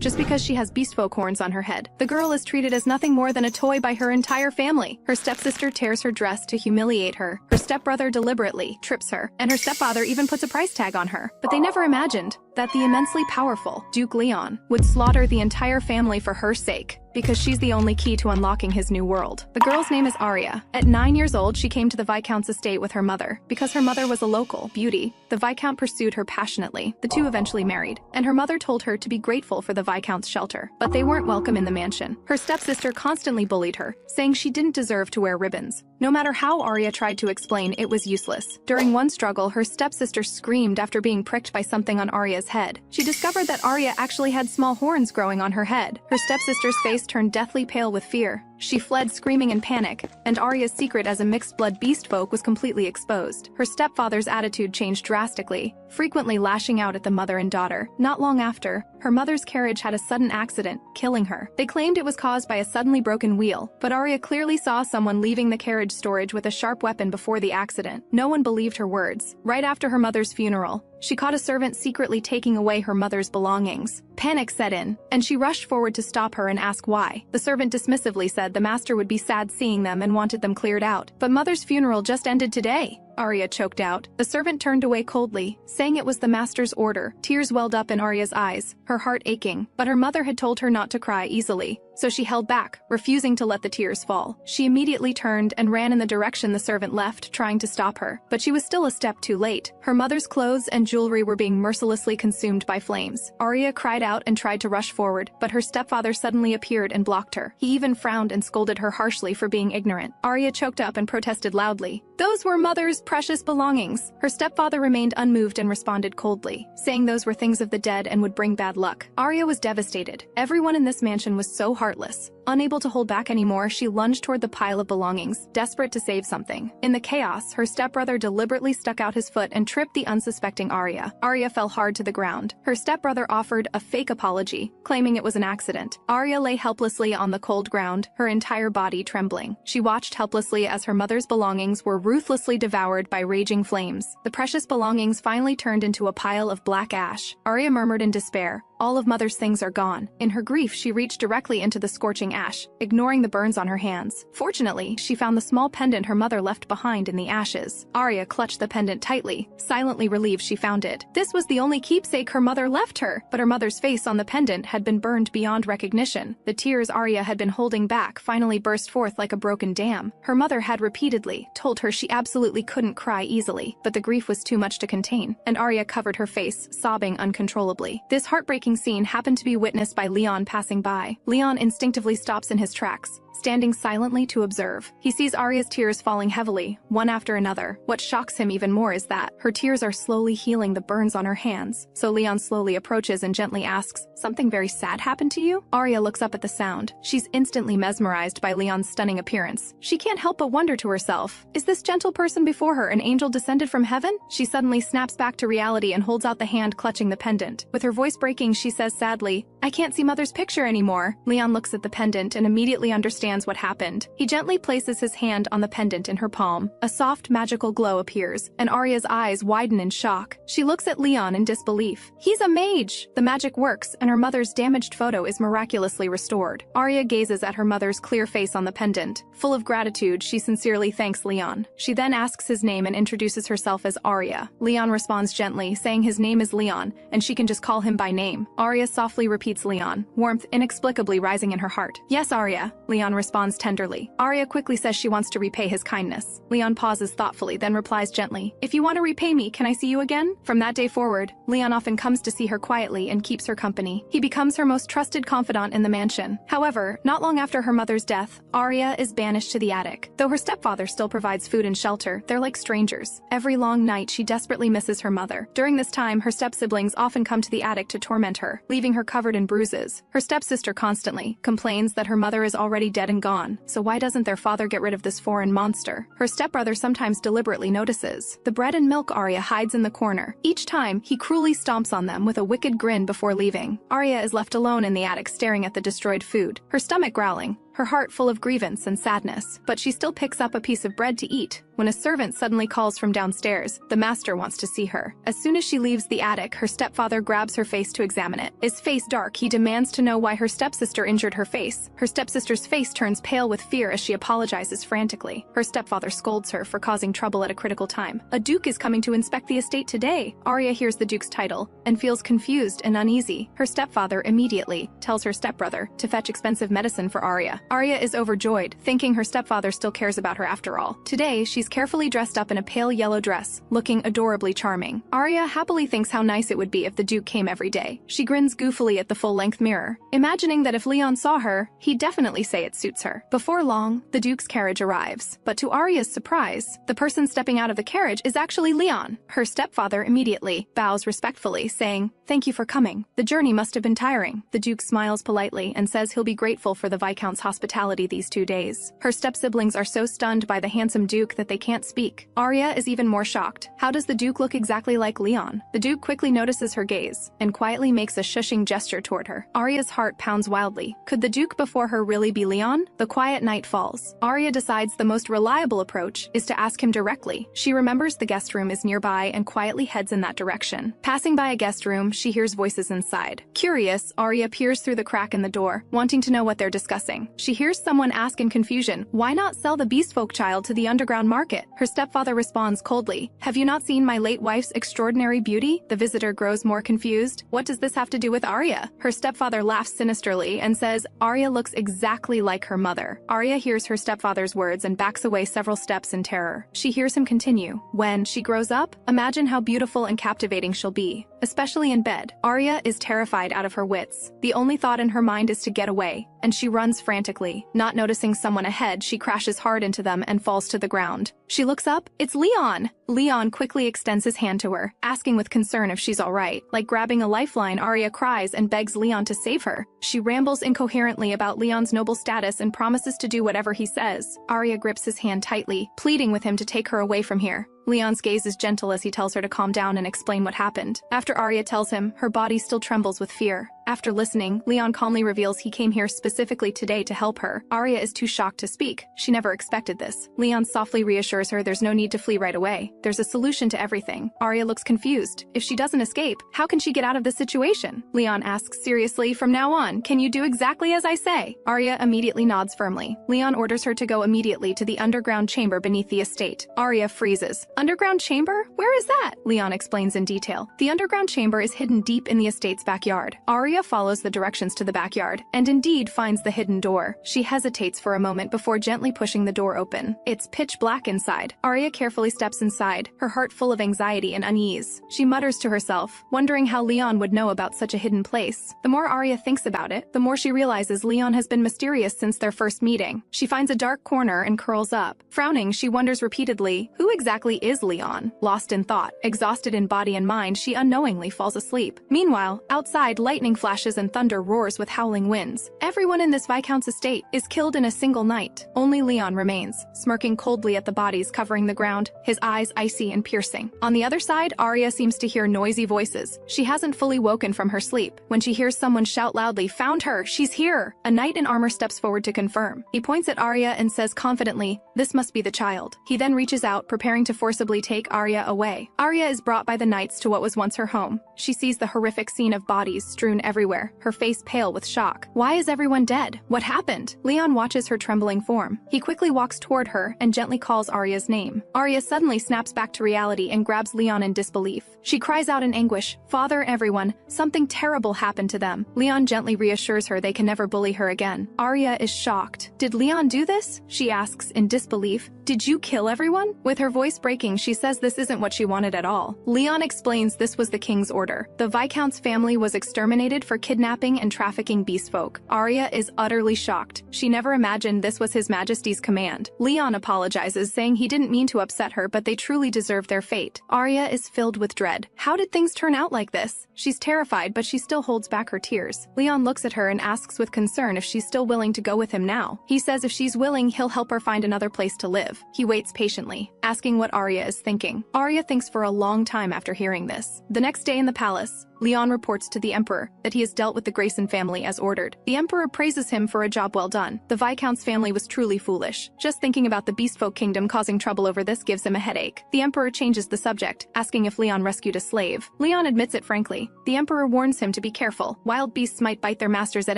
just because she has beast folk horns on her head. The girl is treated as nothing more than a toy by her entire family. Her stepsister tears her dress to humiliate her. Her stepbrother deliberately trips her, and her stepfather even puts a price tag on her. But they never imagined that the immensely powerful Duke Leon would slaughter the entire family for her sake, because she's the only key to unlocking his new world. The girl's name is Arya. At 9 years old, she came to the Viscount's estate with her mother. Because her mother was a local beauty, the Viscount pursued her passionately. The two eventually married, and her mother told her to be grateful for the Viscount's shelter. But they weren't welcome in the mansion. Her stepsister constantly bullied her, saying she didn't deserve to wear ribbons. No matter how Arya tried to explain, it was useless. During one struggle, her stepsister screamed after being pricked by something on Arya's head. She discovered that Arya actually had small horns growing on her head. Her stepsister's face turned deathly pale with fear. She fled screaming in panic, and Arya's secret as a mixed-blood beast folk was completely exposed. Her stepfather's attitude changed drastically, frequently lashing out at the mother and daughter. Not long after, her mother's carriage had a sudden accident, killing her. They claimed it was caused by a suddenly broken wheel, but Arya clearly saw someone leaving the carriage storage with a sharp weapon before the accident. No one believed her words. Right after her mother's funeral, she caught a servant secretly taking away her mother's belongings. Panic set in, and she rushed forward to stop her and ask why. The servant dismissively said the master would be sad seeing them and wanted them cleared out. But mother's funeral just ended today, Arya choked out. The servant turned away coldly, saying it was the master's order. Tears welled up in Arya's eyes, her heart aching, but her mother had told her not to cry easily, so she held back, refusing to let the tears fall. She immediately turned and ran in the direction the servant left, trying to stop her, but she was still a step too late. Her mother's clothes and jewelry were being mercilessly consumed by flames. Arya cried out and tried to rush forward, but her stepfather suddenly appeared and blocked her. He even frowned and scolded her harshly for being ignorant. Arya choked up and protested loudly. Those were mother's precious belongings. Her stepfather remained unmoved and responded coldly, saying those were things of the dead and would bring bad luck. Arya was devastated. Everyone in this mansion was so heartless. Unable to hold back anymore, she lunged toward the pile of belongings, desperate to save something. In the chaos, her stepbrother deliberately stuck out his foot and tripped the unsuspecting Arya. Arya fell hard to the ground. Her stepbrother offered a fake apology, claiming it was an accident. Arya lay helplessly on the cold ground, her entire body trembling. She watched helplessly as her mother's belongings were ruthlessly devoured by raging flames. The precious belongings finally turned into a pile of black ash. Arya murmured in despair, "All of mother's things are gone." In her grief, she reached directly into the scorching ash, ignoring the burns on her hands. Fortunately, she found the small pendant her mother left behind in the ashes. Arya clutched the pendant tightly, silently relieved she found it. This was the only keepsake her mother left her, but her mother's face on the pendant had been burned beyond recognition. The tears Arya had been holding back finally burst forth like a broken dam. Her mother had repeatedly told her she absolutely couldn't cry easily, but the grief was too much to contain, and Arya covered her face, sobbing uncontrollably. This heartbreaking scene happened to be witnessed by Leon passing by. Leon instinctively stops in his tracks, standing silently to observe. He sees Arya's tears falling heavily, one after another. What shocks him even more is that her tears are slowly healing the burns on her hands. So Leon slowly approaches and gently asks, "Something very sad happened to you?" Arya looks up at the sound. She's instantly mesmerized by Leon's stunning appearance. She can't help but wonder to herself, is this gentle person before her an angel descended from heaven? She suddenly snaps back to reality and holds out the hand clutching the pendant. With her voice breaking, she says sadly, "I can't see mother's picture anymore." Leon looks at the pendant and immediately understands what happened. He gently places his hand on the pendant in her palm. A soft magical glow appears, and Arya's eyes widen in shock. She looks at Leon in disbelief. He's a mage! The magic works, and her mother's damaged photo is miraculously restored. Arya gazes at her mother's clear face on the pendant. Full of gratitude, she sincerely thanks Leon. She then asks his name and introduces herself as Arya. Leon responds gently, saying his name is Leon, and she can just call him by name. Arya softly repeats Leon, warmth inexplicably rising in her heart. "Yes, Arya," Leon responds tenderly. Arya quickly says she wants to repay his kindness. Leon pauses thoughtfully, then replies gently, "If you want to repay me, can I see you again?" From that day forward, Leon often comes to see her quietly and keeps her company. He becomes her most trusted confidant in the mansion. However, not long after her mother's death, Arya is banished to the attic. Though her stepfather still provides food and shelter, they're like strangers. Every long night, she desperately misses her mother. During this time, her step-siblings often come to the attic to torment her, leaving her covered in bruises. Her stepsister constantly complains that her mother is already dead and gone, so why doesn't their father get rid of this foreign monster? Her stepbrother sometimes deliberately notices. The bread and milk Arya hides in the corner. Each time, he cruelly stomps on them with a wicked grin before leaving. Arya is left alone in the attic staring at the destroyed food, her stomach growling. her heart full of grievance and sadness. But she still picks up a piece of bread to eat when a servant suddenly calls from downstairs. The master wants to see her. As soon as she leaves the attic, her stepfather grabs her face to examine it. His face dark, he demands to know why her stepsister injured her face. Her stepsister's face turns pale with fear as she apologizes frantically. Her stepfather scolds her for causing trouble at a critical time. A duke is coming to inspect the estate today. Arya hears the duke's title and feels confused and uneasy. Her stepfather immediately tells her stepbrother to fetch expensive medicine for Arya. Arya is overjoyed, thinking her stepfather still cares about her after all. Today, she's carefully dressed up in a pale yellow dress, looking adorably charming. Arya happily thinks how nice it would be if the duke came every day. She grins goofily at the full-length mirror, imagining that if Leon saw her, he'd definitely say it suits her. Before long, the duke's carriage arrives. But to Arya's surprise, the person stepping out of the carriage is actually Leon. Her stepfather immediately bows respectfully, saying, "Thank you for coming. The journey must have been tiring." The duke smiles politely and says he'll be grateful for the Viscount's hospitality these 2 days. Her step-siblings are so stunned by the handsome duke that they can't speak. Arya is even more shocked. How does the duke look exactly like Leon? The duke quickly notices her gaze and quietly makes a shushing gesture toward her. Arya's heart pounds wildly. Could the duke before her really be Leon? The quiet night falls. Arya decides the most reliable approach is to ask him directly. She remembers the guest room is nearby and quietly heads in that direction. Passing by a guest room, she hears voices inside. Curious, Arya peers through the crack in the door, wanting to know what they're discussing. She hears someone ask in confusion, "Why not sell the beast folk child to the underground market?" Her stepfather responds coldly, "Have you not seen my late wife's extraordinary beauty?" The visitor grows more confused. What does this have to do with Arya? Her stepfather laughs sinisterly and says Arya looks exactly like her mother. Arya hears her stepfather's words and backs away several steps in terror. She hears him continue, "When she grows up, imagine how beautiful and captivating she'll be, especially in bed." Arya is terrified out of her wits. The only thought in her mind is to get away, and she runs frantically. Not noticing someone ahead, she crashes hard into them and falls to the ground. She looks up. It's Leon! Leon quickly extends his hand to her, asking with concern if she's all right. Like grabbing a lifeline, Arya cries and begs Leon to save her. She rambles incoherently about Leon's noble status and promises to do whatever he says. Arya grips his hand tightly, pleading with him to take her away from here. Leon's gaze is gentle as he tells her to calm down and explain what happened. After Arya tells him, her body still trembles with fear. After listening, Leon calmly reveals he came here specifically today to help her. Arya is too shocked to speak. She never expected this. Leon softly reassures her there's no need to flee right away. There's a solution to everything. Arya looks confused. If she doesn't escape, how can she get out of this situation? Leon asks seriously, "From now on, can you do exactly as I say?" Arya immediately nods firmly. Leon orders her to go immediately to the underground chamber beneath the estate. Arya freezes. Underground chamber? Where is that? Leon explains in detail. The underground chamber is hidden deep in the estate's backyard. Arya follows the directions to the backyard, and indeed finds the hidden door. She hesitates for a moment before gently pushing the door open. It's pitch black inside. Arya carefully steps inside, her heart full of anxiety and unease. She mutters to herself, wondering how Leon would know about such a hidden place. The more Arya thinks about it, the more she realizes Leon has been mysterious since their first meeting. She finds a dark corner and curls up. Frowning, she wonders repeatedly, who exactly is Leon? Lost in thought, exhausted in body and mind, she unknowingly falls asleep. Meanwhile, outside, lightning flashes and thunder roars with howling winds. Everyone in this Viscount's estate is killed in a single night. Only Leon remains, smirking coldly at the bodies covering the ground, his eyes icy and piercing. On the other side, Arya seems to hear noisy voices. She hasn't fully woken from her sleep when she hears someone shout loudly, "Found her! She's here!" A knight in armor steps forward to confirm. He points at Arya and says confidently, "This must be the child." He then reaches out, preparing to forcibly take Arya away. Arya is brought by the knights to what was once her home. She sees the horrific scene of bodies strewn everywhere, her face pale with shock. Why is everyone dead? What happened? Leon watches her trembling form. He quickly walks toward her and gently calls Arya's name. Arya suddenly snaps back to reality and grabs Leon in disbelief. She cries out in anguish, "Father, everyone, something terrible happened to them." Leon gently reassures her they can never bully her again. Arya is shocked. "Did Leon do this?" she asks in disbelief. "Did you kill everyone?" With her voice breaking, she says this isn't what she wanted at all. Leon explains this was the king's order. The Viscount's family was exterminated for kidnapping and trafficking beast folk. Arya is utterly shocked. She never imagined this was His Majesty's command. Leon apologizes, saying he didn't mean to upset her, but they truly deserved their fate. Arya is filled with dread. How did things turn out like this? She's terrified, but she still holds back her tears. Leon looks at her and asks with concern if she's still willing to go with him now. He says if she's willing, he'll help her find another place to live. He waits patiently, asking what Arya is thinking. Arya thinks for a long time after hearing this. The next day in the palace, Leon reports to the Emperor that he has dealt with the Grayson family as ordered. The Emperor praises him for a job well done. The Viscount's family was truly foolish. Just thinking about the Beastfolk kingdom causing trouble over this gives him a headache. The Emperor changes the subject, asking if Leon rescued a slave. Leon admits it frankly. The Emperor warns him to be careful. Wild beasts might bite their masters at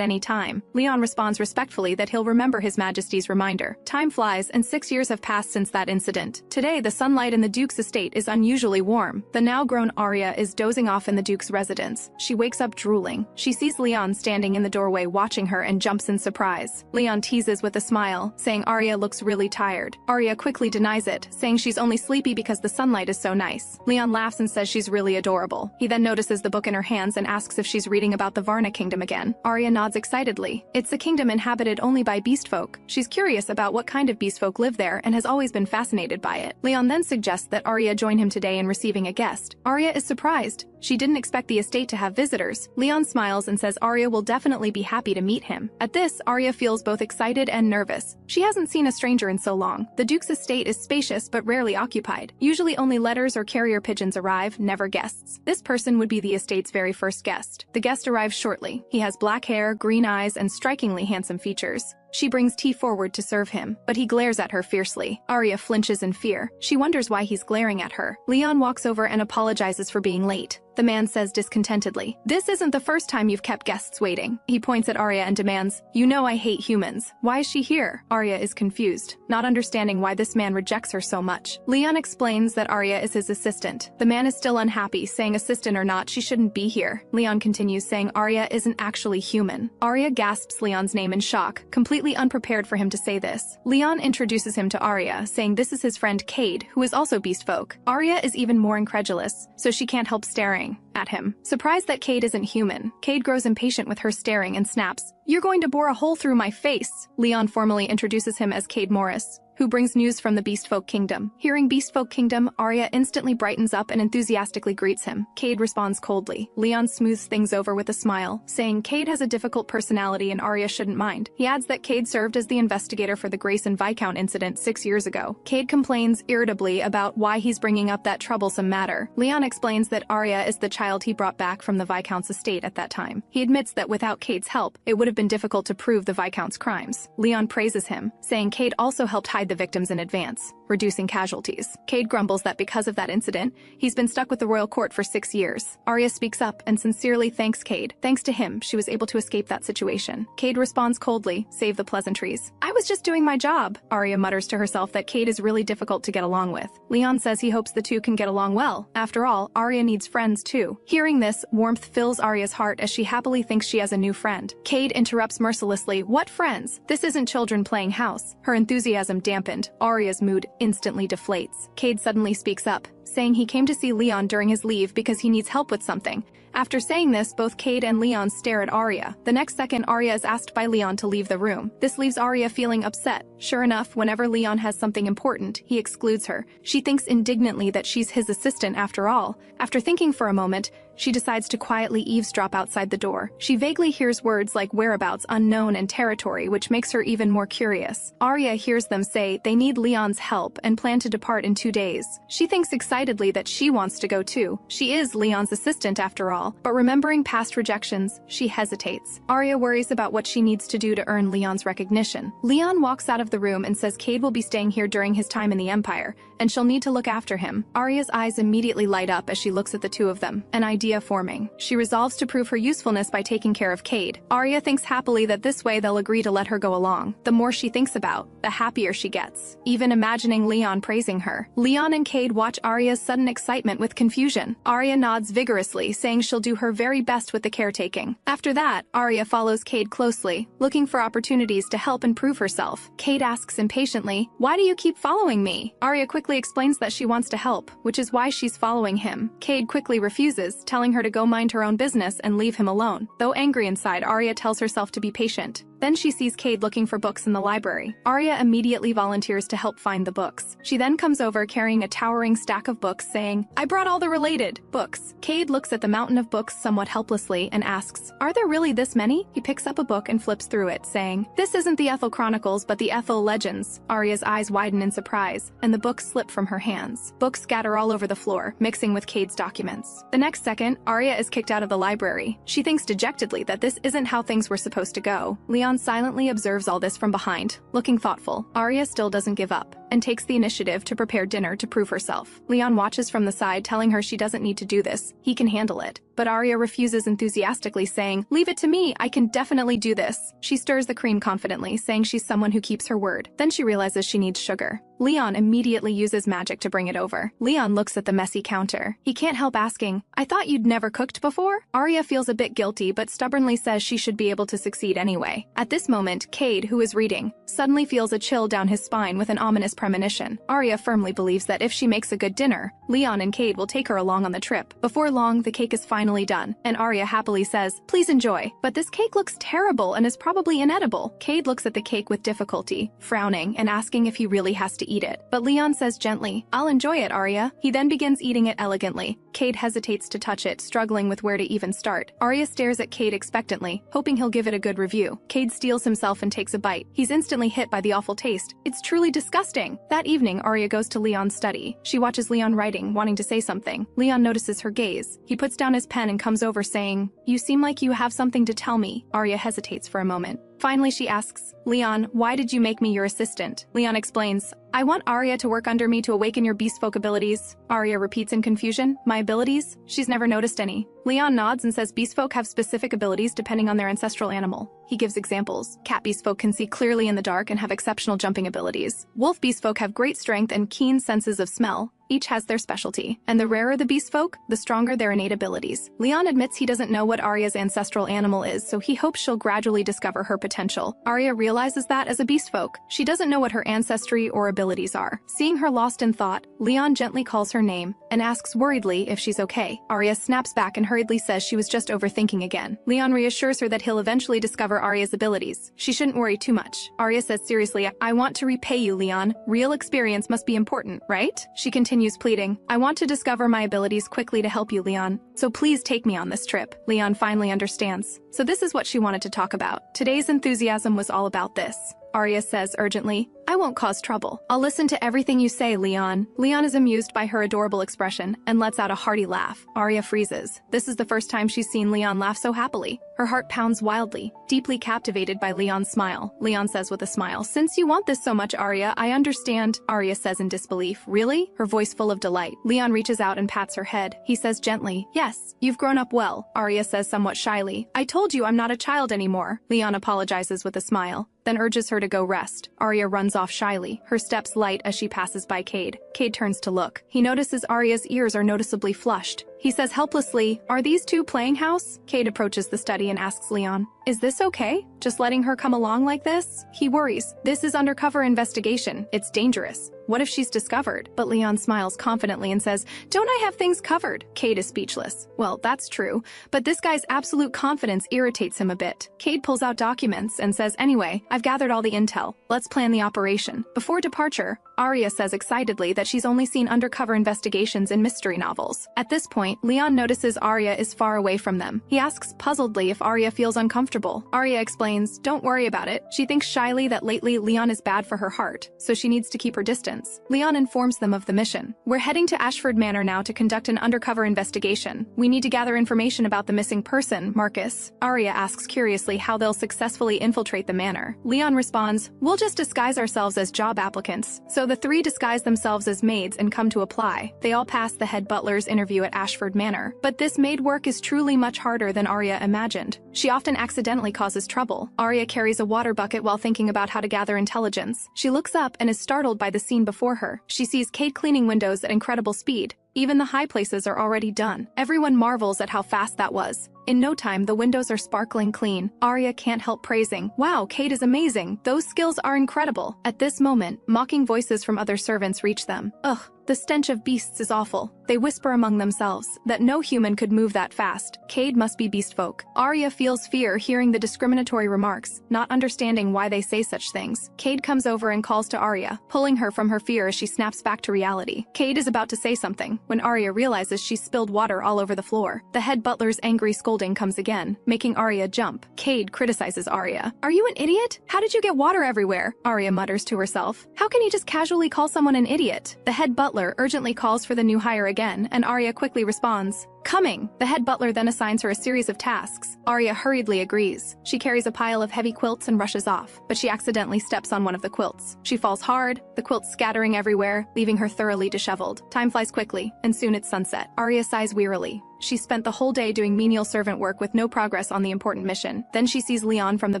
any time. Leon responds respectfully that he'll remember His Majesty's reminder. Time flies, and 6 years have passed since that incident. Today, the sunlight in the Duke's estate is unusually warm. The now-grown Arya is dozing off in the Duke's residence. She wakes up drooling. She sees Leon standing in the doorway watching her and jumps in surprise. Leon teases with a smile, saying Arya looks really tired. Arya quickly denies it, saying she's only sleepy because the sunlight is so nice. Leon laughs and says she's really adorable. He then notices the book in her hands and asks if she's reading about the Varna kingdom again. Arya nods excitedly. It's a kingdom inhabited only by beastfolk. She's curious about what kind of beastfolk live there and has always been fascinated by it. Leon then suggests that Arya join him today in receiving a guest. Arya is surprised. She didn't expect the estate to have visitors. Leon smiles and says Arya will definitely be happy to meet him. At this, Arya feels both excited and nervous. She hasn't seen a stranger in so long. The Duke's estate is spacious but rarely occupied. Usually only letters or carrier pigeons arrive, never guests. This person would be the estate's very first guest. The guest arrives shortly. He has black hair, green eyes, and strikingly handsome features. She brings tea forward to serve him, but he glares at her fiercely. Arya flinches in fear. She wonders why he's glaring at her. Leon walks over and apologizes for being late. The man says discontentedly, "This isn't the first time you've kept guests waiting." He points at Arya and demands, "You know I hate humans. Why is she here?" Arya is confused, not understanding why this man rejects her so much. Leon explains that Arya is his assistant. The man is still unhappy, saying assistant or not, she shouldn't be here. Leon continues, saying Arya isn't actually human. Arya gasps Leon's name in shock, completely unprepared for him to say this. Leon introduces him to Arya, saying this is his friend Cade, who is also beastfolk. Arya is even more incredulous, so she can't help staring at him. Surprised that Cade isn't human, Cade grows impatient with her staring and snaps, "You're going to bore a hole through my face." Leon formally introduces him as Cade Morris, who brings news from the Beastfolk Kingdom. Hearing Beastfolk Kingdom, Arya instantly brightens up and enthusiastically greets him. Cade responds coldly. Leon smooths things over with a smile, saying Cade has a difficult personality and Arya shouldn't mind. He adds that Cade served as the investigator for the Grayson Viscount incident 6 years ago. Cade complains irritably about why he's bringing up that troublesome matter. Leon explains that Arya is the child he brought back from the Viscount's estate at that time. He admits that without Cade's help, it would have been difficult to prove the Viscount's crimes. Leon praises him, saying Cade also helped hide the victims in advance, reducing casualties. Cade grumbles that because of that incident, he's been stuck with the royal court for 6 years. Arya speaks up and sincerely thanks Cade. Thanks to him, she was able to escape that situation. Cade responds coldly, "Save the pleasantries. I was just doing my job." Arya mutters to herself that Cade is really difficult to get along with. Leon says he hopes the two can get along well. After all, Arya needs friends too. Hearing this, warmth fills Arya's heart as she happily thinks she has a new friend. Cade interrupts mercilessly, "What friends? This isn't children playing house." Her enthusiasm dampened. Arya's mood instantly deflates. Cade suddenly speaks up, saying he came to see Leon during his leave because he needs help with something. After saying this, both Cade and Leon stare at Arya. The next second, Arya is asked by Leon to leave the room. This leaves Arya feeling upset. Sure enough, whenever Leon has something important, he excludes her. She thinks indignantly that she's his assistant after all. After thinking for a moment, she decides to quietly eavesdrop outside the door. She vaguely hears words like whereabouts, unknown, and territory, which makes her even more curious. Arya hears them say they need Leon's help and plan to depart in 2 days. She thinks excitedly that she wants to go too. She is Leon's assistant after all, but remembering past rejections, she hesitates. Arya worries about what she needs to do to earn Leon's recognition. Leon walks out of the room and says Cade will be staying here during his time in the Empire, and she'll need to look after him. Arya's eyes immediately light up as she looks at the two of them, an idea forming. She resolves to prove her usefulness by taking care of Cade. Arya thinks happily that this way they'll agree to let her go along. The more she thinks about, the happier she gets, even imagining Leon praising her. Leon and Cade watch Arya's sudden excitement with confusion. Arya nods vigorously, saying she'll do her very best with the caretaking. After that, Arya follows Cade closely, looking for opportunities to help and prove herself. Cade asks impatiently, "Why do you keep following me?" Arya quickly explains that she wants to help, which is why she's following him. Cade quickly refuses, telling her to go mind her own business and leave him alone. Though angry inside, Arya tells herself to be patient. Then she sees Cade looking for books in the library. Arya immediately volunteers to help find the books. She then comes over carrying a towering stack of books, saying, "I brought all the related books." Cade looks at the mountain of books somewhat helplessly and asks, "Are there really this many?" He picks up a book and flips through it, saying, "This isn't the Ethel Chronicles but the Ethel Legends." Arya's eyes widen in surprise, and the books slip from her hands. Books scatter all over the floor, mixing with Cade's documents. The next second, Arya is kicked out of the library. She thinks dejectedly that this isn't how things were supposed to go. Leon silently observes all this from behind, looking thoughtful. Arya still doesn't give up, and takes the initiative to prepare dinner to prove herself. Leon watches from the side, telling her she doesn't need to do this. He can handle it. But Arya refuses enthusiastically, saying, "Leave it to me, I can definitely do this." She stirs the cream confidently, saying she's someone who keeps her word. Then she realizes she needs sugar. Leon immediately uses magic to bring it over. Leon looks at the messy counter. He can't help asking, "I thought you'd never cooked before?" Arya feels a bit guilty but stubbornly says she should be able to succeed anyway. At this moment, Cade, who is reading, suddenly feels a chill down his spine with an ominous premonition. Arya firmly believes that if she makes a good dinner, Leon and Cade will take her along on the trip. Before long, the cake is finally done, and Arya happily says, "Please enjoy." But this cake looks terrible and is probably inedible. Cade looks at the cake with difficulty, frowning and asking if he really has to eat it. But Leon says gently, "I'll enjoy it, Arya." He then begins eating it elegantly. Cade hesitates to touch it, struggling with where to even start. Arya stares at Cade expectantly, hoping he'll give it a good review. Cade steels himself and takes a bite. He's instantly hit by the awful taste. It's truly disgusting. That evening, Arya goes to Leon's study. She watches Leon writing, wanting to say something. Leon notices her gaze. He puts down his pen and comes over, saying, "You seem like you have something to tell me." Arya hesitates for a moment. Finally, she asks, "Leon, why did you make me your assistant?" Leon explains, "I want Arya to work under me to awaken your beast folk abilities." Arya repeats in confusion, "My abilities?" She's never noticed any. Leon nods and says beast folk have specific abilities depending on their ancestral animal. He gives examples. Cat beast folk can see clearly in the dark and have exceptional jumping abilities. Wolf beast folk have great strength and keen senses of smell. Each has their specialty. And the rarer the beast folk, the stronger their innate abilities. Leon admits he doesn't know what Arya's ancestral animal is, so he hopes she'll gradually discover her potential. Arya realizes that as a beast folk, she doesn't know what her ancestry or abilities are. Seeing her lost in thought, Leon gently calls her name and asks worriedly if she's okay. Arya snaps back and hurriedly says she was just overthinking again. Leon reassures her that he'll eventually discover Arya's abilities. She shouldn't worry too much. Arya says seriously, "I want to repay you, Leon. Real experience must be important, right?" She continues pleading, "I want to discover my abilities quickly to help you, Leon. So please take me on this trip." Leon finally understands. So this is what she wanted to talk about. Today's enthusiasm was all about this. Arya says urgently, "I won't cause trouble. I'll listen to everything you say, Leon." Leon is amused by her adorable expression and lets out a hearty laugh. Arya freezes. This is the first time she's seen Leon laugh so happily. Her heart pounds wildly, deeply captivated by Leon's smile. Leon says with a smile, "Since you want this so much, Arya, I understand." Arya says in disbelief, "Really?" Her voice full of delight. Leon reaches out and pats her head. He says gently, "Yes, you've grown up well." Arya says somewhat shyly, "I told you I'm not a child anymore." Leon apologizes with a smile, then urges her to go rest. Arya runs off shyly, her steps light as she passes by Cade. Cade turns to look. He notices Arya's ears are noticeably flushed. He says helplessly, "Are these two playing house?" Cade approaches the study and asks Leon, "Is this okay? Just letting her come along like this?" He worries. "This is undercover investigation. It's dangerous. What if she's discovered?" But Leon smiles confidently and says, "Don't I have things covered?" Cade is speechless. Well, that's true, but this guy's absolute confidence irritates him a bit. Cade pulls out documents and says, "Anyway, I've gathered all the intel. Let's plan the operation." Before departure, Arya says excitedly that she's only seen undercover investigations in mystery novels. At this point, Leon notices Arya is far away from them. He asks puzzledly if Arya feels uncomfortable. Arya explains, "Don't worry about it." She thinks shyly that lately Leon is bad for her heart, so she needs to keep her distance. Leon informs them of the mission. "We're heading to Ashford Manor now to conduct an undercover investigation. We need to gather information about the missing person, Marcus." Arya asks curiously how they'll successfully infiltrate the manor. Leon responds, "We'll just disguise ourselves as job applicants." So the three disguise themselves as maids and come to apply. They all pass the head butler's interview at Ashford Manor. But this maid work is truly much harder than Arya imagined. She often accidentally causes trouble. Arya carries a water bucket while thinking about how to gather intelligence. She looks up and is startled by the scene before her. She sees Cade cleaning windows at incredible speed. Even the high places are already done. Everyone marvels at how fast that was. In no time, the windows are sparkling clean. Arya can't help praising, "Wow, Cade is amazing. Those skills are incredible." At this moment, mocking voices from other servants reach them. "Ugh, The stench of beasts is awful. They whisper among themselves that no human could move that fast. Cade must be beast folk. Arya feels fear hearing the discriminatory remarks, not understanding why they say such things. Cade comes over and calls to Arya, pulling her from her fear as she snaps back to reality. Cade is about to say something when Arya realizes she's spilled water all over the floor. The head butler's angry scolding comes again, making Arya jump. Cade criticizes Arya. "Are you an idiot? How did you get water everywhere?" Arya mutters to herself. "How can you just casually call someone an idiot?" The head butler urgently calls for the new hire again, and Arya quickly responds, "Coming." The head butler then assigns her a series of tasks. Arya hurriedly agrees. She carries a pile of heavy quilts and rushes off, but she accidentally steps on one of the quilts. She falls hard, the quilts scattering everywhere, leaving her thoroughly disheveled. Time flies quickly, and soon it's sunset. Arya sighs wearily. She spent the whole day doing menial servant work with no progress on the important mission. Then she sees Leon from the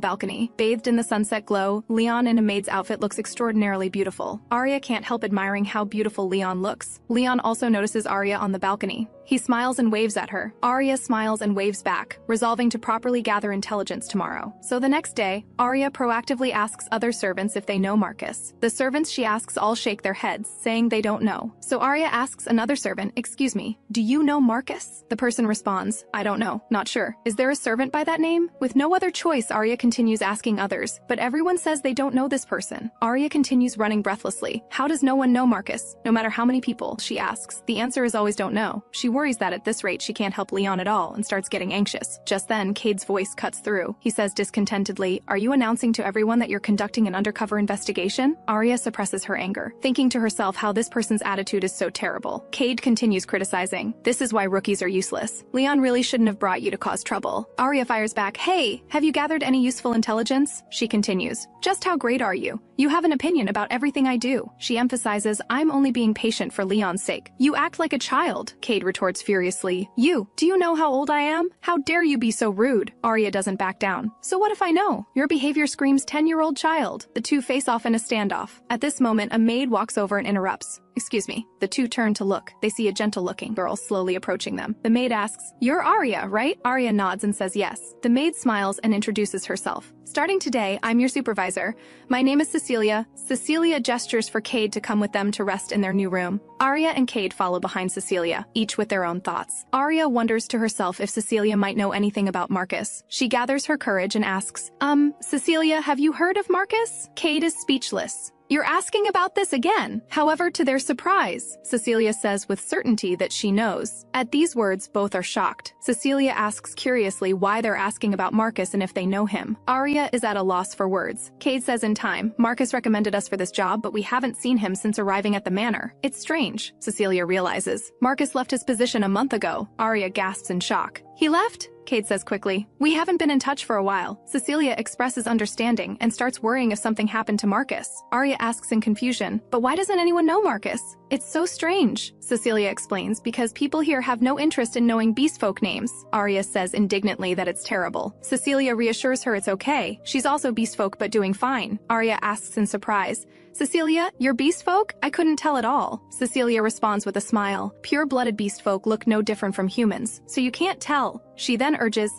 balcony. Bathed in the sunset glow, Leon in a maid's outfit looks extraordinarily beautiful. Arya can't help admiring how beautiful Leon looks. Leon also notices Arya on the balcony. He smiles and waves at her. Arya smiles and waves back, resolving to properly gather intelligence tomorrow. So the next day, Arya proactively asks other servants if they know Marcus. The servants she asks all shake their heads, saying they don't know. So Arya asks another servant, "Excuse me, do you know Marcus?" The person responds, "I don't know, not sure. Is there a servant by that name?" With no other choice, Arya continues asking others, but everyone says they don't know this person. Arya continues running breathlessly. How does no one know Marcus? No matter how many people, she asks. The answer is always don't know. She worries that at this rate she can't help Leon at all and starts getting anxious. Just then, Cade's voice cuts through. He says discontentedly, "Are you announcing to everyone that you're conducting an undercover investigation?" Arya suppresses her anger, thinking to herself how this person's attitude is so terrible. Cade continues criticizing. "This is why rookies are useless. Leon really shouldn't have brought you to cause trouble." Arya fires back, "Hey, have you gathered any useful intelligence?" She continues, "Just how great are you? You have an opinion about everything I do." She emphasizes, "I'm only being patient for Leon's sake." "You act like a child," Cade retorts furiously. Do you know how old I am? How dare you be so rude?" Arya doesn't back down. "So what if I know? Your behavior screams 10-year-old child." The two face off in a standoff. At this moment, a maid walks over and interrupts. "Excuse me." The two turn to look. They see a gentle-looking girl slowly approaching them. The maid asks, "You're Arya, right?" Arya nods and says yes. The maid smiles and introduces herself. "Starting today, I'm your supervisor. My name is Cecilia." Cecilia gestures for Cade to come with them to rest in their new room. Arya and Cade follow behind Cecilia, each with their own thoughts. Arya wonders to herself if Cecilia might know anything about Marcus. She gathers her courage and asks, Cecilia, have you heard of Marcus?" Cade is speechless. "You're asking about this again." However, to their surprise, Cecilia says with certainty that she knows. At these words, both are shocked. Cecilia asks curiously why they're asking about Marcus and if they know him. Arya is at a loss for words. Cade says in time, "Marcus recommended us for this job, but we haven't seen him since arriving at the manor. It's strange." Cecilia realizes. "Marcus left his position a month ago." Arya gasps in shock. "He left?" Cade says quickly. "We haven't been in touch for a while." Cecilia expresses understanding and starts worrying if something happened to Marcus. Arya asks in confusion, "But why doesn't anyone know Marcus?" "It's so strange," Cecilia explains, "because people here have no interest in knowing beast folk names." Arya says indignantly that it's terrible. Cecilia reassures her it's okay. She's also beast folk but doing fine. Arya asks in surprise, "Cecilia, you're beast folk? I couldn't tell at all." Cecilia responds with a smile. "Pure-blooded beast folk look no different from humans, so you can't tell." She then urges,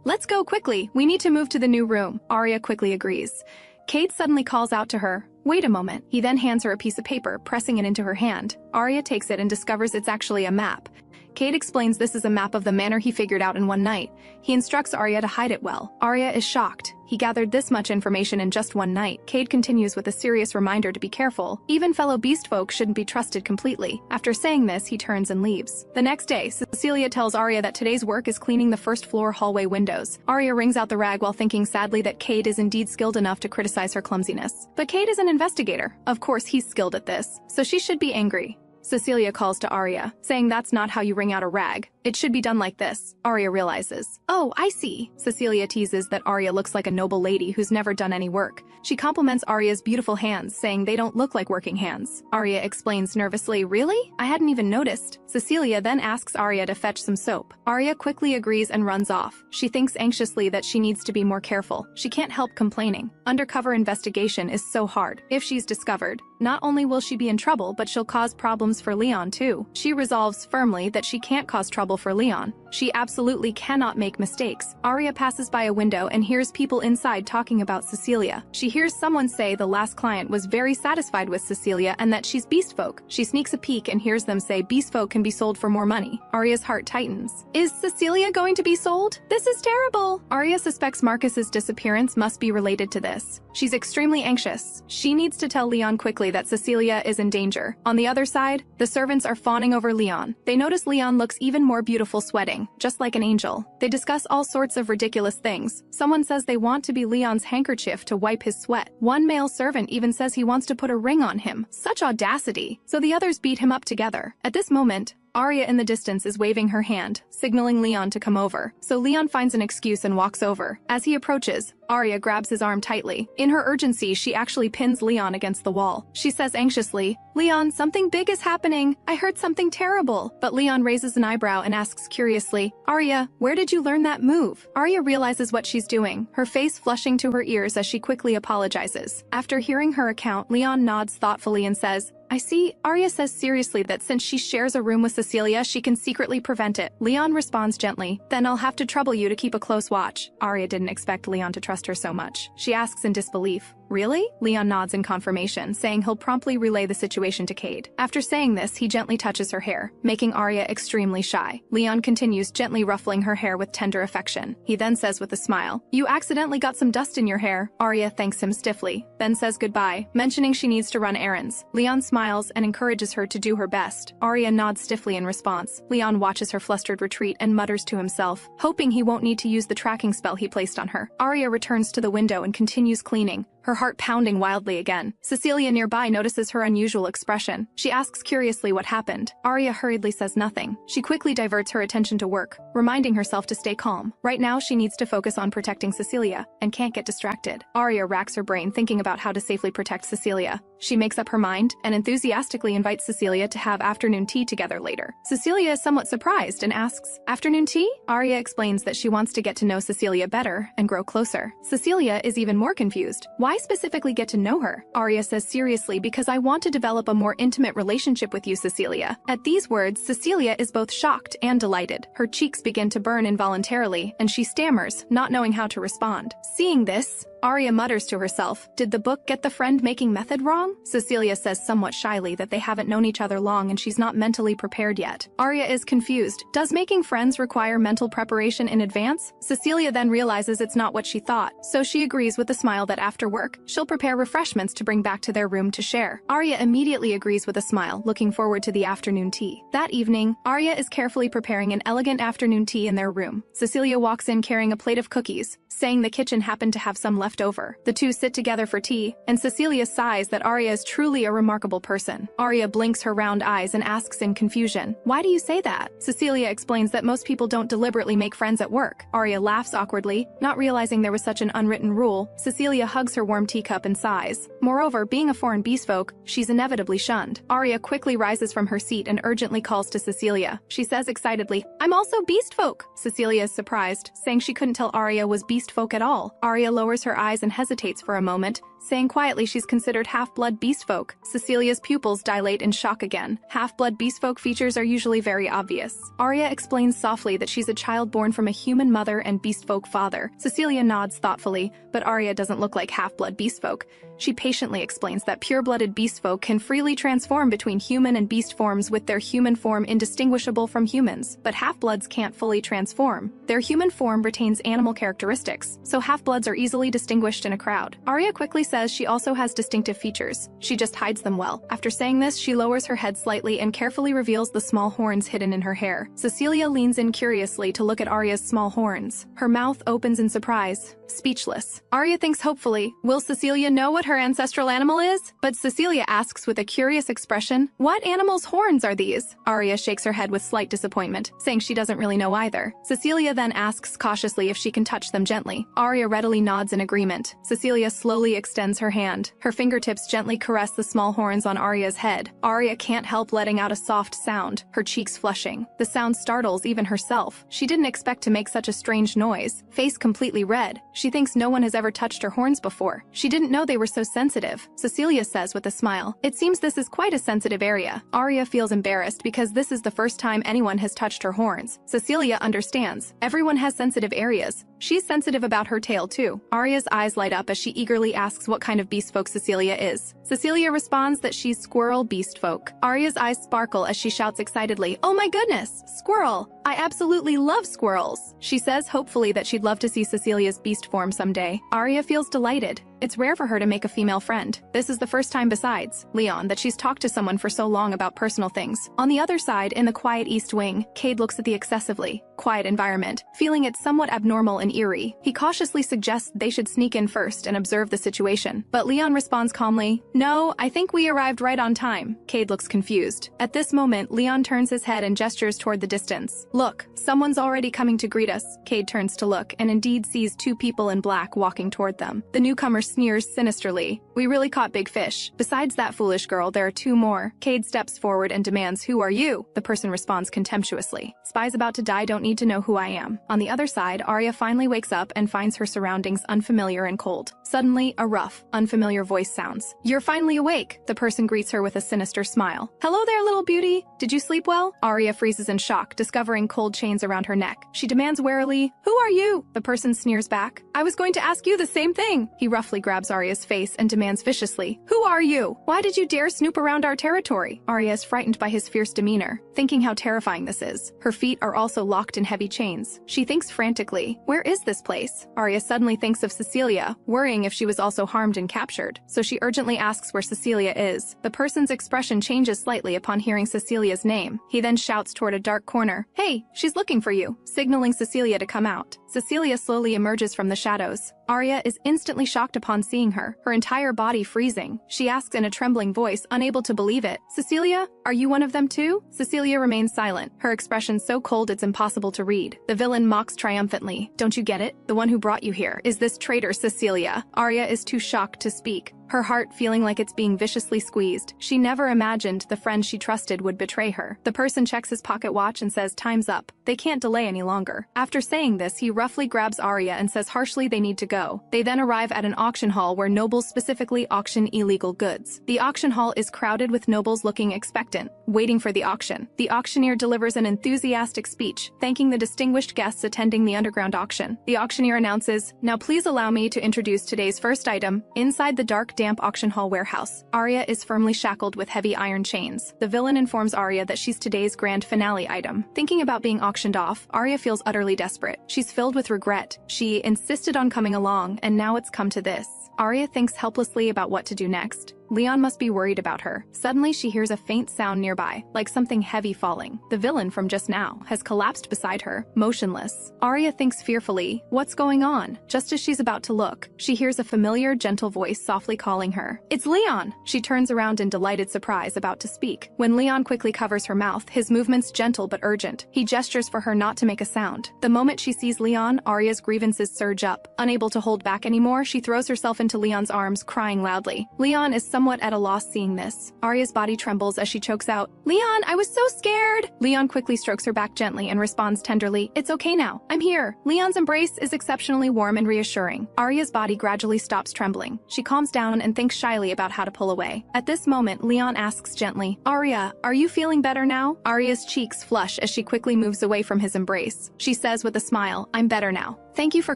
"Let's go quickly. We need to move to the new room." Arya quickly agrees. Cade suddenly calls out to her, "Wait a moment." He then hands her a piece of paper, pressing it into her hand. Arya takes it and discovers it's actually a map. Cade explains this is a map of the manor he figured out in one night. He instructs Arya to hide it well. Arya is shocked. He gathered this much information in just one night. Cade continues with a serious reminder to be careful. Even fellow beast folk shouldn't be trusted completely. After saying this, he turns and leaves. The next day, Cecilia tells Arya that today's work is cleaning the first floor hallway windows. Arya wrings out the rag while thinking sadly that Cade is indeed skilled enough to criticize her clumsiness. But Cade is an investigator. Of course, he's skilled at this, so she should be angry. Cecilia calls to Arya, saying that's not how you wring out a rag. It should be done like this. Arya realizes. "Oh, I see." Cecilia teases that Arya looks like a noble lady who's never done any work. She compliments Arya's beautiful hands, saying they don't look like working hands. Arya explains nervously, "Really? I hadn't even noticed." Cecilia then asks Arya to fetch some soap. Arya quickly agrees and runs off. She thinks anxiously that she needs to be more careful. She can't help complaining. Undercover investigation is so hard. If she's discovered, not only will she be in trouble, but she'll cause problems for Leon too. She resolves firmly that she can't cause trouble for Leon. She absolutely cannot make mistakes. Arya passes by a window and hears people inside talking about Cecilia. She hears someone say the last client was very satisfied with Cecilia and that she's beast folk. She sneaks a peek and hears them say beast folk can be sold for more money. Arya's heart tightens. Is Cecilia going to be sold? This is terrible. Arya suspects Marcus's disappearance must be related to this. She's extremely anxious. She needs to tell Leon quickly that Cecilia is in danger. On the other side, the servants are fawning over Leon. They notice Leon looks even more beautiful sweating, just like an angel. They discuss all sorts of ridiculous things. Someone says they want to be Leon's handkerchief to wipe his sweat. One male servant even says he wants to put a ring on him. Such audacity. So the others beat him up together. At this moment, Arya in the distance is waving her hand, signaling Leon to come over. So Leon finds an excuse and walks over. As he approaches, Arya grabs his arm tightly. In her urgency, she actually pins Leon against the wall. She says anxiously, "Leon, something big is happening. I heard something terrible." But Leon raises an eyebrow and asks curiously, "Arya, where did you learn that move?" Arya realizes what she's doing, her face flushing to her ears as she quickly apologizes. After hearing her account, Leon nods thoughtfully and says, "I see." Arya says seriously that since she shares a room with Cecilia, she can secretly prevent it. Leon responds gently, "Then I'll have to trouble you to keep a close watch." Arya didn't expect Leon to trust her so much. She asks in disbelief, "Really?" Leon nods in confirmation, saying he'll promptly relay the situation to Cade. After saying this, he gently touches her hair, making Arya extremely shy. Leon continues gently ruffling her hair with tender affection. He then says with a smile, "You accidentally got some dust in your hair." Arya thanks him stiffly, then says goodbye, mentioning she needs to run errands. Leon smiles and encourages her to do her best. Arya nods stiffly in response. Leon watches her flustered retreat and mutters to himself, hoping he won't need to use the tracking spell he placed on her. Arya returns to the window and continues cleaning, her heart pounding wildly again. Cecilia nearby notices her unusual expression. She asks curiously what happened. Arya hurriedly says nothing. She quickly diverts her attention to work, reminding herself to stay calm. Right now, she needs to focus on protecting Cecilia and can't get distracted. Arya racks her brain thinking about how to safely protect Cecilia. She makes up her mind and enthusiastically invites Cecilia to have afternoon tea together later. Cecilia is somewhat surprised and asks, "Afternoon tea?" Arya explains that she wants to get to know Cecilia better and grow closer. Cecilia is even more confused. Why specifically get to know her? Arya says seriously, "Because I want to develop a more intimate relationship with you, Cecilia." At these words, Cecilia is both shocked and delighted. Her cheeks begin to burn involuntarily, and she stammers, not knowing how to respond. Seeing this, Arya mutters to herself, "Did the book get the friend-making method wrong?" Cecilia says somewhat shyly that they haven't known each other long and she's not mentally prepared yet. Arya is confused. Does making friends require mental preparation in advance? Cecilia then realizes it's not what she thought, so she agrees with a smile that after work, she'll prepare refreshments to bring back to their room to share. Arya immediately agrees with a smile, looking forward to the afternoon tea. That evening, Arya is carefully preparing an elegant afternoon tea in their room. Cecilia walks in carrying a plate of cookies, saying the kitchen happened to have some left over. The two sit together for tea, and Cecilia sighs that Arya is truly a remarkable person. Arya blinks her round eyes and asks in confusion, "Why do you say that?" Cecilia explains that most people don't deliberately make friends at work. Arya laughs awkwardly, not realizing there was such an unwritten rule. Cecilia hugs her warm teacup and sighs. Moreover, being a foreign beast folk, she's inevitably shunned. Arya quickly rises from her seat and urgently calls to Cecilia. She says excitedly, "I'm also beast folk." Cecilia is surprised, saying she couldn't tell Arya was beast folk at all. Arya lowers her eyes and hesitates for a moment, saying quietly she's considered half-blood beast folk. Cecilia's pupils dilate in shock again. Half-blood beast folk features are usually very obvious. Arya explains softly that she's a child born from a human mother and beast folk father. Cecilia nods thoughtfully, but Arya doesn't look like half-blood beast folk. She patiently explains that pure-blooded beast folk can freely transform between human and beast forms with their human form indistinguishable from humans, but half-bloods can't fully transform. Their human form retains animal characteristics, so half-bloods are easily distinguished in a crowd. Arya quickly says she also has distinctive features. She just hides them well. After saying this, she lowers her head slightly and carefully reveals the small horns hidden in her hair. Cecilia leans in curiously to look at Arya's small horns. Her mouth opens in surprise, speechless. Arya thinks hopefully, will Cecilia know what her ancestral animal is? But Cecilia asks with a curious expression, "What animal's horns are these?" Arya shakes her head with slight disappointment, saying she doesn't really know either. Cecilia then asks cautiously if she can touch them gently. Arya readily nods in agreement. Cecilia slowly extends her hand. Her fingertips gently caress the small horns on Arya's head. Arya can't help letting out a soft sound, her cheeks flushing. The sound startles even herself. She didn't expect to make such a strange noise. Face completely red. She thinks no one has ever touched her horns before. She didn't know they were so sensitive," Cecilia says with a smile. "It seems this is quite a sensitive area." Arya feels embarrassed because this is the first time anyone has touched her horns. Cecilia understands. Everyone has sensitive areas. She's sensitive about her tail too. Arya's eyes light up as she eagerly asks what kind of beast folk Cecilia is. Cecilia responds that she's squirrel beast folk. Arya's eyes sparkle as she shouts excitedly, "Oh my goodness, squirrel! I absolutely love squirrels!" She says hopefully that she'd love to see Cecilia's beast form someday. Arya feels delighted. It's rare for her to make a female friend. This is the first time besides Leon that she's talked to someone for so long about personal things. On the other side, in the quiet East Wing, Cade looks at the excessively quiet environment, feeling it somewhat abnormal and eerie. He cautiously suggests they should sneak in first and observe the situation. But Leon responds calmly, "No, I think we arrived right on time." Cade looks confused. At this moment, Leon turns his head and gestures toward the distance. "Look, someone's already coming to greet us." Cade turns to look and indeed sees two people in black walking toward them. The newcomer sneers sinisterly. "We really caught big fish. Besides that foolish girl, there are two more." Cade steps forward and demands, "Who are you?" The person responds contemptuously, "Spies about to die don't need to know who I am." On the other side, Arya finally wakes up and finds her surroundings unfamiliar and cold. Suddenly, a rough, unfamiliar voice sounds. "You're finally awake." The person greets her with a sinister smile. "Hello there, little beauty. Did you sleep well?" Arya freezes in shock, discovering cold chains around her neck. She demands warily, "Who are you?" The person sneers back, "I was going to ask you the same thing." He roughly grabs Arya's face and demands viciously, "Who are you? Why did you dare snoop around our territory?" Arya is frightened by his fierce demeanor, thinking how terrifying this is. Her feet are also locked in heavy chains. She thinks frantically, "Where is this place?" Arya suddenly thinks of Cecilia, worrying if she was also harmed and captured. So she urgently asks where Cecilia is. The person's expression changes slightly upon hearing Cecilia's name. He then shouts toward a dark corner, "Hey, she's looking for you," signaling Cecilia to come out. Cecilia slowly emerges from the shadows. Arya is instantly shocked upon seeing her, her entire body freezing. She asks in a trembling voice, unable to believe it, "Cecilia, are you one of them too?" Cecilia remains silent, her expression so cold it's impossible to read. The villain mocks triumphantly, "Don't you get it? The one who brought you here is this traitor Cecilia." Arya is too shocked to speak, her heart feeling like it's being viciously squeezed. She never imagined the friend she trusted would betray her. The person checks his pocket watch and says, "Time's up. They can't delay any longer." After saying this, he roughly grabs Arya and says harshly they need to go. They then arrive at an auction hall where nobles specifically auction illegal goods. The auction hall is crowded with nobles looking expectant, waiting for the auction. The auctioneer delivers an enthusiastic speech, thanking the distinguished guests attending the underground auction. The auctioneer announces, "Now please allow me to introduce today's first item." Inside the dark, damp auction hall warehouse, Arya is firmly shackled with heavy iron chains. The villain informs Arya that she's today's grand finale item. Thinking about being auctioned off, Arya feels utterly desperate. She's filled with regret. She insisted on coming along, and now it's come to this. Arya thinks helplessly about what to do next. Leon must be worried about her. Suddenly, she hears a faint sound nearby, like something heavy falling. The villain from just now has collapsed beside her, motionless. Arya thinks fearfully, "What's going on?" Just as she's about to look, she hears a familiar, gentle voice softly calling her. "It's Leon!" She turns around in delighted surprise, about to speak. When Leon quickly covers her mouth, his movements gentle but urgent. He gestures for her not to make a sound. The moment she sees Leon, Arya's grievances surge up. Unable to hold back anymore, she throws herself into Leon's arms, crying loudly. Leon is somewhat at a loss seeing this. Arya's body trembles as she chokes out, "Leon, I was so scared!" Leon quickly strokes her back gently and responds tenderly, "It's okay now. I'm here." Leon's embrace is exceptionally warm and reassuring. Arya's body gradually stops trembling. She calms down and thinks shyly about how to pull away. At this moment, Leon asks gently, "Arya, are you feeling better now?" Arya's cheeks flush as she quickly moves away from his embrace. She says with a smile, "I'm better now." "Thank you for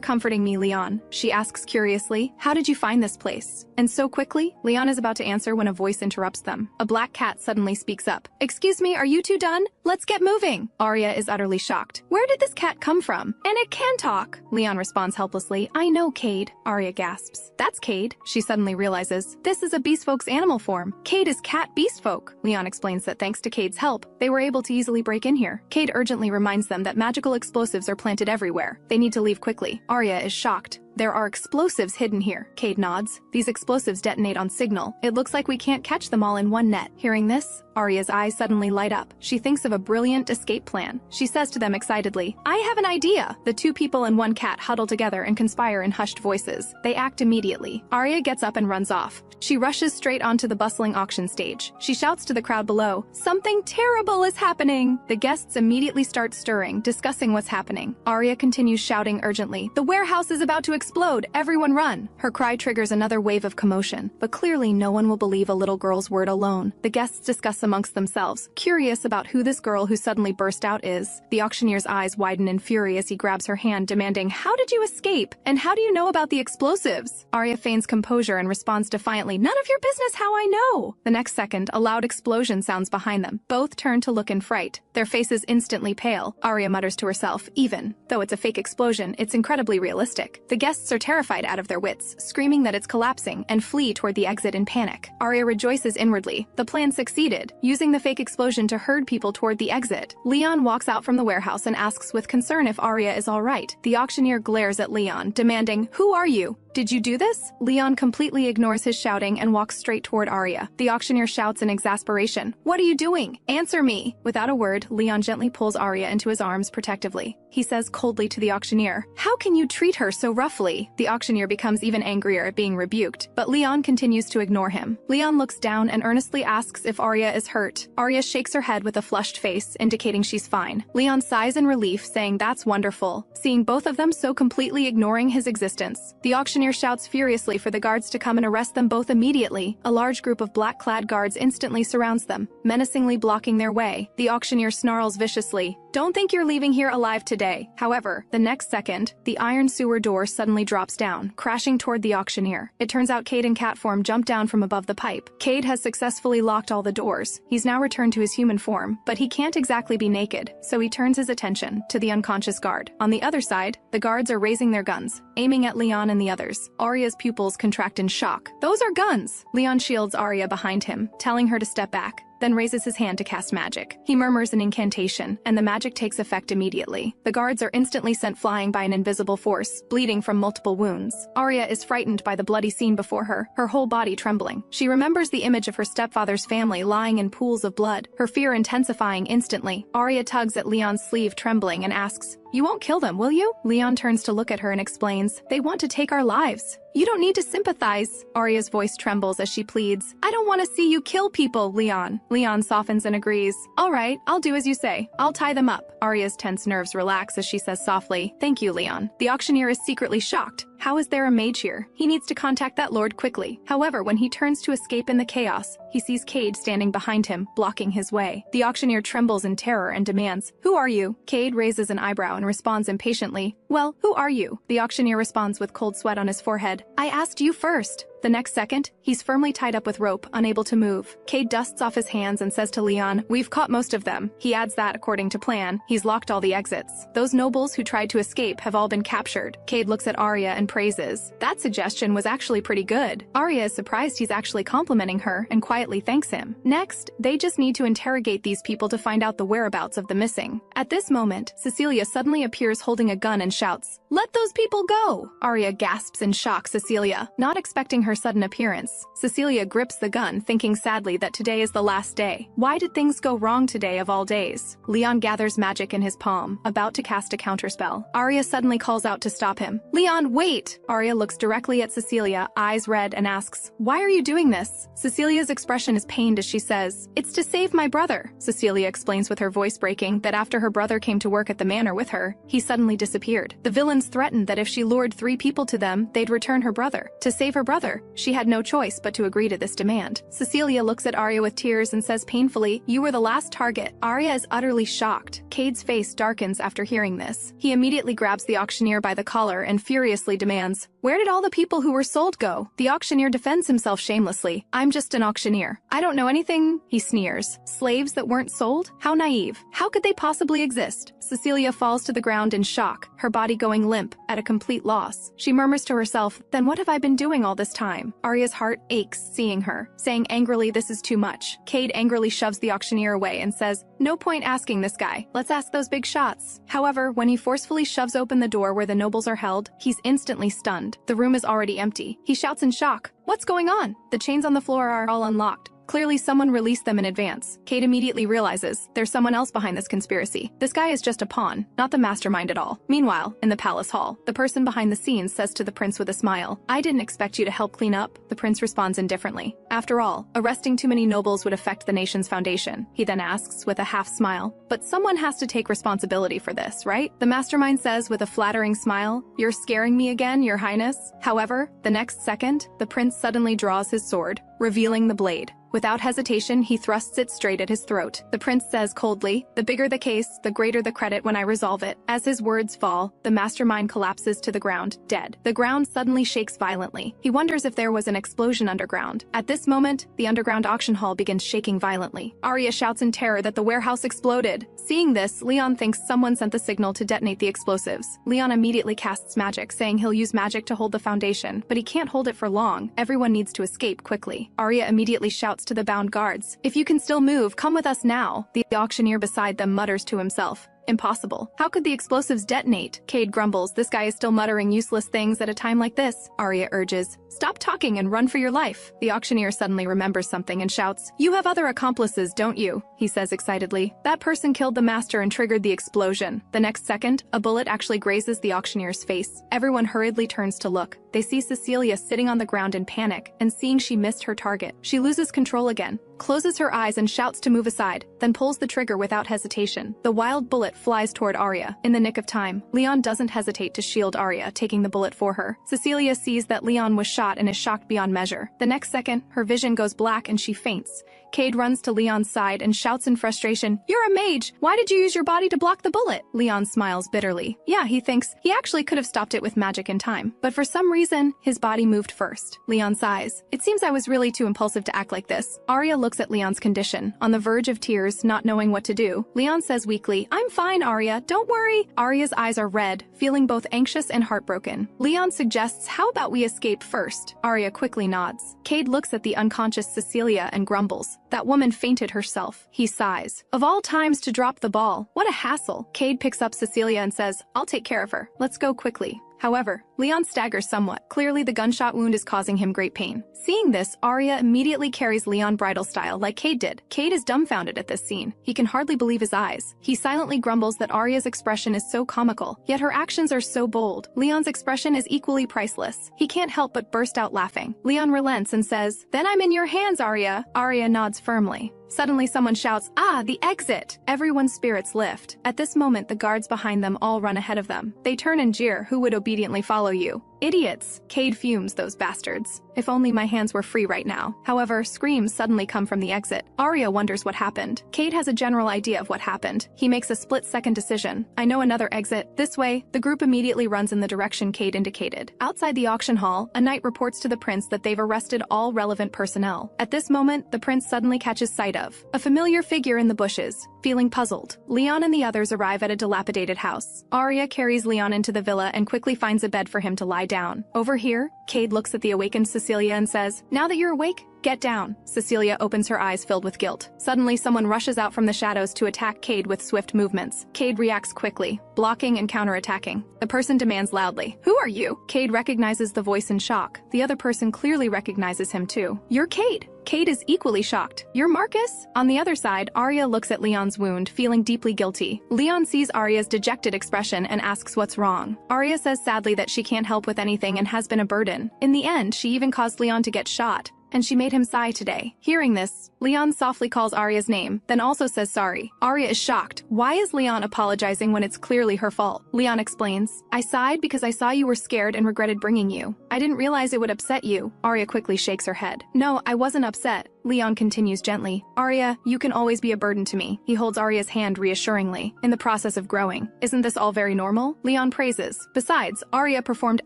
comforting me, Leon." She asks curiously, "How did you find this place?" And so quickly, Leon is about to answer when a voice interrupts them. A black cat suddenly speaks up. "Excuse me, are you two done? Let's get moving." Arya is utterly shocked. "Where did this cat come from? And it can talk." Leon responds helplessly, "I know, Cade." Arya gasps. "That's Cade." She suddenly realizes, "This is a beast folk's animal form. Cade is cat beast folk." Leon explains that thanks to Cade's help, they were able to easily break in here. Cade urgently reminds them that magical explosives are planted everywhere. They need to leave quickly. Arya is shocked. "There are explosives hidden here." Cade nods. "These explosives detonate on signal. It looks like we can't catch them all in one net." Hearing this, Arya's eyes suddenly light up. She thinks of a brilliant escape plan. She says to them excitedly, "I have an idea!" The two people and one cat huddle together and conspire in hushed voices. They act immediately. Arya gets up and runs off. She rushes straight onto the bustling auction stage. She shouts to the crowd below, "Something terrible is happening!" The guests immediately start stirring, discussing what's happening. Arya continues shouting urgently, "The warehouse is about to explode! explode! Everyone run! Her cry triggers another wave of commotion, but clearly no one will believe a little girl's word alone. The guests discuss amongst themselves, curious about who this girl who suddenly burst out is. The auctioneer's eyes widen in fury as he grabs her hand, demanding, "How did you escape? And how do you know about the explosives?" Arya feigns composure and responds defiantly, "None of your business how I know!" The next second, a loud explosion sounds behind them. Both turn to look in fright, their faces instantly pale. Arya mutters to herself, "Even though it's a fake explosion, it's incredibly realistic." The guests are terrified out of their wits, screaming that it's collapsing, and flee toward the exit in panic. Arya rejoices inwardly. The plan succeeded, using the fake explosion to herd people toward the exit. Leon walks out from the warehouse and asks with concern if Arya is all right. The auctioneer glares at Leon, demanding, "Who are you? Did you do this?" Leon completely ignores his shouting and walks straight toward Arya. The auctioneer shouts in exasperation, "What are you doing? Answer me!" Without a word, Leon gently pulls Arya into his arms protectively. He says coldly to the auctioneer, "How can you treat her so roughly?" The auctioneer becomes even angrier at being rebuked, but Leon continues to ignore him. Leon looks down and earnestly asks if Arya is hurt. Arya shakes her head with a flushed face, indicating she's fine. Leon sighs in relief, saying that's wonderful, seeing both of them so completely ignoring his existence. The auctioneer shouts furiously for the guards to come and arrest them both immediately. A large group of black-clad guards instantly surrounds them, menacingly blocking their way. The auctioneer snarls viciously, "Don't think you're leaving here alive today." However, the next second, the iron sewer door suddenly drops down, crashing toward the auctioneer. It turns out Cade in cat form jumped down from above the pipe. Cade has successfully locked all the doors. He's now returned to his human form, but he can't exactly be naked, so he turns his attention to the unconscious guard. On the other side, the guards are raising their guns, aiming at Leon and the others. Arya's pupils contract in shock. "Those are guns!" Leon shields Arya behind him, telling her to step back, then raises his hand to cast magic. He murmurs an incantation, and the magic takes effect immediately. The guards are instantly sent flying by an invisible force, bleeding from multiple wounds. Arya is frightened by the bloody scene before her whole body trembling. She remembers the image of her stepfather's family lying in pools of blood, her fear intensifying instantly. Arya tugs at Leon's sleeve, trembling, and asks, "You won't kill them, will you?" Leon turns to look at her and explains, "They want to take our lives." "You don't need to sympathize." Arya's voice trembles as she pleads, "I don't want to see you kill people, Leon." Leon softens and agrees. "All right, I'll do as you say. I'll tie them up." Arya's tense nerves relax as she says softly, "Thank you, Leon." The auctioneer is secretly shocked. How is there a mage here? He needs to contact that lord quickly. However, when he turns to escape in the chaos, he sees Cade standing behind him, blocking his way. The auctioneer trembles in terror and demands, "Who are you?" Cade raises an eyebrow and responds impatiently, "Well, who are you?" The auctioneer responds with cold sweat on his forehead, "I asked you first." The next second, he's firmly tied up with rope, unable to move. Cade dusts off his hands and says to Leon, "We've caught most of them." He adds that, according to plan, he's locked all the exits. Those nobles who tried to escape have all been captured. Cade looks at Arya and praises, "That suggestion was actually pretty good." Arya is surprised he's actually complimenting her and quietly thanks him. Next, they just need to interrogate these people to find out the whereabouts of the missing. At this moment, Cecilia suddenly appears holding a gun and shouts, "Let those people go!" Arya gasps in shock. Cecilia, not expecting her sudden appearance. Cecilia grips the gun, thinking sadly that today is the last day. Why did things go wrong today of all days? Leon gathers magic in his palm, about to cast a counterspell. Arya suddenly calls out to stop him. "Leon, wait!" Arya looks directly at Cecilia, eyes red, and asks, "Why are you doing this?" Cecilia's expression is pained as she says, "It's to save my brother." Cecilia explains with her voice breaking that after her brother came to work at the manor with her, he suddenly disappeared. The villains threatened that if she lured 3 people to them, they'd return her brother. To save her brother, she had no choice but to agree to this demand. Cecilia looks at Arya with tears and says painfully, "You were the last target." Arya is utterly shocked. Cade's face darkens after hearing this. He immediately grabs the auctioneer by the collar and furiously demands, "Where did all the people who were sold go?" The auctioneer defends himself shamelessly. "I'm just an auctioneer. I don't know anything," he sneers. "Slaves that weren't sold? How naive. How could they possibly exist?" Cecilia falls to the ground in shock, her body going limp, at a complete loss. She murmurs to herself, "Then what have I been doing all this time?" Arya's heart aches seeing her, saying angrily, "This is too much." Cade angrily shoves the auctioneer away and says, "No point asking this guy. Let's ask those big shots." However, when he forcefully shoves open the door where the nobles are held, he's instantly stunned. The room is already empty. He shouts in shock, "What's going on?" The chains on the floor are all unlocked. Clearly someone released them in advance. Kate immediately realizes there's someone else behind this conspiracy. This guy is just a pawn, not the mastermind at all. Meanwhile, in the palace hall, the person behind the scenes says to the prince with a smile, "I didn't expect you to help clean up." The prince responds indifferently. After all, arresting too many nobles would affect the nation's foundation. He then asks with a half smile, "But someone has to take responsibility for this, right?" The mastermind says with a flattering smile, "You're scaring me again, your highness." However, the next second, the prince suddenly draws his sword, revealing the blade. Without hesitation, he thrusts it straight at his throat. The prince says coldly, "The bigger the case, the greater the credit when I resolve it." As his words fall, the mastermind collapses to the ground, dead. The ground suddenly shakes violently. He wonders if there was an explosion underground. At this moment, the underground auction hall begins shaking violently. Arya shouts in terror that the warehouse exploded. Seeing this, Leon thinks someone sent the signal to detonate the explosives. Leon immediately casts magic, saying he'll use magic to hold the foundation, but he can't hold it for long. Everyone needs to escape quickly. Arya immediately shouts to the bound guards, "If you can still move, come with us now." The auctioneer beside them mutters to himself, "Impossible. How could the explosives detonate?" Cade grumbles, "This guy is still muttering useless things at a time like this." Arya urges, "Stop talking and run for your life." The auctioneer suddenly remembers something and shouts, "You have other accomplices, don't you?" He says excitedly, "That person killed the master and triggered the explosion." The next second, a bullet actually grazes the auctioneer's face. Everyone hurriedly turns to look. They see Cecilia sitting on the ground in panic, and seeing she missed her target, she loses control again, closes her eyes and shouts to move aside, then pulls the trigger without hesitation. The wild bullet flies toward Arya. In the nick of time, Leon doesn't hesitate to shield Arya, taking the bullet for her. Cecilia sees that Leon was shot and is shocked beyond measure. The next second, her vision goes black and she faints. Cade runs to Leon's side and shouts in frustration, "You're a mage! Why did you use your body to block the bullet?" Leon smiles bitterly. Yeah, he thinks he actually could have stopped it with magic in time. But for some reason, his body moved first. Leon sighs. "It seems I was really too impulsive to act like this." Arya looks at Leon's condition, on the verge of tears, not knowing what to do. Leon says weakly, "I'm fine, Arya. Don't worry." Arya's eyes are red, feeling both anxious and heartbroken. Leon suggests, "How about we escape first?" Arya quickly nods. Cade looks at the unconscious Cecilia and grumbles, "That woman fainted herself." He sighs. "Of all times to drop the ball, what a hassle." Cade picks up Cecilia and says, "I'll take care of her. Let's go quickly." However, Leon staggers somewhat. Clearly the gunshot wound is causing him great pain. Seeing this, Arya immediately carries Leon bridal style like Cade did. Cade is dumbfounded at this scene. He can hardly believe his eyes. He silently grumbles that Arya's expression is so comical, yet her actions are so bold. Leon's expression is equally priceless. He can't help but burst out laughing. Leon relents and says, "Then I'm in your hands, Arya." Arya nods firmly. Suddenly someone shouts, "Ah, the exit!" Everyone's spirits lift. At this moment, the guards behind them all run ahead of them. They turn and jeer, "Who would obediently follow you?" "Idiots!" Cade fumes, "Those bastards. If only my hands were free right now." However, screams suddenly come from the exit. Arya wonders what happened. Cade has a general idea of what happened. He makes a split-second decision. "I know another exit. This way." The group immediately runs in the direction Cade indicated. Outside the auction hall, a knight reports to the prince that they've arrested all relevant personnel. At this moment, the prince suddenly catches sight of a familiar figure in the bushes. Feeling puzzled, Leon and the others arrive at a dilapidated house. Arya carries Leon into the villa and quickly finds a bed for him to lie down. Over here, Cade looks at the awakened Cecilia and says, "Now that you're awake, get down." Cecilia opens her eyes filled with guilt. Suddenly, someone rushes out from the shadows to attack Cade with swift movements. Cade reacts quickly, blocking and counterattacking. The person demands loudly, "Who are you?" Cade recognizes the voice in shock. The other person clearly recognizes him too. "You're Cade." Cade is equally shocked. "You're Marcus?" On the other side, Arya looks at Leon's wound, feeling deeply guilty. Leon sees Arya's dejected expression and asks what's wrong. Arya says sadly that she can't help with anything and has been a burden. In the end, she even caused Leon to get shot, and she made him sigh today. Hearing this, Leon softly calls Arya's name, then also says sorry. Arya is shocked. Why is Leon apologizing when it's clearly her fault? Leon explains, "I sighed because I saw you were scared and regretted bringing you. I didn't realize it would upset you." Arya quickly shakes her head. "No, I wasn't upset." Leon continues gently, "Arya, you can always be a burden to me." He holds Arya's hand reassuringly. "In the process of growing. Isn't this all very normal?" Leon praises. "Besides, Arya performed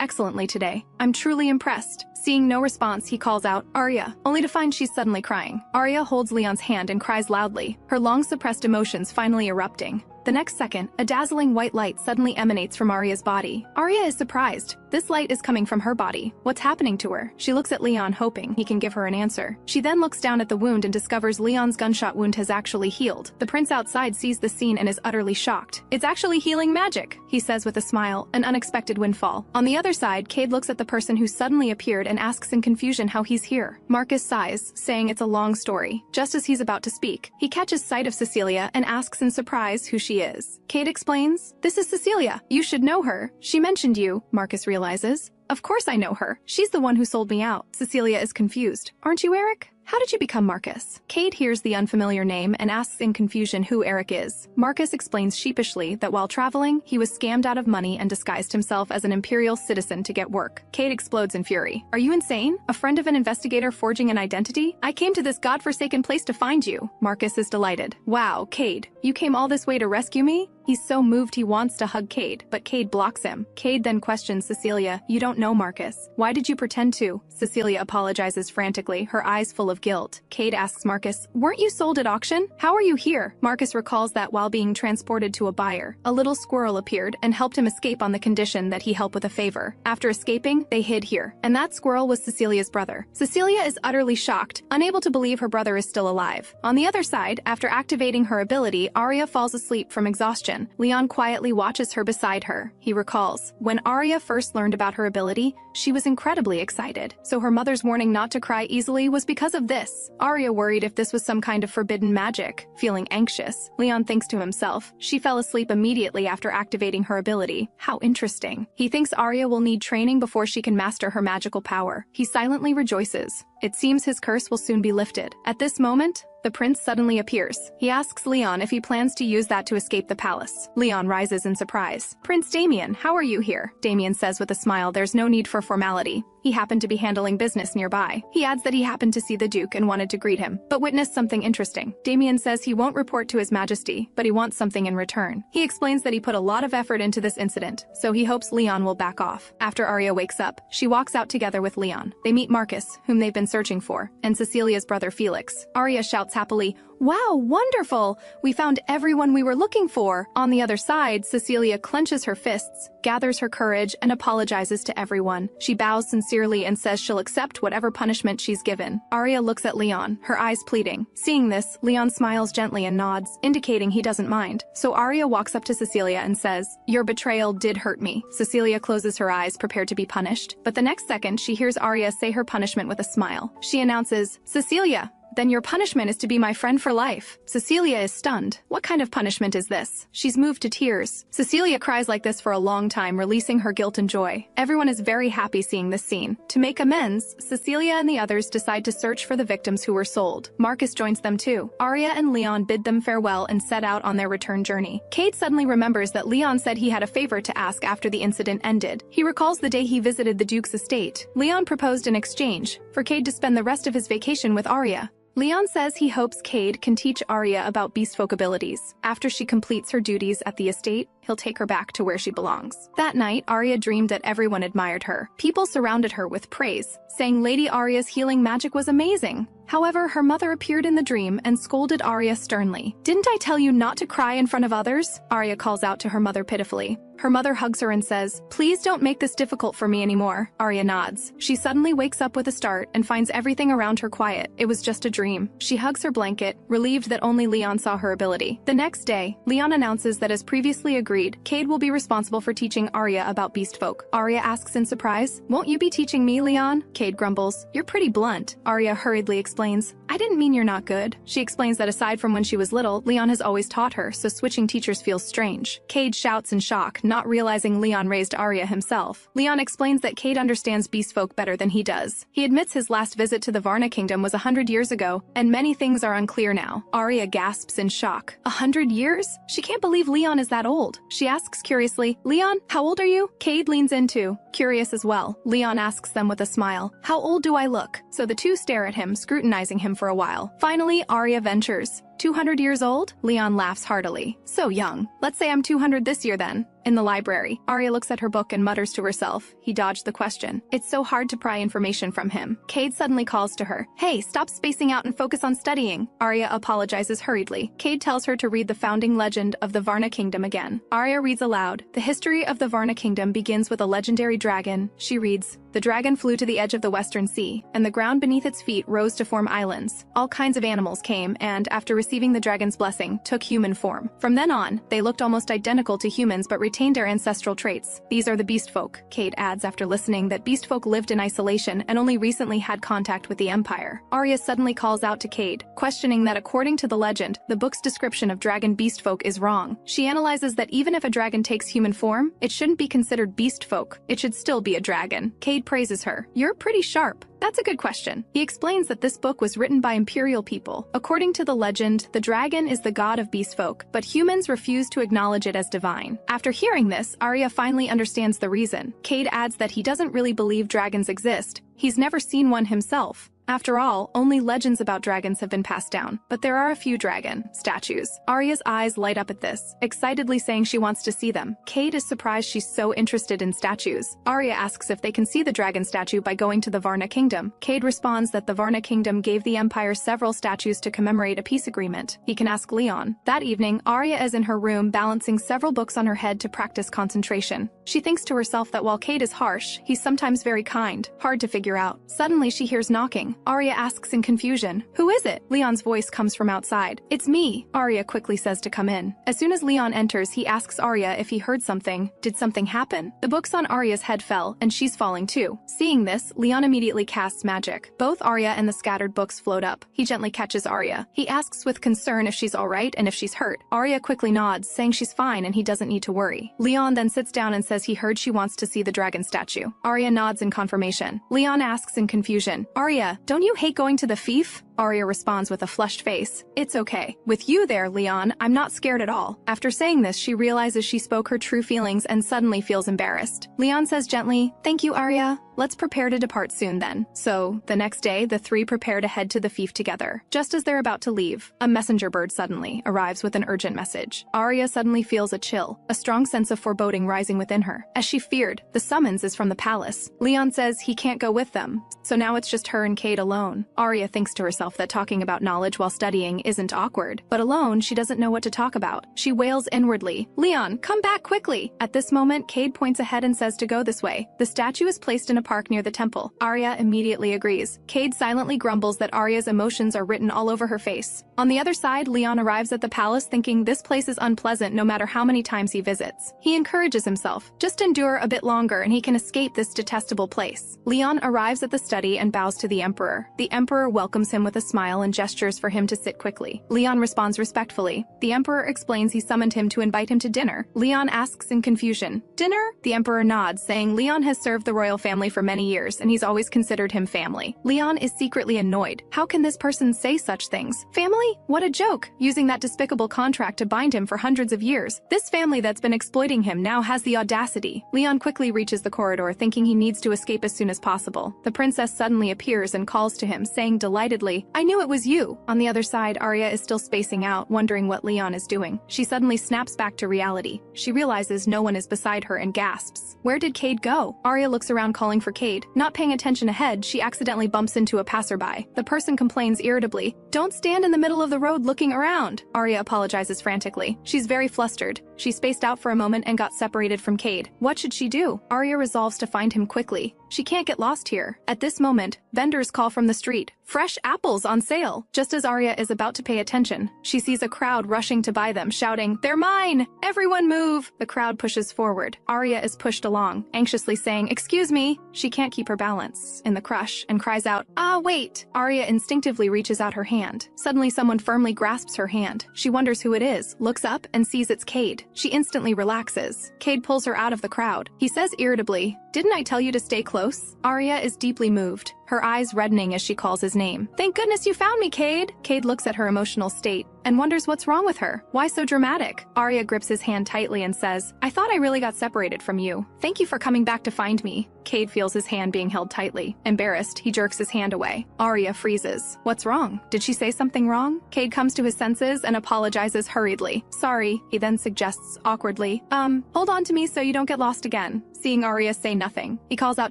excellently today. I'm truly impressed." Seeing no response, he calls out, "Arya," only to find she's suddenly crying. Arya holds Leon's hand and cries loudly, her long-suppressed emotions finally erupting. The next second, a dazzling white light suddenly emanates from Arya's body. Arya is surprised. This light is coming from her body. What's happening to her? She looks at Leon, hoping he can give her an answer. She then looks down at the wound and discovers Leon's gunshot wound has actually healed. The prince outside sees the scene and is utterly shocked. "It's actually healing magic," he says with a smile, an unexpected windfall. On the other side, Cade looks at the person who suddenly appeared and asks in confusion how he's here. Marcus sighs, saying it's a long story. Just as he's about to speak, he catches sight of Cecilia and asks in surprise who she is. Cade explains, "This is Cecilia. You should know her. She mentioned you," Marcus realizes. "Of course I know her. She's the one who sold me out." Cecilia is confused. "Aren't you Eric? How did you become Marcus?" Cade hears the unfamiliar name and asks in confusion who Eric is. Marcus explains sheepishly that while traveling, he was scammed out of money and disguised himself as an imperial citizen to get work. Cade explodes in fury. "Are you insane? A friend of an investigator forging an identity? I came to this godforsaken place to find you." Marcus is delighted. "Wow, Cade, you came all this way to rescue me?" He's so moved he wants to hug Cade, but Cade blocks him. Cade then questions Cecilia, "You don't know Marcus. Why did you pretend to?" Cecilia apologizes frantically, her eyes full of guilt. Cade asks Marcus, "Weren't you sold at auction? How are you here?" Marcus recalls that while being transported to a buyer, a little squirrel appeared and helped him escape on the condition that he help with a favor. After escaping, they hid here, and that squirrel was Cecilia's brother. Cecilia is utterly shocked, unable to believe her brother is still alive. On the other side, after activating her ability, Arya falls asleep from exhaustion. Leon quietly watches her beside her. He recalls, when Arya first learned about her ability, she was incredibly excited. So her mother's warning not to cry easily was because of this. Arya worried if this was some kind of forbidden magic. Feeling anxious, Leon thinks to himself, she fell asleep immediately after activating her ability. How interesting. He thinks Arya will need training before she can master her magical power. He silently rejoices. It seems his curse will soon be lifted. At this moment, the prince suddenly appears. He asks Leon if he plans to use that to escape the palace. Leon rises in surprise. "Prince Damien, how are you here?" Damien says with a smile, "There's no need for formality. He happened to be handling business nearby." He adds that he happened to see the Duke and wanted to greet him, but witnessed something interesting. Damien says he won't report to His Majesty, but he wants something in return. He explains that he put a lot of effort into this incident, so he hopes Leon will back off. After Arya wakes up, she walks out together with Leon. They meet Marcus, whom they've been searching for, and Cecilia's brother Felix. Arya shouts happily, "Wow, wonderful! We found everyone we were looking for!" On the other side, Cecilia clenches her fists, gathers her courage, and apologizes to everyone. She bows sincerely and says she'll accept whatever punishment she's given. Arya looks at Leon, her eyes pleading. Seeing this, Leon smiles gently and nods, indicating he doesn't mind. So Arya walks up to Cecilia and says, "Your betrayal did hurt me." Cecilia closes her eyes, prepared to be punished. But the next second, she hears Arya say her punishment with a smile. She announces, "Cecilia, then your punishment is to be my friend for life." Cecilia is stunned. What kind of punishment is this? She's moved to tears. Cecilia cries like this for a long time, releasing her guilt and joy. Everyone is very happy seeing this scene. To make amends, Cecilia and the others decide to search for the victims who were sold. Marcus joins them too. Arya and Leon bid them farewell and set out on their return journey. Cade suddenly remembers that Leon said he had a favor to ask after the incident ended. He recalls the day he visited the Duke's estate. Leon proposed an exchange for Cade to spend the rest of his vacation with Arya. Leon says he hopes Cade can teach Arya about beast folk abilities. After she completes her duties at the estate, he'll take her back to where she belongs. That night, Arya dreamed that everyone admired her. People surrounded her with praise, saying Lady Arya's healing magic was amazing. However, her mother appeared in the dream and scolded Arya sternly. "Didn't I tell you not to cry in front of others?" Arya calls out to her mother pitifully. Her mother hugs her and says, "Please don't make this difficult for me anymore." Arya nods. She suddenly wakes up with a start and finds everything around her quiet. It was just a dream. She hugs her blanket, relieved that only Leon saw her ability. The next day, Leon announces that as previously agreed, Cade will be responsible for teaching Arya about beast folk. Arya asks in surprise, "Won't you be teaching me, Leon?" Cade grumbles, "You're pretty blunt." Arya hurriedly explains, "I didn't mean you're not good." She explains that aside from when she was little, Leon has always taught her, so switching teachers feels strange. Cade shouts in shock, not realizing Leon raised Arya himself. Leon explains that Cade understands beast folk better than he does. He admits his last visit to the Varna Kingdom was 100 years ago, and many things are unclear now. Arya gasps in shock. 100 years? She can't believe Leon is that old. She asks curiously, "Leon, how old are you?" Cade leans in too, curious as well. Leon asks them with a smile, "How old do I look?" So the two stare at him, scrutinizing him for a while. Finally, Arya ventures, 200 years old? Leon laughs heartily. "So young. Let's say I'm 200 this year then." In the library, Arya looks at her book and mutters to herself. He dodged the question. It's so hard to pry information from him. Cade suddenly calls to her. Hey, stop spacing out and focus on studying. Arya apologizes hurriedly. Cade tells her to read the founding legend of the Varna Kingdom again. Arya reads aloud. The history of the Varna Kingdom begins with a legendary dragon. She reads, the dragon flew to the edge of the western sea, and the ground beneath its feet rose to form islands. All kinds of animals came and, after receiving the dragon's blessing, took human form. From then on, they looked almost identical to humans but retained their ancestral traits. These are the beast folk. Cade adds after listening that beast folk lived in isolation and only recently had contact with the Empire. Arya suddenly calls out to Cade, questioning that according to the legend, the book's description of dragon beast folk is wrong. She analyzes that even if a dragon takes human form, it shouldn't be considered beast folk. It should still be a dragon. Cade praises her. You're pretty sharp. That's a good question. He explains that this book was written by imperial people. According to the legend, the dragon is the god of beast folk, but humans refuse to acknowledge it as divine. After hearing this, Arya finally understands the reason. Cade adds that he doesn't really believe dragons exist. He's never seen one himself. After all, only legends about dragons have been passed down, but there are a few dragon statues. Arya's eyes light up at this, excitedly saying she wants to see them. Cade is surprised she's so interested in statues. Arya asks if they can see the dragon statue by going to the Varna Kingdom. Cade responds that the Varna Kingdom gave the Empire several statues to commemorate a peace agreement. He can ask Leon. That evening, Arya is in her room balancing several books on her head to practice concentration. She thinks to herself that while Cade is harsh, he's sometimes very kind, hard to figure out. Suddenly, she hears knocking. Arya asks in confusion, "Who is it?" Leon's voice comes from outside. "It's me," Arya quickly says to come in. As soon as Leon enters, he asks Arya if he heard something. Did something happen? The books on Arya's head fell, and she's falling too. Seeing this, Leon immediately casts magic. Both Arya and the scattered books float up. He gently catches Arya. He asks with concern if she's alright and if she's hurt. Arya quickly nods, saying she's fine and he doesn't need to worry. Leon then sits down and says he heard she wants to see the dragon statue. Arya nods in confirmation. Leon asks in confusion, "Arya, don't you hate going to the fief?" Arya responds with a flushed face. "It's okay. With you there, Leon, I'm not scared at all." After saying this, she realizes she spoke her true feelings and suddenly feels embarrassed. Leon says gently, "Thank you, Arya. Let's prepare to depart soon then." So, the next day, the three prepare to head to the fief together. Just as they're about to leave, a messenger bird suddenly arrives with an urgent message. Arya suddenly feels a chill, a strong sense of foreboding rising within her. As she feared, the summons is from the palace. Leon says he can't go with them, so now it's just her and Cade alone. Arya thinks to herself that talking about knowledge while studying isn't awkward, but alone, she doesn't know what to talk about. She wails inwardly, "Leon, come back quickly!" At this moment, Cade points ahead and says to go this way. The statue is placed in a park near the temple. Arya immediately agrees. Cade silently grumbles that Arya's emotions are written all over her face. On the other side, Leon arrives at the palace thinking this place is unpleasant no matter how many times he visits. He encourages himself, just endure a bit longer and he can escape this detestable place. Leon arrives at the study and bows to the Emperor. The Emperor welcomes him with a smile and gestures for him to sit quickly. Leon responds respectfully. The Emperor explains he summoned him to invite him to dinner. Leon asks in confusion, "Dinner?" The Emperor nods, saying Leon has served the royal family for many years and he's always considered him family. Leon is secretly annoyed. How can this person say such things? Family? What a joke! Using that despicable contract to bind him for hundreds of years. This family that's been exploiting him now has the audacity. Leon quickly reaches the corridor thinking he needs to escape as soon as possible. The princess suddenly appears and calls to him, saying delightedly, "I knew it was you." On the other side, Arya is still spacing out, wondering what Leon is doing. She suddenly snaps back to reality. She realizes no one is beside her and gasps. Where did Cade go? Arya looks around calling for Cade. Not paying attention ahead, she accidentally bumps into a passerby. The person complains irritably, "Don't stand in the middle of the road looking around." Arya apologizes frantically. She's very flustered. She spaced out for a moment and got separated from Cade. What should she do? Arya resolves to find him quickly. She can't get lost here. At this moment, vendors call from the street. Fresh apples on sale! Just as Arya is about to pay attention, she sees a crowd rushing to buy them, shouting, "They're mine! Everyone move!" The crowd pushes forward. Arya is pushed along, anxiously saying, "Excuse me." She can't keep her balance in the crush and cries out, "Ah, wait!" Arya instinctively reaches out her hand. Suddenly someone firmly grasps her hand. She wonders who it is, looks up, and sees it's Cade. She instantly relaxes. Cade pulls her out of the crowd. He says irritably, "Didn't I tell you to stay close?" Arya is deeply moved, her eyes reddening as she calls his name. "Thank goodness you found me, Cade!" Cade looks at her emotional state. and wonders what's wrong with her. Why so dramatic? Arya grips his hand tightly and says, I thought I really got separated from you. Thank you for coming back to find me. Cade feels his hand being held tightly. Embarrassed, he jerks his hand away. Arya freezes. What's wrong? Did she say something wrong? Cade comes to his senses and apologizes hurriedly. Sorry, he then suggests awkwardly. Hold on to me so you don't get lost again. Seeing Arya say nothing, he calls out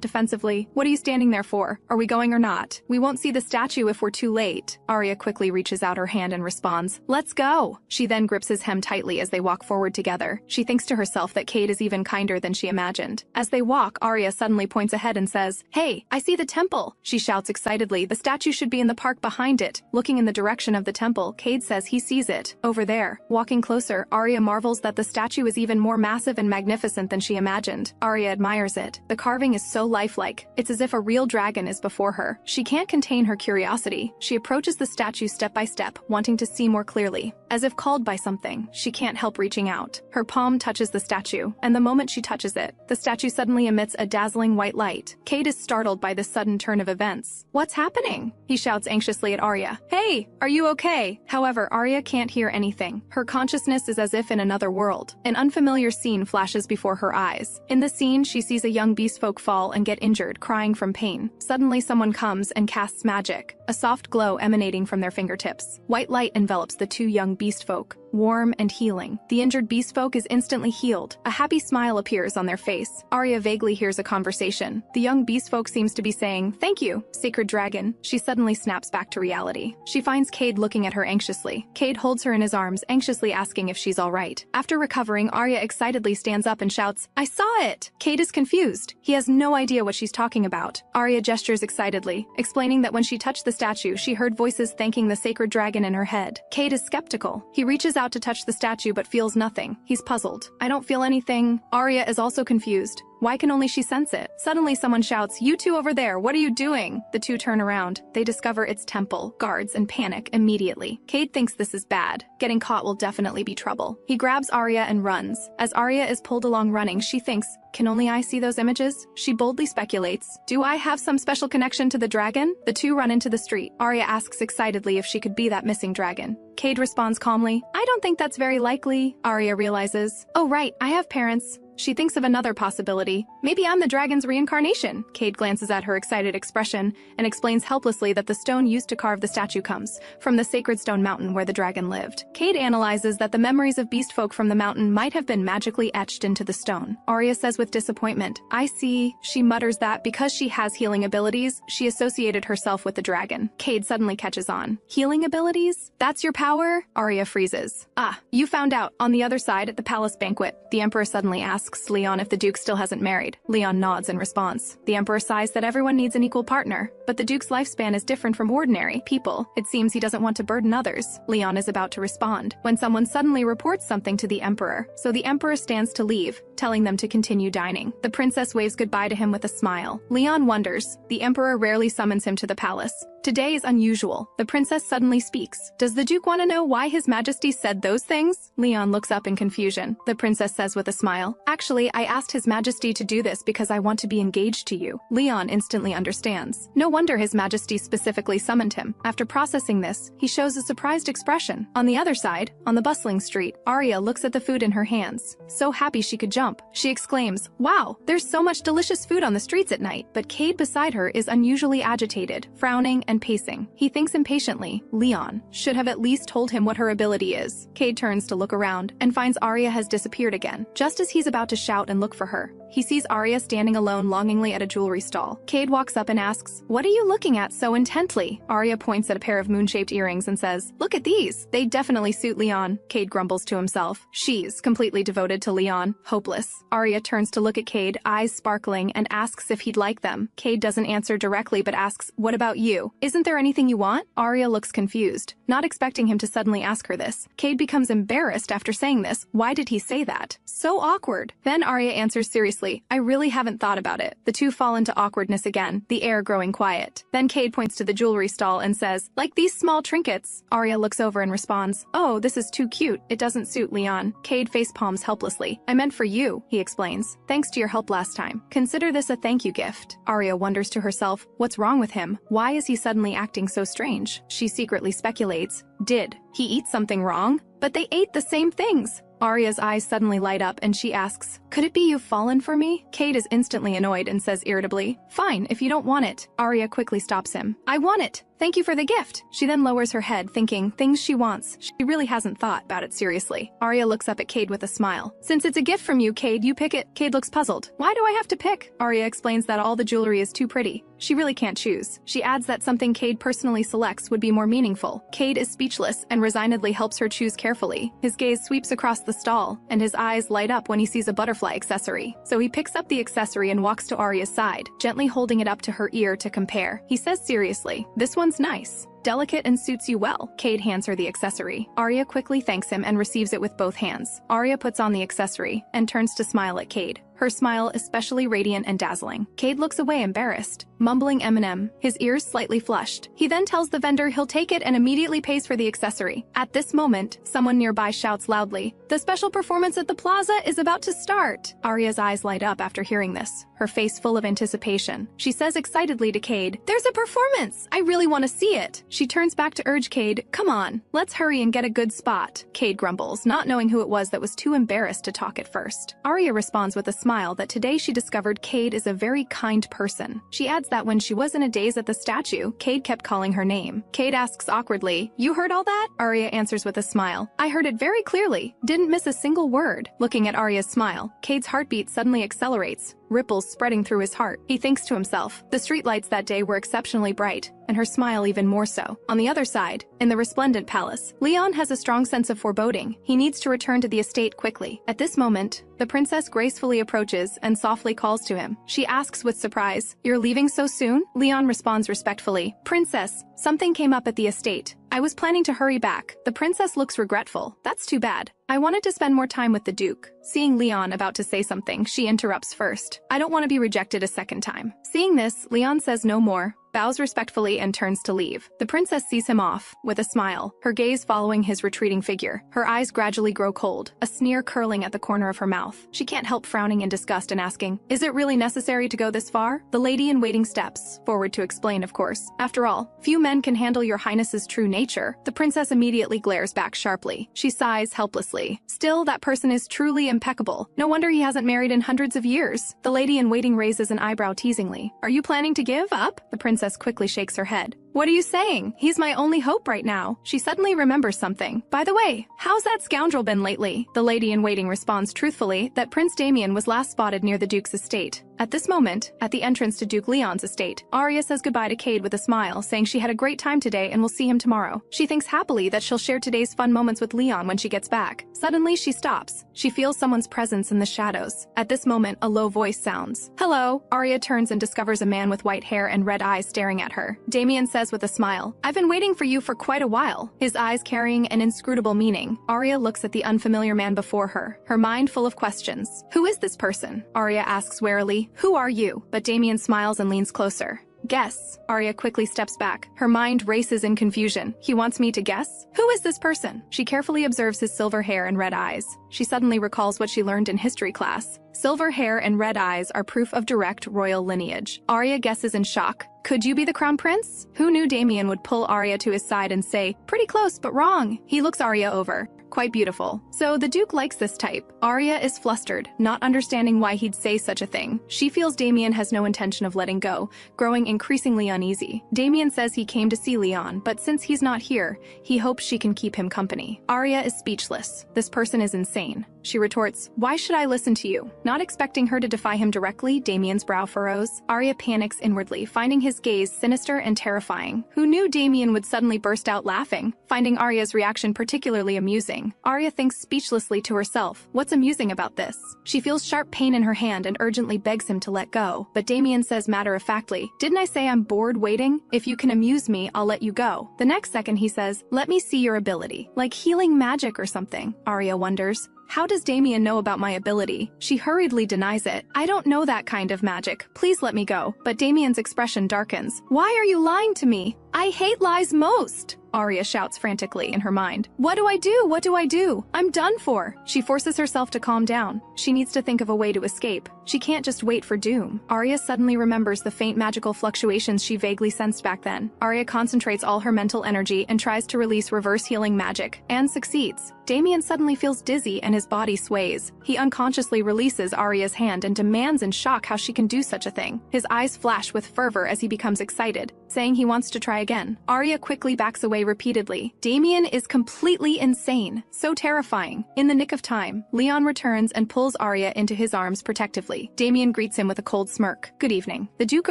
defensively, what are you standing there for? Are we going or not? We won't see the statue if we're too late. Arya quickly reaches out her hand and responds, let's go. She then grips his hem tightly as they walk forward together. She thinks to herself that Cade is even kinder than she imagined. As they walk, Arya suddenly points ahead and says, hey, I see the temple. She shouts excitedly, the statue should be in the park behind it. Looking in the direction of the temple, Cade says he sees it. Over there. Walking closer, Arya marvels that the statue is even more massive and magnificent than she imagined. Arya admires it. The carving is so lifelike. It's as if a real dragon is before her. She can't contain her curiosity. She approaches the statue step by step, wanting to see more clearly. As if called by something, she can't help reaching out. Her palm touches the statue, and the moment she touches it, the statue suddenly emits a dazzling white light. Cade is startled by this sudden turn of events. What's happening? He shouts anxiously at Arya. Hey, are you okay? However, Arya can't hear anything. Her consciousness is as if in another world. An unfamiliar scene flashes before her eyes. In the scene, she sees a young beast folk fall and get injured, crying from pain. Suddenly, someone comes and casts magic, a soft glow emanating from their fingertips. White light envelops the two young beast folk, warm and healing. The injured beast folk is instantly healed. A happy smile appears on their face. Arya vaguely hears a conversation. The young beast folk seems to be saying, thank you, sacred dragon. She suddenly snaps back to reality. She finds Cade looking at her anxiously. Cade holds her in his arms, anxiously asking if she's all right. After recovering, Arya excitedly stands up and shouts, I saw it! Cade is confused. He has no idea what she's talking about. Arya gestures excitedly, explaining that when she touched the statue, she heard voices thanking the sacred dragon in her head. Cade is skeptical. He reaches out to touch the statue but feels nothing. He's puzzled. I don't feel anything. Arya is also confused. Why can only she sense it? Suddenly someone shouts, you two over there, what are you doing? The two turn around. They discover it's temple, guards, and panic immediately. Cade thinks this is bad. Getting caught will definitely be trouble. He grabs Arya and runs. As Arya is pulled along running, she thinks, can only I see those images? She boldly speculates, do I have some special connection to the dragon? The two run into the street. Arya asks excitedly if she could be that missing dragon. Cade responds calmly, I don't think that's very likely. Arya realizes, oh right, I have parents. She thinks of another possibility. Maybe I'm the dragon's reincarnation. Cade glances at her excited expression and explains helplessly that the stone used to carve the statue comes from the sacred stone mountain where the dragon lived. Cade analyzes that the memories of beast folk from the mountain might have been magically etched into the stone. Arya says with disappointment, I see. She mutters that because she has healing abilities, she associated herself with the dragon. Cade suddenly catches on. Healing abilities? That's your power? Arya freezes. Ah, you found out. On the other side at the palace banquet, the emperor suddenly asks Leon if the Duke still hasn't married. Leon nods in response. The Emperor sighs that everyone needs an equal partner, but the Duke's lifespan is different from ordinary people. It seems he doesn't want to burden others. Leon is about to respond when someone suddenly reports something to the Emperor, so the Emperor stands to leave, telling them to continue dining. The princess waves goodbye to him with a smile. Leon wonders. The Emperor rarely summons him to the palace. Today is unusual. The princess suddenly speaks. Does the Duke want to know why His Majesty said those things? Leon looks up in confusion. The princess says with a smile, actually, I asked His Majesty to do this because I want to be engaged to you. Leon instantly understands. No wonder His Majesty specifically summoned him. After processing this, he shows a surprised expression. On the other side, on the bustling street, Arya looks at the food in her hands. So happy she could jump. She exclaims, wow, there's so much delicious food on the streets at night. But Cade beside her is unusually agitated, frowning and pacing. He thinks impatiently, Leon should have at least told him what her ability is. Cade turns to look around and finds Arya has disappeared again. Just as he's about to shout and look for her, he sees Arya standing alone longingly at a jewelry stall. Cade walks up and asks, what are you looking at so intently? Arya points at a pair of moon-shaped earrings and says, look at these. They definitely suit Leon. Cade grumbles to himself. She's completely devoted to Leon. Hopeless. Arya turns to look at Cade, eyes sparkling, and asks if he'd like them. Cade doesn't answer directly but asks, what about you? Isn't there anything you want? Arya looks confused, not expecting him to suddenly ask her this. Cade becomes embarrassed after saying this. Why did he say that? So awkward. Then Arya answers seriously seriously, I really haven't thought about it. The two fall into awkwardness again, the air growing quiet. Then Cade points to the jewelry stall and says, like these small trinkets. Arya looks over and responds, oh, this is too cute. It doesn't suit Leon. Cade facepalms helplessly. I meant for you, he explains. Thanks to your help last time. Consider this a thank you gift. Arya wonders to herself, what's wrong with him? Why is he suddenly acting so strange? She secretly speculates, did he eat something wrong? But they ate the same things. Arya's eyes suddenly light up and she asks, could it be you've fallen for me? Cade is instantly annoyed and says irritably, fine, if you don't want it. Arya quickly stops him. I want it. Thank you for the gift. She then lowers her head, thinking things she wants. She really hasn't thought about it seriously. Arya looks up at Cade with a smile. Since it's a gift from you, Cade, you pick it. Cade looks puzzled. Why do I have to pick? Arya explains that all the jewelry is too pretty. She really can't choose. She adds that something Cade personally selects would be more meaningful. Cade is speechless and resignedly helps her choose carefully. His gaze sweeps across the stall, and his eyes light up when he sees a butterfly accessory. So he picks up the accessory and walks to Arya's side, gently holding it up to her ear to compare. He says seriously, this one's nice. Delicate and suits you well. Cade hands her the accessory. Arya quickly thanks him and receives it with both hands. Arya puts on the accessory and turns to smile at Cade. Her smile especially radiant and dazzling. Cade looks away embarrassed, mumbling Eminem, his ears slightly flushed. He then tells the vendor he'll take it and immediately pays for the accessory. At this moment, someone nearby shouts loudly, the special performance at the plaza is about to start. Arya's eyes light up after hearing this, her face full of anticipation. She says excitedly to Cade, there's a performance! I really want to see it! She turns back to urge Cade, come on, let's hurry and get a good spot. Cade grumbles, not knowing who it was that was too embarrassed to talk at first. Arya responds with a smile that today she discovered Cade is a very kind person. She adds that when she was in a daze at the statue, Cade kept calling her name. Cade asks awkwardly, you heard all that? Arya answers with a smile, I heard it very clearly, didn't miss a single word. Looking at Arya's smile, Cade's heartbeat suddenly accelerates, ripples spreading through his heart. He thinks to himself, the streetlights that day were exceptionally bright, and her smile even more so. On the other side, in the resplendent palace, Leon has a strong sense of foreboding. He needs to return to the estate quickly. At this moment, the princess gracefully approaches and softly calls to him. She asks with surprise, you're leaving so soon? Leon responds respectfully, Princess, something came up at the estate. I was planning to hurry back. The princess looks regretful. That's too bad. I wanted to spend more time with the Duke. Seeing Leon about to say something, she interrupts first. I don't want to be rejected a second time. Seeing this, Leon says no more, bows respectfully and turns to leave. The princess sees him off, with a smile, her gaze following his retreating figure. Her eyes gradually grow cold, a sneer curling at the corner of her mouth. She can't help frowning in disgust and asking, is it really necessary to go this far? The lady-in-waiting steps forward to explain, of course. After all, few men can handle your highness's true nature. The princess immediately glares back sharply. She sighs helplessly. Still, that person is truly impeccable. No wonder he hasn't married in hundreds of years. The lady-in-waiting raises an eyebrow teasingly. Are you planning to give up? The princess quickly shakes her head. What are you saying? He's my only hope right now. She suddenly remembers something. By the way, how's that scoundrel been lately? The lady-in-waiting responds truthfully that Prince Damien was last spotted near the Duke's estate. At this moment, at the entrance to Duke Leon's estate, Arya says goodbye to Cade with a smile, saying she had a great time today and will see him tomorrow. She thinks happily that she'll share today's fun moments with Leon when she gets back. Suddenly, she stops. She feels someone's presence in the shadows. At this moment, a low voice sounds. Hello. Arya turns and discovers a man with white hair and red eyes staring at her. Damien says with a smile, I've been waiting for you for quite a while, his eyes carrying an inscrutable meaning. Arya looks at the unfamiliar man before her, her mind full of questions. Who is this person? Arya asks warily, who are you? But Damien smiles and leans closer. Guess. Arya quickly steps back. Her mind races in confusion. He wants me to guess? Who is this person? She carefully observes his silver hair and red eyes. She suddenly recalls what she learned in history class. Silver hair and red eyes are proof of direct royal lineage. Arya guesses in shock. Could you be the crown prince? Who knew Damien would pull Arya to his side and say, pretty close but wrong? He looks Arya over. Quite beautiful. So the Duke likes this type. Arya is flustered, not understanding why he'd say such a thing. She feels Damien has no intention of letting go, growing increasingly uneasy. Damien says he came to see Leon, but since he's not here, he hopes she can keep him company. Arya is speechless. This person is insane. She retorts, why should I listen to you? Not expecting her to defy him directly, Damien's brow furrows. Arya panics inwardly, finding his gaze sinister and terrifying. Who knew Damien would suddenly burst out laughing, finding Arya's reaction particularly amusing. Arya thinks speechlessly to herself, what's amusing about this? She feels sharp pain in her hand and urgently begs him to let go. But Damien says matter-of-factly, didn't I say I'm bored waiting? If you can amuse me, I'll let you go. The next second he says, let me see your ability. Like healing magic or something. Arya wonders, How does Damien know about my ability? She hurriedly denies it. I don't know that kind of magic. Please let me go. But Damien's expression darkens. Why are you lying to me? I hate lies most. Arya shouts frantically in her mind. What do I do? What do I do? I'm done for. She forces herself to calm down. She needs to think of a way to escape. She can't just wait for doom. Arya suddenly remembers the faint magical fluctuations she vaguely sensed back then. Arya concentrates all her mental energy and tries to release reverse healing magic, and succeeds. Damien suddenly feels dizzy and his body sways. He unconsciously releases Arya's hand and demands in shock how she can do such a thing. His eyes flash with fervor as he becomes excited, saying he wants to try again. Arya quickly backs away repeatedly. Damien is completely insane. So terrifying. In the nick of time, Leon returns and pulls Arya into his arms protectively. Damien greets him with a cold smirk. Good evening. The Duke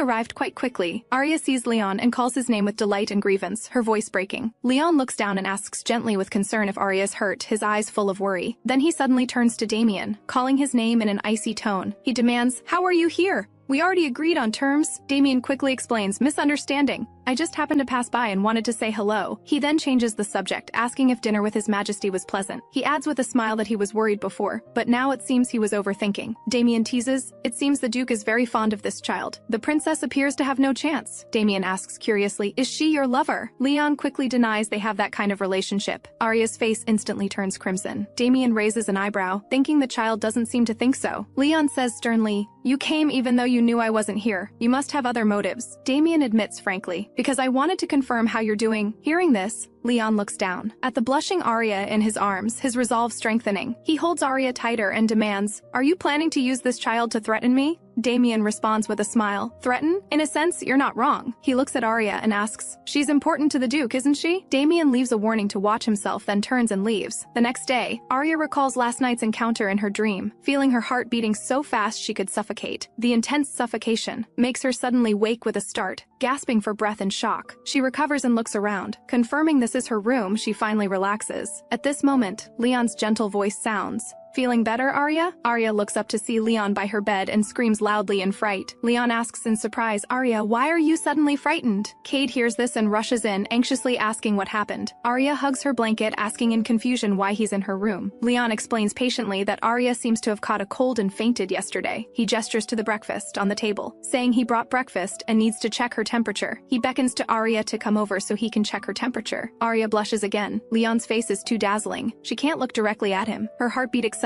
arrived quite quickly. Arya sees Leon and calls his name with delight and grievance, her voice breaking. Leon looks down and asks gently with concern if Arya is hurt, his eyes full of worry. Then he suddenly turns to Damien, calling his name in an icy tone. He demands, "How are you here? We already agreed on terms." Damien quickly explains, "Misunderstanding. I just happened to pass by and wanted to say hello." He then changes the subject, asking if dinner with His Majesty was pleasant. He adds with a smile that he was worried before, but now it seems he was overthinking. Damien teases, "It seems the Duke is very fond of this child. The princess appears to have no chance." Damien asks curiously, "Is she your lover?" Leon quickly denies they have that kind of relationship. Arya's face instantly turns crimson. Damien raises an eyebrow, thinking the child doesn't seem to think so. Leon says sternly, "You came even though you knew I wasn't here. You must have other motives." Damien admits frankly, "Because I wanted to confirm how you're doing." Hearing this, Leon looks down at the blushing Arya in his arms, his resolve strengthening. He holds Arya tighter and demands, "Are you planning to use this child to threaten me?" Damien responds with a smile. "Threaten? In a sense, you're not wrong." He looks at Arya and asks, "She's important to the Duke, isn't she?" Damien leaves a warning to watch himself, then turns and leaves. The next day, Arya recalls last night's encounter in her dream, feeling her heart beating so fast she could suffocate. The intense suffocation makes her suddenly wake with a start, gasping for breath in shock. She recovers and looks around. Confirming this is her room, she finally relaxes. At this moment, Leon's gentle voice sounds. "Feeling better, Arya?" Arya looks up to see Leon by her bed and screams loudly in fright. Leon asks in surprise, "Arya, why are you suddenly frightened?" Cade hears this and rushes in, anxiously asking what happened. Arya hugs her blanket, asking in confusion why he's in her room. Leon explains patiently that Arya seems to have caught a cold and fainted yesterday. He gestures to the breakfast on the table, saying he brought breakfast and needs to check her temperature. He beckons to Arya to come over so he can check her temperature. Arya blushes again. Leon's face is too dazzling. She can't look directly at him. Her heartbeat accelerates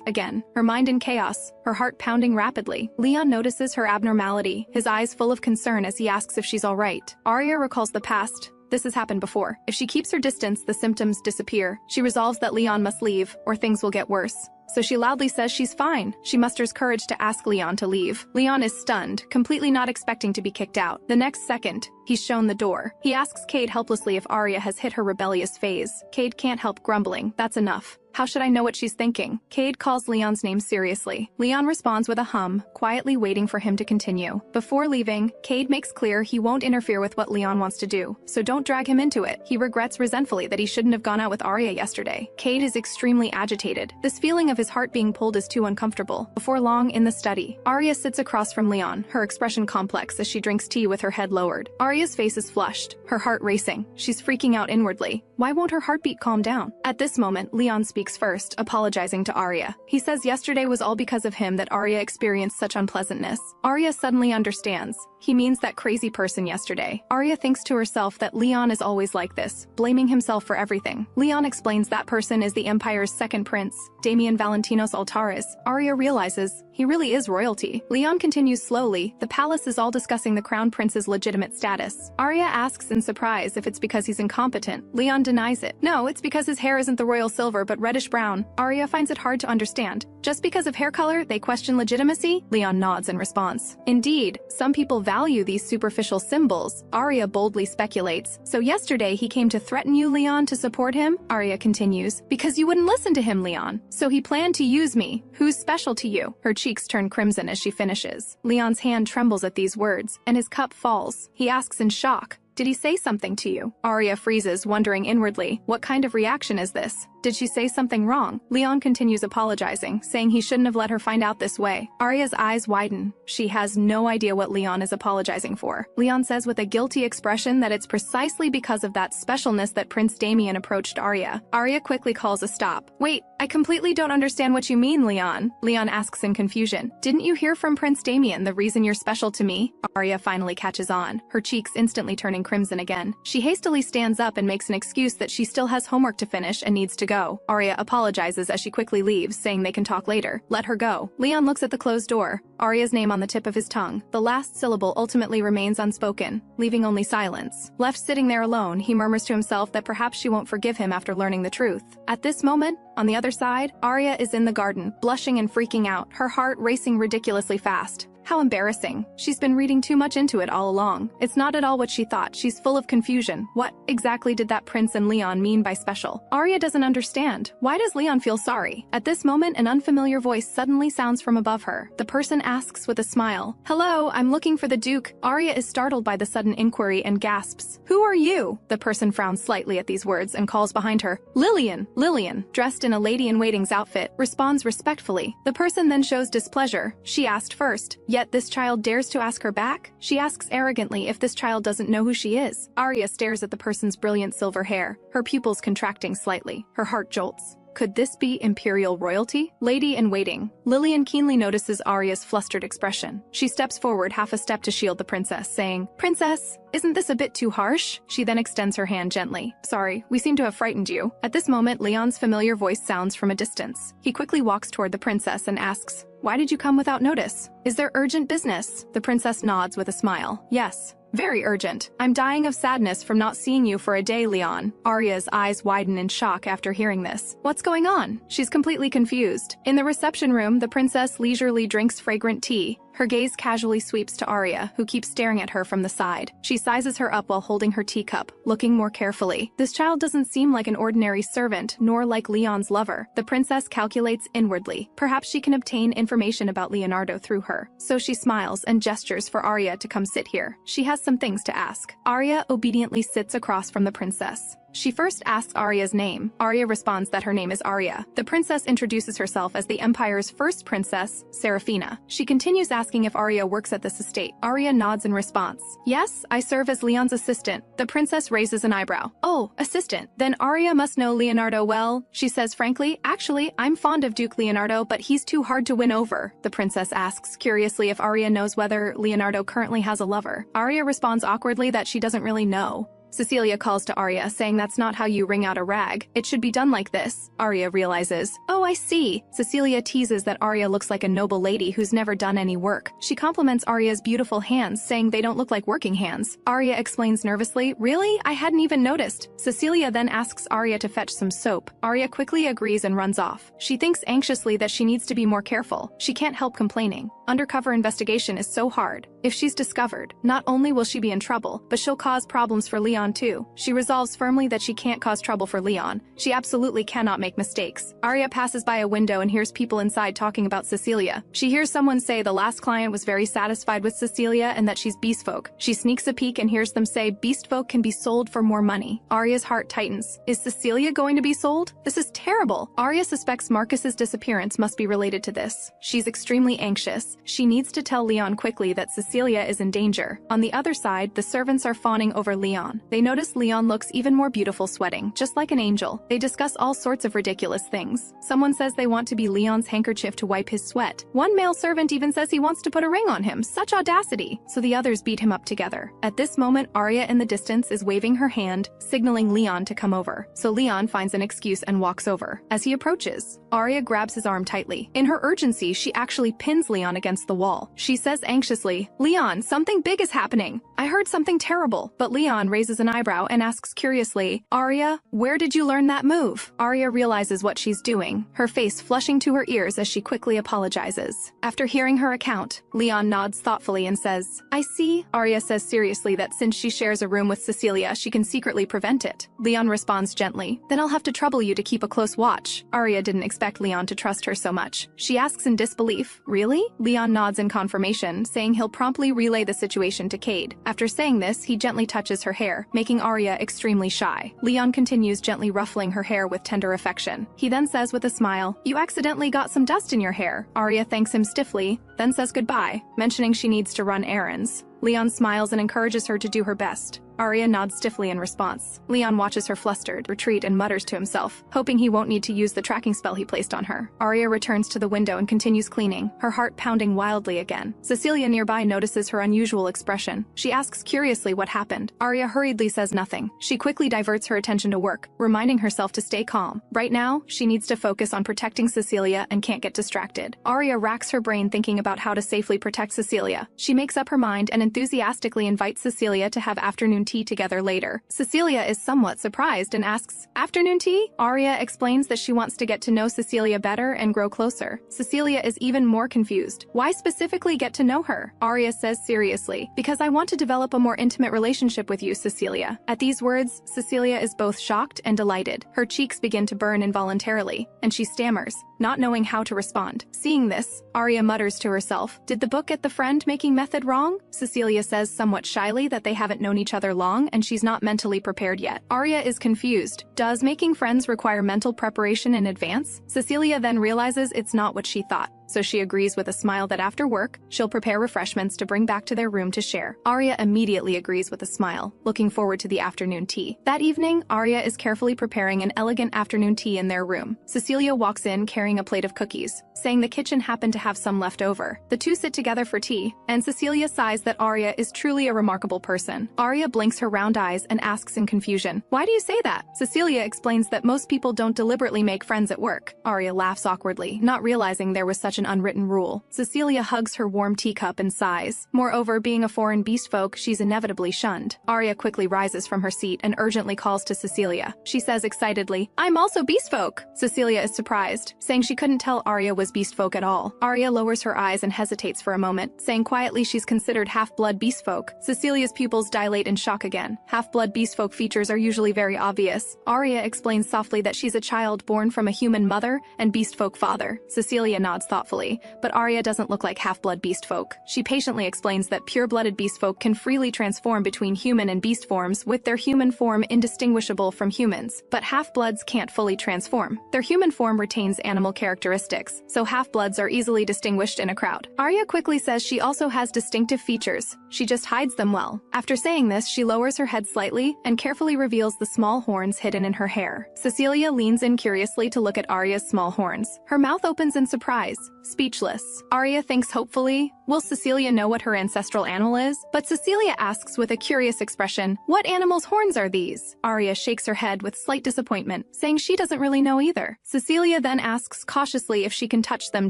again, her mind in chaos, her heart pounding rapidly. Leon notices her abnormality, his eyes full of concern as he asks if she's all right. Arya recalls the past. This has happened before. If she keeps her distance, the symptoms disappear. She resolves that Leon must leave, or things will get worse. So she loudly says she's fine. She musters courage to ask Leon to leave. Leon is stunned, completely not expecting to be kicked out. The next second, he's shown the door. He asks Cade helplessly if Arya has hit her rebellious phase. Cade can't help grumbling, "That's enough. How should I know what she's thinking?" Cade calls Leon's name seriously. Leon responds with a hum, quietly waiting for him to continue. Before leaving, Cade makes clear he won't interfere with what Leon wants to do, so don't drag him into it. He regrets resentfully that he shouldn't have gone out with Arya yesterday. Cade is extremely agitated. This feeling of his heart being pulled is too uncomfortable. Before long, in the study, Arya sits across from Leon, her expression complex as she drinks tea with her head lowered. Arya's face is flushed, her heart racing. She's freaking out inwardly. Why won't her heartbeat calm down? At this moment, Leon speaks first, apologizing to Arya. He says yesterday was all because of him that Arya experienced such unpleasantness. Arya suddenly understands. He means that crazy person yesterday. Arya thinks to herself that Leon is always like this, blaming himself for everything. Leon explains that person is the Empire's second prince, Damian Valentinos Altares. Arya realizes he really is royalty. Leon continues slowly. The palace is all discussing the crown prince's legitimate status. Arya asks in surprise if it's because he's incompetent. Leon denies it. No, it's because his hair isn't the royal silver but reddish brown. Arya finds it hard to understand. Just because of hair color, they question legitimacy? Leon nods in response. Indeed, some people value these superficial symbols. Arya boldly speculates. So yesterday he came to threaten you, Leon, to support him? Arya continues. Because you wouldn't listen to him, Leon. So he planned to use me. Who's special to you? Her cheeks turn crimson as she finishes. Leon's hand trembles at these words, and his cup falls. He asks in shock, "Did he say something to you?" Arya freezes, wondering inwardly, what kind of reaction is this? Did she say something wrong? Leon continues apologizing, saying he shouldn't have let her find out this way. Arya's eyes widen. She has no idea what Leon is apologizing for. Leon says with a guilty expression that it's precisely because of that specialness that Prince Damien approached Arya. Arya quickly calls a stop. Wait, I completely don't understand what you mean, Leon. Leon asks in confusion. Didn't you hear from Prince Damien the reason you're special to me? Arya finally catches on, her cheeks instantly turning crimson again. She hastily stands up and makes an excuse that she still has homework to finish and needs to go. Arya apologizes as she quickly leaves, saying they can talk later. Let her go. Leon looks at the closed door, Arya's name on the tip of his tongue. The last syllable ultimately remains unspoken, leaving only silence. Left sitting there alone, he murmurs to himself that perhaps she won't forgive him after learning the truth. At this moment, on the other side, Arya is in the garden, blushing and freaking out, her heart racing ridiculously fast. How embarrassing. She's been reading too much into it all along. It's not at all what she thought. She's full of confusion. What exactly did that Prince and Leon mean by special? Arya doesn't understand. Why does Leon feel sorry? At this moment, an unfamiliar voice suddenly sounds from above her. The person asks with a smile, "Hello, I'm looking for the Duke." Arya is startled by the sudden inquiry and gasps, "Who are you?" The person frowns slightly at these words and calls behind her, "Lillian." Lillian, dressed in a lady-in-waiting's outfit, responds respectfully. The person then shows displeasure. She asked first. Yet this child dares to ask her back? She asks arrogantly if this child doesn't know who she is. Arya stares at the person's brilliant silver hair, her pupils contracting slightly. Her heart jolts. Could this be imperial royalty? Lady-in-waiting. Lillian keenly notices Arya's flustered expression. She steps forward half a step to shield the princess, saying, "Princess, isn't this a bit too harsh?" She then extends her hand gently. "Sorry, we seem to have frightened you." At this moment, Leon's familiar voice sounds from a distance. He quickly walks toward the princess and asks, "Why did you come without notice? Is there urgent business?" The princess nods with a smile. "Yes. Very urgent. I'm dying of sadness from not seeing you for a day, Leon." Arya's eyes widen in shock after hearing this. What's going on? She's completely confused. In the reception room, the princess leisurely drinks fragrant tea. Her gaze casually sweeps to Arya, who keeps staring at her from the side. She sizes her up while holding her teacup, looking more carefully. This child doesn't seem like an ordinary servant, nor like Leon's lover. The princess calculates inwardly. Perhaps she can obtain information about Leonardo through her. So she smiles and gestures for Arya to come sit here. She has some things to ask. Arya obediently sits across from the princess. She first asks Arya's name. Arya responds that her name is Arya. The princess introduces herself as the Empire's first princess, Serafina. She continues asking if Arya works at this estate. Arya nods in response. "Yes, I serve as Leon's assistant." The princess raises an eyebrow. "Oh, assistant. Then Arya must know Leonardo well." She says frankly, "Actually, I'm fond of Duke Leonardo, but he's too hard to win over." The princess asks curiously if Arya knows whether Leonardo currently has a lover. Arya responds awkwardly that she doesn't really know. Cecilia calls to Arya, saying that's not how you wring out a rag. It should be done like this. Arya realizes. "Oh, I see." Cecilia teases that Arya looks like a noble lady who's never done any work. She compliments Arya's beautiful hands, saying they don't look like working hands. Arya explains nervously, "Really? I hadn't even noticed." Cecilia then asks Arya to fetch some soap. Arya quickly agrees and runs off. She thinks anxiously that she needs to be more careful. She can't help complaining. Undercover investigation is so hard. If she's discovered, not only will she be in trouble, but she'll cause problems for Leon too. She resolves firmly that she can't cause trouble for Leon. She absolutely cannot make mistakes. Arya passes by a window and hears people inside talking about Cecilia. She hears someone say the last client was very satisfied with Cecilia and that she's beast folk. She sneaks a peek and hears them say beast folk can be sold for more money. Arya's heart tightens. Is Cecilia going to be sold? This is terrible. Arya suspects Marcus's disappearance must be related to this. She's extremely anxious. She needs to tell Leon quickly that Cecilia is in danger. On the other side, the servants are fawning over Leon. They notice Leon looks even more beautiful sweating, just like an angel. They discuss all sorts of ridiculous things. Someone says they want to be Leon's handkerchief to wipe his sweat. One male servant even says he wants to put a ring on him. Such audacity. So the others beat him up together. At this moment, Arya in the distance is waving her hand, signaling Leon to come over. So Leon finds an excuse and walks over. As he approaches, Arya grabs his arm tightly. In her urgency, she actually pins Leon against the wall. She says anxiously, "Leon, something big is happening. I heard something terrible." But Leon raises an eyebrow and asks curiously, "Arya, where did you learn that move?" Arya realizes what she's doing, her face flushing to her ears as she quickly apologizes. After hearing her account, Leon nods thoughtfully and says, "I see." Arya says seriously that since she shares a room with Cecilia, she can secretly prevent it. Leon responds gently, "Then I'll have to trouble you to keep a close watch." Arya didn't expect Leon to trust her so much. She asks in disbelief, "Really?" Leon nods in confirmation, saying he'll promptly relay the situation to Cade. After saying this, he gently touches her hair, making Arya extremely shy. Leon continues gently ruffling her hair with tender affection. He then says with a smile, "You accidentally got some dust in your hair." Arya thanks him stiffly, then says goodbye, mentioning she needs to run errands. Leon smiles and encourages her to do her best. Arya nods stiffly in response. Leon watches her flustered retreat and mutters to himself, hoping he won't need to use the tracking spell he placed on her. Arya returns to the window and continues cleaning, her heart pounding wildly again. Cecilia nearby notices her unusual expression. She asks curiously what happened. Arya hurriedly says nothing. She quickly diverts her attention to work, reminding herself to stay calm. Right now, she needs to focus on protecting Cecilia and can't get distracted. Arya racks her brain thinking about how to safely protect Cecilia. She makes up her mind and enthusiastically invites Cecilia to have afternoon tea together later. Cecilia is somewhat surprised and asks, "Afternoon tea?" Arya explains that she wants to get to know Cecilia better and grow closer. Cecilia is even more confused. Why specifically get to know her? Arya says seriously, "Because I want to develop a more intimate relationship with you, Cecilia." At these words, Cecilia is both shocked and delighted. Her cheeks begin to burn involuntarily, and she stammers, not knowing how to respond. Seeing this, Arya mutters to herself, "Did the book get the friend-making method wrong?" Cecilia says somewhat shyly that they haven't known each other long and she's not mentally prepared yet. Arya is confused. Does making friends require mental preparation in advance? Cecilia then realizes it's not what she thought, so she agrees with a smile that after work, she'll prepare refreshments to bring back to their room to share. Arya immediately agrees with a smile, looking forward to the afternoon tea. That evening, Arya is carefully preparing an elegant afternoon tea in their room. Cecilia walks in carrying a plate of cookies, saying the kitchen happened to have some left over. The two sit together for tea, and Cecilia sighs that Arya is truly a remarkable person. Arya blinks her round eyes and asks in confusion, "Why do you say that?" Cecilia explains that most people don't deliberately make friends at work. Arya laughs awkwardly, not realizing there was such an unwritten rule. Cecilia hugs her warm teacup and sighs. Moreover, being a foreign beast folk, she's inevitably shunned. Arya quickly rises from her seat and urgently calls to Cecilia. She says excitedly, "I'm also beast folk." Cecilia is surprised, saying she couldn't tell Arya was beast folk at all. Arya lowers her eyes and hesitates for a moment, saying quietly she's considered half-blood beast folk. Cecilia's pupils dilate in shock again. Half-blood beast folk features are usually very obvious. Arya explains softly that she's a child born from a human mother and beast folk father. Cecilia nods thoughtfully, but Arya doesn't look like half-blood beast folk. She patiently explains that pure-blooded beast folk can freely transform between human and beast forms, with their human form indistinguishable from humans. But half-bloods can't fully transform. Their human form retains animal characteristics, so half-bloods are easily distinguished in a crowd. Arya quickly says she also has distinctive features. She just hides them well. After saying this, she lowers her head slightly and carefully reveals the small horns hidden in her hair. Cecilia leans in curiously to look at Arya's small horns. Her mouth opens in surprise, speechless. Arya thinks hopefully, will Cecilia know what her ancestral animal is? But Cecilia asks with a curious expression, "What animal's horns are these?" Arya shakes her head with slight disappointment, saying she doesn't really know either. Cecilia then asks cautiously if she can touch them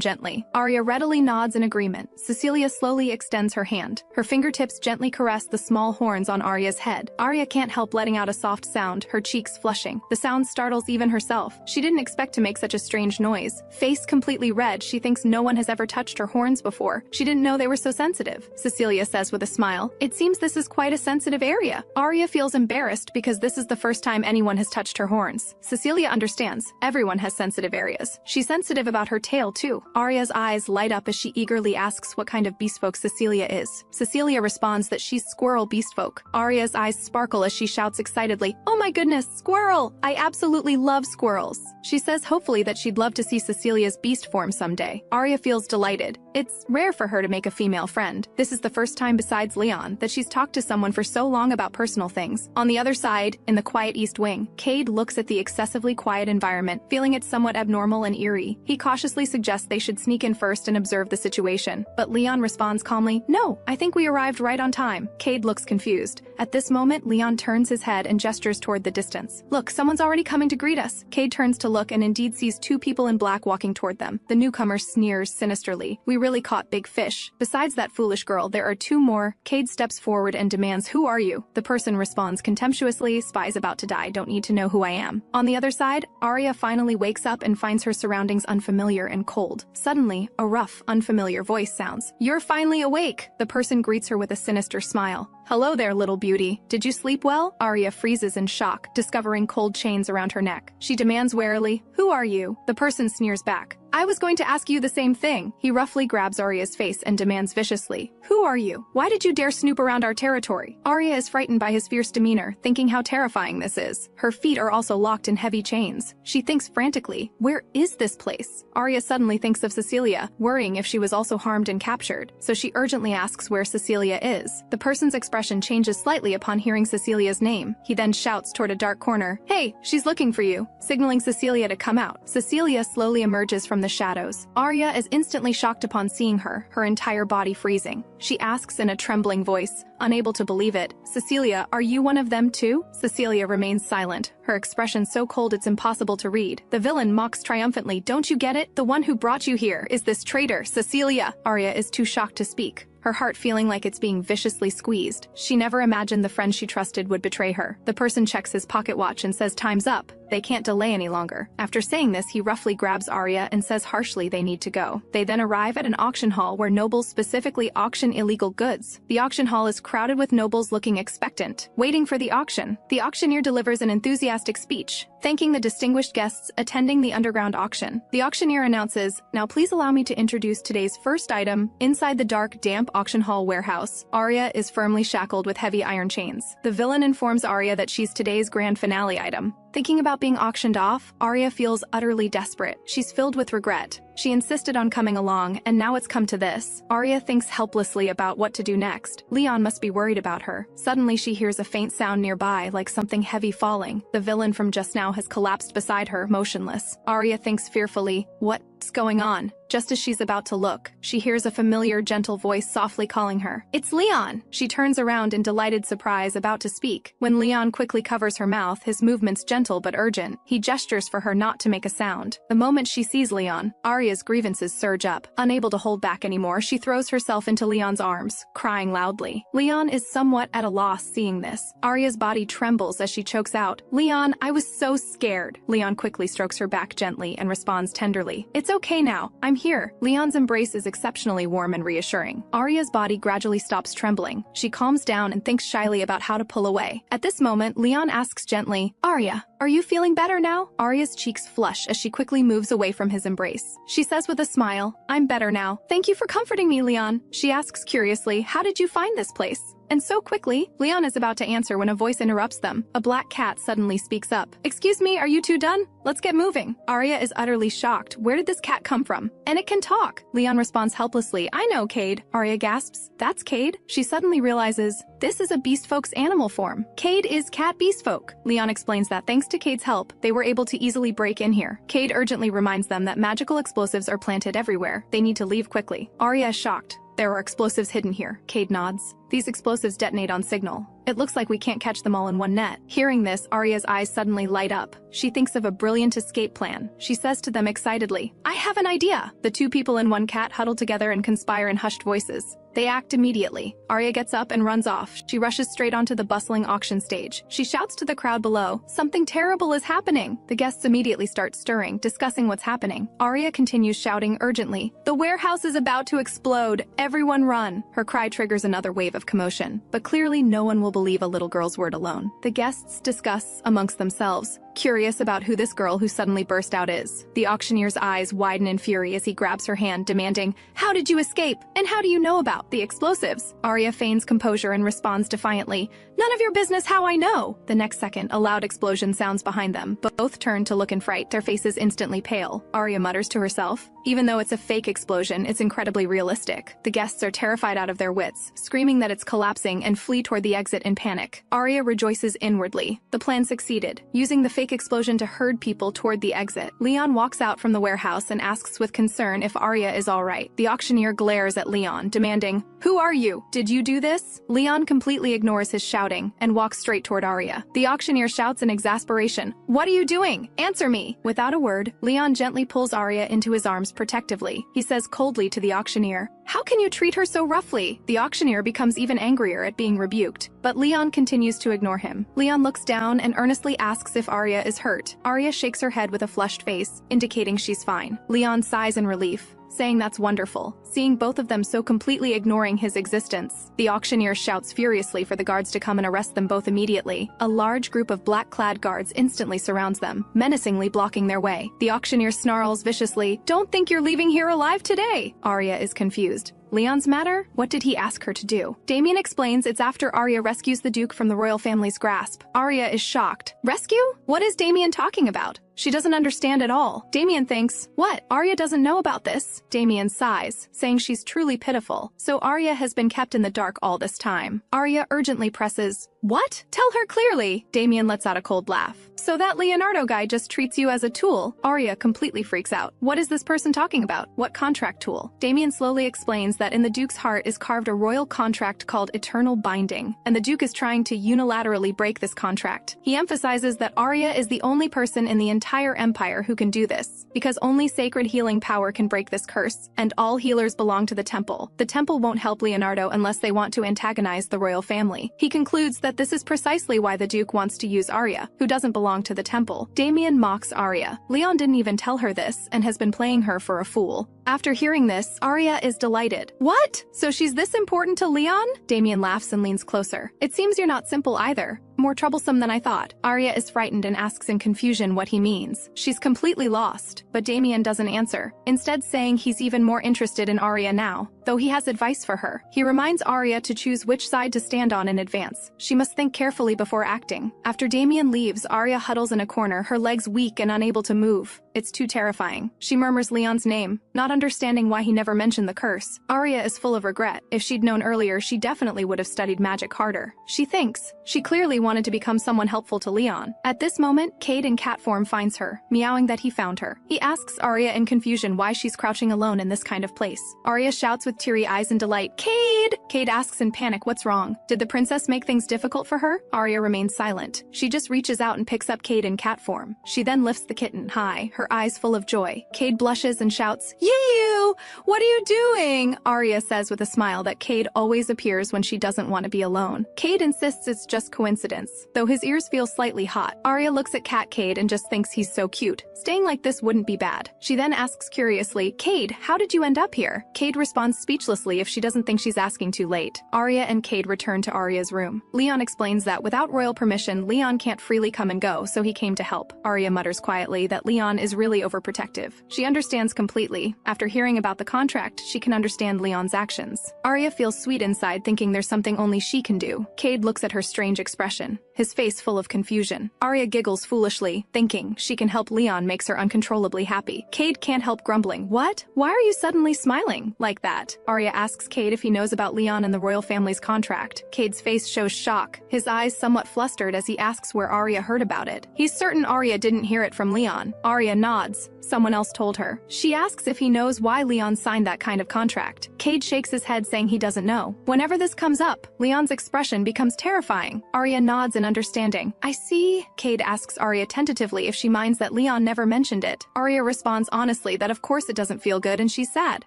gently. Arya readily nods in agreement. Cecilia slowly extends her hand. Her fingertips gently caress the small horns on Arya's head. Arya can't help letting out a soft sound, her cheeks flushing. The sound startles even herself. She didn't expect to make such a strange noise. Face completely red, she thinks no one has ever touched her horns before. She didn't know they were so sensitive. Cecilia says with a smile, "It seems this is quite a sensitive area." Arya feels embarrassed because this is the first time anyone has touched her horns. Cecilia understands. Everyone has sensitive areas. She's sensitive about her tail too. Arya's eyes light up as she eagerly asks what kind of beast folk Cecilia is. Cecilia responds that she's squirrel beast folk. Arya's eyes sparkle as she shouts excitedly, "Oh my goodness, squirrel! I absolutely love squirrels." She says hopefully that she'd love to see Cecilia's beast form someday. Arya feels delighted. It's rare for her to make a female friend. This is the first time besides Leon that she's talked to someone for so long about personal things. On the other side, in the quiet East Wing, Cade looks at the excessively quiet environment, feeling it somewhat abnormal and eerie. He cautiously suggests they should sneak in first and observe the situation. But Leon responds calmly, "No, I think we arrived right on time." Cade looks confused. At this moment, Leon turns his head and gestures toward the distance. "Look, someone's already coming to greet us." Cade turns to look and indeed sees two people in black walking toward them. The newcomer sneers sinisterly. "We really caught big fish. Besides that foolish girl, there are two more." Cade steps forward and demands, "Who are you?" The person responds contemptuously, "Spy's about to die, don't need to know who I am." On the other side, Arya finally wakes up and finds her surroundings unfamiliar and cold. Suddenly, a rough, unfamiliar voice sounds. "You're finally awake!" The person greets her with a sinister smile. "Hello there, little beauty. Did you sleep well?" Arya freezes in shock, discovering cold chains around her neck. She demands warily, "Who are you?" The person sneers back. I was going to ask you the same thing. He roughly grabs Arya's face and demands viciously, "Who are you? Why did you dare snoop around our territory?" Arya is frightened by his fierce demeanor, thinking how terrifying this is. Her feet are also locked in heavy chains. She thinks frantically, where is this place? Arya suddenly thinks of Cecilia, worrying if she was also harmed and captured, so she urgently asks where Cecilia is. The person's expression changes slightly upon hearing Cecilia's name. He then shouts toward a dark corner, "Hey, she's looking for you," signaling Cecilia to come out. Cecilia slowly emerges from the shadows. Arya is instantly shocked upon seeing her, her entire body freezing. She asks in a trembling voice, unable to believe it, "Cecilia, are you one of them too?" Cecilia remains silent, her expression so cold it's impossible to read. The villain mocks triumphantly, "Don't you get it? The one who brought you here is this traitor, Cecilia." Arya is too shocked to speak, her heart feeling like it's being viciously squeezed. She never imagined the friend she trusted would betray her. The person checks his pocket watch and says time's up. They can't delay any longer. After saying this, he roughly grabs Arya and says harshly they need to go. They then arrive at an auction hall where nobles specifically auction illegal goods. The auction hall is crowded with nobles looking expectant, waiting for the auction. The auctioneer delivers an enthusiastic speech, thanking the distinguished guests attending the underground auction. The auctioneer announces, "Now please allow me to introduce today's first item." Inside the dark, damp auction hall warehouse, Arya is firmly shackled with heavy iron chains. The villain informs Arya that she's today's grand finale item. Thinking about being auctioned off, Arya feels utterly desperate. She's filled with regret. She insisted on coming along, and now it's come to this. Arya thinks helplessly about what to do next. Leon must be worried about her. Suddenly she hears a faint sound nearby, like something heavy falling. The villain from just now has collapsed beside her, motionless. Arya thinks fearfully, what's going on? Just as she's about to look, she hears a familiar, gentle voice softly calling her. It's Leon! She turns around in delighted surprise, about to speak. When Leon quickly covers her mouth, his movements gentle but urgent. He gestures for her not to make a sound. The moment she sees Leon, Arya's grievances surge up. Unable to hold back anymore, she throws herself into Leon's arms, crying loudly. Leon is somewhat at a loss seeing this. Arya's body trembles as she chokes out, "Leon, I was so scared." Leon quickly strokes her back gently and responds tenderly, "It's okay now. I'm here." Leon's embrace is exceptionally warm and reassuring. Arya's body gradually stops trembling. She calms down and thinks shyly about how to pull away. At this moment, Leon asks gently, "Arya, are you feeling better now?" Arya's cheeks flush as she quickly moves away from his embrace. She says with a smile, "I'm better now. Thank you for comforting me, Leon." She asks curiously, "How did you find this place?" And so quickly, Leon is about to answer when a voice interrupts them. A black cat suddenly speaks up. "Excuse me, are you two done? Let's get moving." Arya is utterly shocked. Where did this cat come from? And it can talk. Leon responds helplessly, "I know, Cade." Arya gasps, "That's Cade?" She suddenly realizes, this is a beast folk's animal form. Cade is cat beast folk. Leon explains that thanks to Cade's help, they were able to easily break in here. Cade urgently reminds them that magical explosives are planted everywhere. They need to leave quickly. Arya is shocked. "There are explosives hidden here." Cade nods. "These explosives detonate on signal. It looks like we can't catch them all in one net." Hearing this, Arya's eyes suddenly light up. She thinks of a brilliant escape plan. She says to them excitedly, "I have an idea!" The two people in one cat huddle together and conspire in hushed voices. They act immediately. Arya gets up and runs off. She rushes straight onto the bustling auction stage. She shouts to the crowd below, "Something terrible is happening!" The guests immediately start stirring, discussing what's happening. Arya continues shouting urgently, "The warehouse is about to explode! Everyone run!" Her cry triggers another wave of commotion. But clearly no one will believe a little girl's word alone. The guests discuss amongst themselves, curious about who this girl who suddenly burst out is. The auctioneer's eyes widen in fury as he grabs her hand, demanding, "How did you escape? And how do you know about the explosives?" Arya feigns composure and responds defiantly, "None of your business how I know." The next second, a loud explosion sounds behind them. Both turn to look in fright, their faces instantly pale. Arya mutters to herself, "Even though it's a fake explosion, it's incredibly realistic." The guests are terrified out of their wits, screaming that it's collapsing and flee toward the exit in panic. Arya rejoices inwardly. The plan succeeded. Using the fake explosion to herd people toward the exit, Leon walks out from the warehouse and asks with concern if Arya is all right. The auctioneer glares at Leon, demanding, "Who are you? Did you do this?" Leon completely ignores his shouting and walks straight toward Arya. The auctioneer shouts in exasperation, "What are you doing? Answer me!" Without a word, Leon gently pulls Arya into his arms protectively. He says coldly to the auctioneer, How can you treat her so roughly? The auctioneer becomes even angrier at being rebuked, but Leon continues to ignore him. Leon looks down and earnestly asks if Arya is hurt. Arya shakes her head with a flushed face, indicating she's fine. Leon sighs in relief, saying that's wonderful, seeing both of them so completely ignoring his existence. The auctioneer shouts furiously for the guards to come and arrest them both immediately. A large group of black-clad guards instantly surrounds them, menacingly blocking their way. The auctioneer snarls viciously, "Don't think you're leaving here alive today!" Arya is confused. Leon's matter? What did he ask her to do? Damien explains it's after Arya rescues the Duke from the royal family's grasp. Arya is shocked. Rescue? What is Damien talking about? She doesn't understand at all. Damien thinks, what? Arya doesn't know about this? Damien sighs, saying she's truly pitiful. So Arya has been kept in the dark all this time. Arya urgently presses, what? Tell her clearly. Damien lets out a cold laugh. So that Leonardo guy just treats you as a tool? Arya completely freaks out. What is this person talking about? What contract tool? Damien slowly explains that in the Duke's heart is carved a royal contract called Eternal Binding, and the Duke is trying to unilaterally break this contract. He emphasizes that Arya is the only person in the entire empire who can do this, because only sacred healing power can break this curse, and all healers belong to the temple. The temple won't help Leonardo unless they want to antagonize the royal family. He concludes that this is precisely why the Duke wants to use Arya, who doesn't belong to the temple. Damien mocks Arya. Leon didn't even tell her this, and has been playing her for a fool. After hearing this, Arya is delighted. What? So she's this important to Leon? Damien laughs and leans closer. It seems you're not simple either. More troublesome than I thought. Arya is frightened and asks in confusion what he means. She's completely lost, but Damien doesn't answer, instead saying he's even more interested in Arya now, though he has advice for her. He reminds Arya to choose which side to stand on in advance. She must think carefully before acting. After Damien leaves, Arya huddles in a corner, her legs weak and unable to move. It's too terrifying. She murmurs Leon's name, not understanding why he never mentioned the curse. Arya is full of regret. If she'd known earlier, she definitely would have studied magic harder. She thinks. She clearly wanted to become someone helpful to Leon. At this moment, Cade in cat form finds her, meowing that he found her. He asks Arya in confusion why she's crouching alone in this kind of place. Arya shouts with teary eyes in delight, Cade! Cade asks in panic what's wrong. Did the princess make things difficult for her? Arya remains silent. She just reaches out and picks up Cade in cat form. She then lifts the kitten high, her eyes full of joy. Cade blushes and shouts, You! What are you doing? Arya says with a smile that Cade always appears when she doesn't want to be alone. Cade insists it's just coincidence, though his ears feel slightly hot. Arya looks at Cat Cade and just thinks he's so cute. Staying like this wouldn't be bad. She then asks curiously, Cade, how did you end up here? Cade responds speechlessly if she doesn't think she's asking too late. Arya and Cade return to Arya's room. Leon explains that without royal permission, Leon can't freely come and go, so he came to help. Arya mutters quietly that Leon is really overprotective. She understands completely. After hearing about the contract, she can understand Leon's actions. Arya feels sweet inside, thinking there's something only she can do. Cade looks at her strange expression, his face full of confusion. Arya giggles foolishly, thinking she can help Leon makes her uncontrollably happy. Cade can't help grumbling. What? Why are you suddenly smiling like that? Arya asks Cade if he knows about Leon and the royal family's contract. Cade's face shows shock, his eyes somewhat flustered as he asks where Arya heard about it. He's certain Arya didn't hear it from Leon. Arya nods. Someone else told her. She asks if he knows why Leon signed that kind of contract. Cade shakes his head saying he doesn't know. Whenever this comes up, Leon's expression becomes terrifying. Arya nods in understanding. I see. Cade asks Arya tentatively if she minds that Leon never mentioned it. Arya responds honestly that of course it doesn't feel good and she's sad.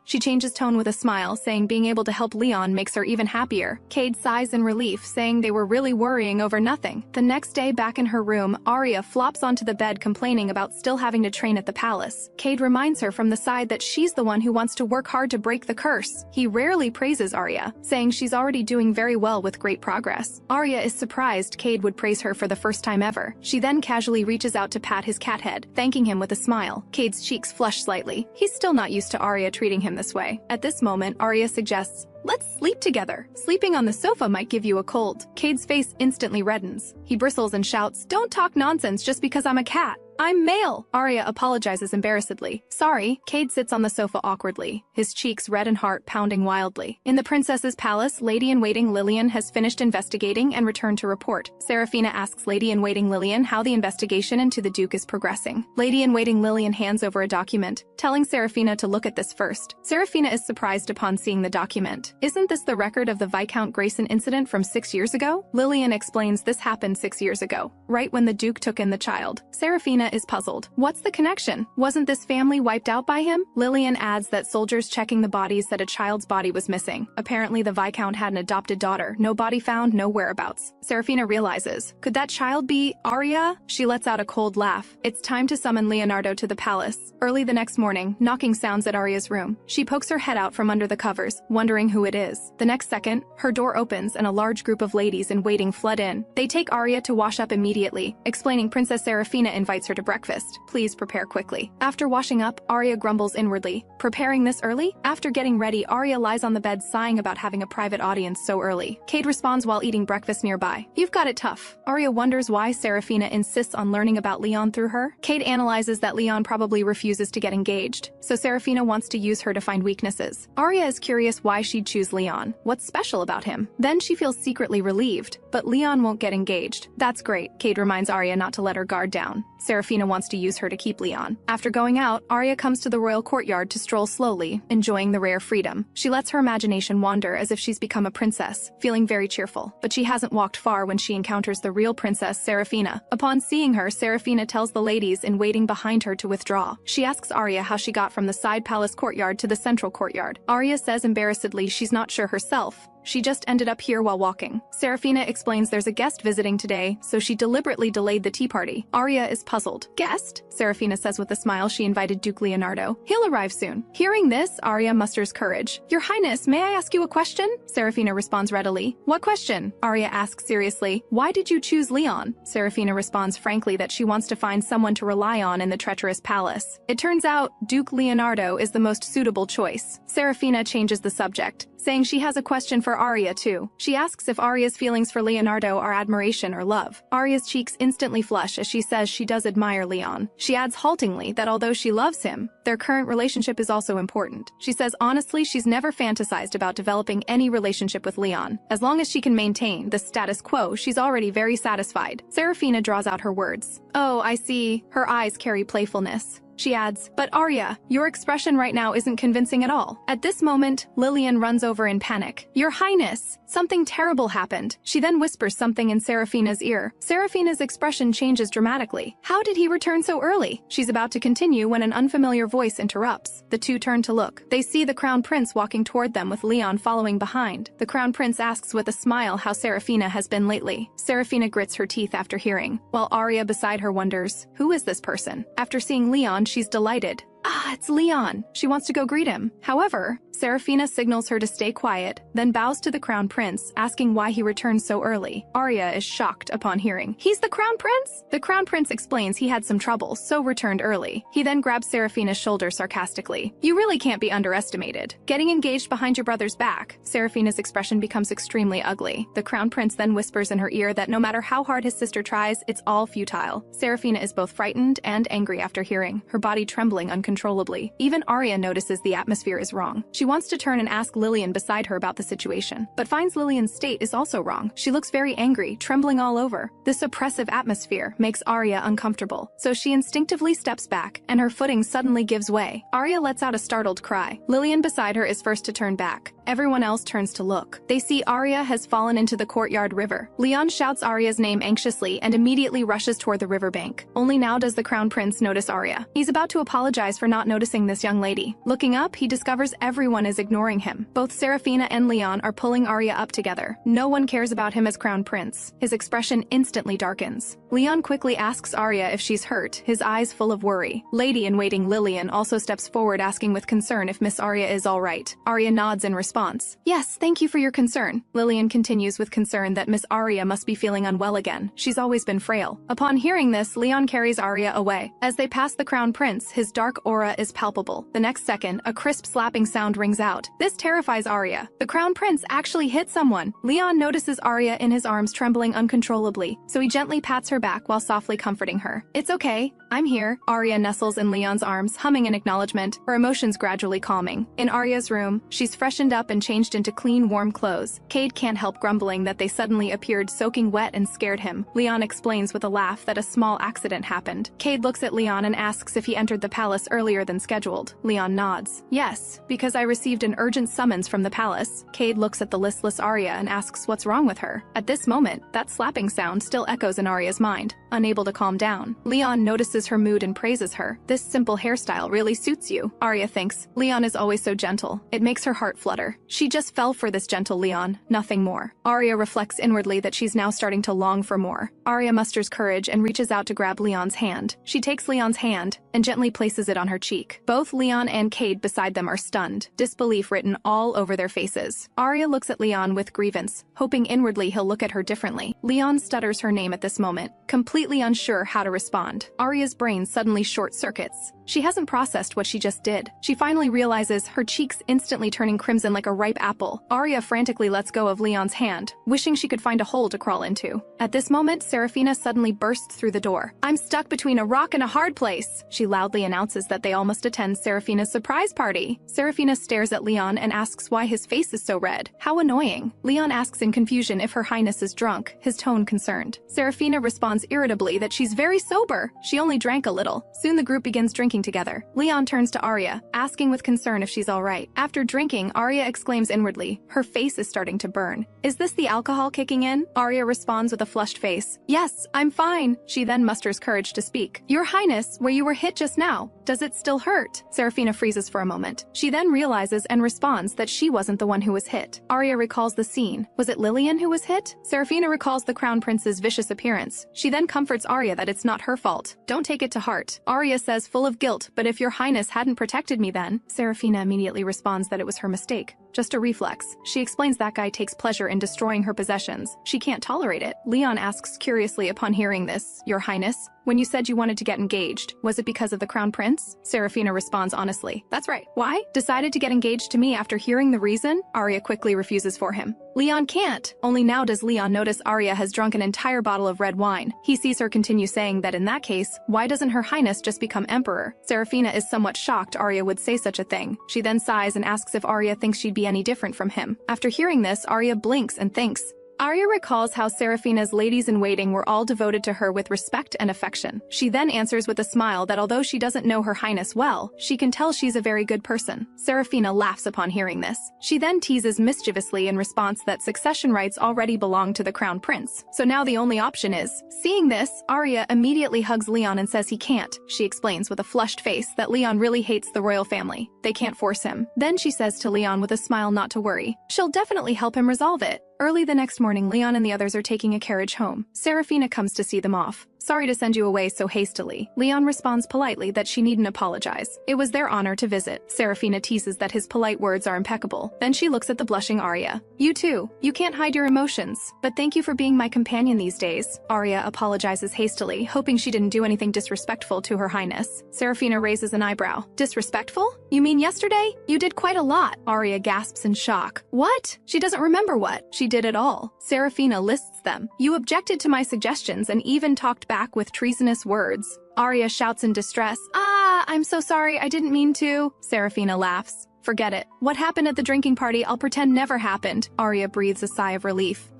She changes tone with a smile, saying being able to help Leon makes her even happier. Cade sighs in relief, saying they were really worrying over nothing. The next day, back in her room, Arya flops onto the bed complaining about still having to train at the palace. Cade reminds her from the side that she's the one who wants to work hard to break the curse. He rarely praises Arya, saying she's already doing very well with great progress. Arya is surprised Cade would praise her for the first time ever. She then casually reaches out to pat his cat head, thanking him with a smile. Cade's cheeks flush slightly. He's still not used to Arya treating him this way. At this moment, Arya suggests, let's sleep together. Sleeping on the sofa might give you a cold. Cade's face instantly reddens. He bristles and shouts, don't talk nonsense just because I'm a cat. I'm male. Arya apologizes embarrassedly. Sorry. Cade sits on the sofa awkwardly, his cheeks red and heart pounding wildly. In the princess's palace, Lady-in-Waiting Lillian has finished investigating and returned to report. Serafina asks Lady-in-Waiting Lillian how the investigation into the Duke is progressing. Lady-in-Waiting Lillian hands over a document, telling Serafina to look at this first. Serafina is surprised upon seeing the document. Isn't this the record of the Viscount Grayson incident from 6 years ago? Lillian explains this happened 6 years ago, right when the Duke took in the child. Serafina is puzzled. What's the connection? Wasn't this family wiped out by him? Lillian adds that soldiers checking the bodies said a child's body was missing. Apparently the Viscount had an adopted daughter. No body found, no whereabouts. Serafina realizes, could that child be Arya? She lets out a cold laugh. It's time to summon Leonardo to the palace. Early the next morning, knocking sounds at Arya's room. She pokes her head out from under the covers, wondering who it is. The next second, her door opens and a large group of ladies in waiting flood in. They take Arya to wash up immediately, explaining Princess Serafina invites her to breakfast. Please prepare quickly. After washing up, Arya grumbles inwardly. Preparing this early? After getting ready, Arya lies on the bed sighing about having a private audience so early. Kate responds while eating breakfast nearby. You've got it tough. Arya wonders why Serafina insists on learning about Leon through her. Kate analyzes that Leon probably refuses to get engaged, so Serafina wants to use her to find weaknesses. Arya is curious why she'd choose Leon. What's special about him? Then she feels secretly relieved, but Leon won't get engaged. That's great. Kate reminds Arya not to let her guard down. Serafina wants to use her to keep Leon. After going out, Arya comes to the royal courtyard to stroll slowly, enjoying the rare freedom. She lets her imagination wander as if she's become a princess, feeling very cheerful. But she hasn't walked far when she encounters the real princess, Serafina. Upon seeing her, Serafina tells the ladies in waiting behind her to withdraw. She asks Arya how she got from the side palace courtyard to the central courtyard. Arya says embarrassedly she's not sure herself. She just ended up here while walking. Serafina explains there's a guest visiting today, so she deliberately delayed the tea party. Arya is puzzled. Guest? Serafina says with a smile she invited Duke Leonardo. He'll arrive soon. Hearing this, Arya musters courage. Your Highness, may I ask you a question? Serafina responds readily. What question? Arya asks seriously. Why did you choose Leon? Serafina responds frankly that she wants to find someone to rely on in the treacherous palace. It turns out Duke Leonardo is the most suitable choice. Serafina changes the subject, saying she has a question for Arya too. She asks if Arya's feelings for Leonardo are admiration or love. Arya's cheeks instantly flush as she says she does admire Leon. She adds haltingly that although she loves him, their current relationship is also important. She says honestly she's never fantasized about developing any relationship with Leon. As long as she can maintain the status quo, she's already very satisfied. Serafina draws out her words. Oh, I see. Her eyes carry playfulness. She adds, but Arya, your expression right now isn't convincing at all. At this moment, Lillian runs over in panic. Your Highness, something terrible happened. She then whispers something in Serafina's ear. Serafina's expression changes dramatically. How did he return so early? She's about to continue when an unfamiliar voice interrupts. The two turn to look. They see the Crown Prince walking toward them with Leon following behind. The Crown Prince asks with a smile how Serafina has been lately. Serafina grits her teeth after hearing, while Arya beside her wonders, who is this person? After seeing Leon, she's delighted. Ah, it's Leon. She wants to go greet him. However, Serafina signals her to stay quiet, then bows to the Crown Prince, asking why he returned so early. Arya is shocked upon hearing, he's the Crown Prince? The Crown Prince explains he had some trouble, so returned early. He then grabs Serafina's shoulder sarcastically. You really can't be underestimated. Getting engaged behind your brother's back. Serafina's expression becomes extremely ugly. The Crown Prince then whispers in her ear that no matter how hard his sister tries, it's all futile. Serafina is both frightened and angry after hearing, her body trembling uncontrollably. Even Arya notices the atmosphere is wrong. She wants to turn and ask Lillian beside her about the situation, but finds Lillian's state is also wrong. She looks very angry, trembling all over. This oppressive atmosphere makes Arya uncomfortable, so she instinctively steps back, and her footing suddenly gives way. Arya lets out a startled cry. Lillian beside her is first to turn back. Everyone else turns to look. They see Arya has fallen into the courtyard river. Leon shouts Arya's name anxiously and immediately rushes toward the riverbank. Only now does the Crown Prince notice Arya. He's about to apologize for not noticing this young lady. Looking up, he discovers everyone is ignoring him. Both Serafina and Leon are pulling Arya up together. No one cares about him as Crown Prince. His expression instantly darkens. Leon quickly asks Arya if she's hurt, his eyes full of worry. Lady-in-waiting Lillian also steps forward asking with concern if Miss Arya is all right. Arya nods in response. Yes, thank you for your concern. Lillian continues with concern that Miss Arya must be feeling unwell again. She's always been frail. Upon hearing this, Leon carries Arya away. As they pass the Crown Prince, his dark aura is palpable. The next second, a crisp slapping sound rings out. This terrifies Arya. The Crown Prince actually hit someone. Leon notices Arya in his arms trembling uncontrollably, so he gently pats her back while softly comforting her. It's okay. I'm here. Arya nestles in Leon's arms, humming in acknowledgement, her emotions gradually calming. In Arya's room, she's freshened up up and changed into clean, warm clothes. Cade can't help grumbling that they suddenly appeared soaking wet and scared him. Leon explains with a laugh that a small accident happened. Cade looks at Leon and asks if he entered the palace earlier than scheduled. Leon nods. Yes, because I received an urgent summons from the palace. Cade looks at the listless Arya and asks what's wrong with her. At this moment, that slapping sound still echoes in Arya's mind, unable to calm down. Leon notices her mood and praises her. This simple hairstyle really suits you. Arya thinks, Leon is always so gentle. It makes her heart flutter. She just fell for this gentle Leon, nothing more. Arya reflects inwardly that she's now starting to long for more. Arya musters courage and reaches out to grab Leon's hand. She takes Leon's hand and gently places it on her cheek. Both Leon and Cade beside them are stunned, disbelief written all over their faces. Arya looks at Leon with grievance, hoping inwardly he'll look at her differently. Leon stutters her name at this moment, completely unsure how to respond. Arya's brain suddenly short-circuits. She hasn't processed what she just did. She finally realizes, her cheeks instantly turning crimson like a ripe apple. Arya frantically lets go of Leon's hand, wishing she could find a hole to crawl into. At this moment, Serafina suddenly bursts through the door. I'm stuck between a rock and a hard place. She loudly announces that they all must attend Serafina's surprise party. Serafina stares at Leon and asks why his face is so red. How annoying. Leon asks in confusion if Her Highness is drunk, his tone concerned. Serafina responds irritably that she's very sober. She only drank a little. Soon the group begins drinking together. Leon turns to Arya, asking with concern if she's all right. After drinking, Arya exclaims inwardly, her face is starting to burn. Is this the alcohol kicking in? Arya responds with a flushed face. Yes, I'm fine. She then musters courage to speak. Your Highness, where you were hit just now, does it still hurt? Serafina freezes for a moment. She then realizes and responds that she wasn't the one who was hit. Arya recalls the scene. Was it Lillian who was hit? Serafina recalls the Crown Prince's vicious appearance. She then comforts Arya that it's not her fault. Don't take it to heart. Arya says, full of guilt, but if your Highness hadn't protected me then. Serafina immediately responds that it was her mistake. Just a reflex. She explains that guy takes pleasure in destroying her possessions. She can't tolerate it. Leon asks curiously upon hearing this, Your Highness, when you said you wanted to get engaged, was it because of the Crown Prince? Serafina responds honestly. That's right. Why? Decided to get engaged to me after hearing the reason? Arya quickly refuses for him. Leon can't. Only now does Leon notice Arya has drunk an entire bottle of red wine. He sees her continue saying that in that case, why doesn't Her Highness just become emperor? Serafina is somewhat shocked Arya would say such a thing. She then sighs and asks if Arya thinks she'd be any different from him. After hearing this, Arya blinks and thinks. Arya recalls how Serafina's ladies-in-waiting were all devoted to her with respect and affection. She then answers with a smile that although she doesn't know Her Highness well, she can tell she's a very good person. Serafina laughs upon hearing this. She then teases mischievously in response that succession rights already belong to the Crown Prince, so now the only option is. Seeing this, Arya immediately hugs Leon and says he can't. She explains with a flushed face that Leon really hates the royal family. They can't force him. Then she says to Leon with a smile not to worry. She'll definitely help him resolve it. Early the next morning, Leon and the others are taking a carriage home. Serafina comes to see them off. Sorry to send you away so hastily. Leon responds politely that she needn't apologize. It was their honor to visit. Serafina teases that his polite words are impeccable. Then she looks at the blushing Arya. You too. You can't hide your emotions. But thank you for being my companion these days. Arya apologizes hastily, hoping she didn't do anything disrespectful to Her Highness. Serafina raises an eyebrow. Disrespectful? You mean yesterday? You did quite a lot. Arya gasps in shock. What? She doesn't remember what. She did it all. Serafina lists them. You objected to my suggestions and even talked back with treasonous words. Arya shouts in distress, I'm so sorry, I didn't mean to. Serafina laughs. Forget it. What happened at the drinking party, I'll pretend never happened. Arya breathes a sigh of relief.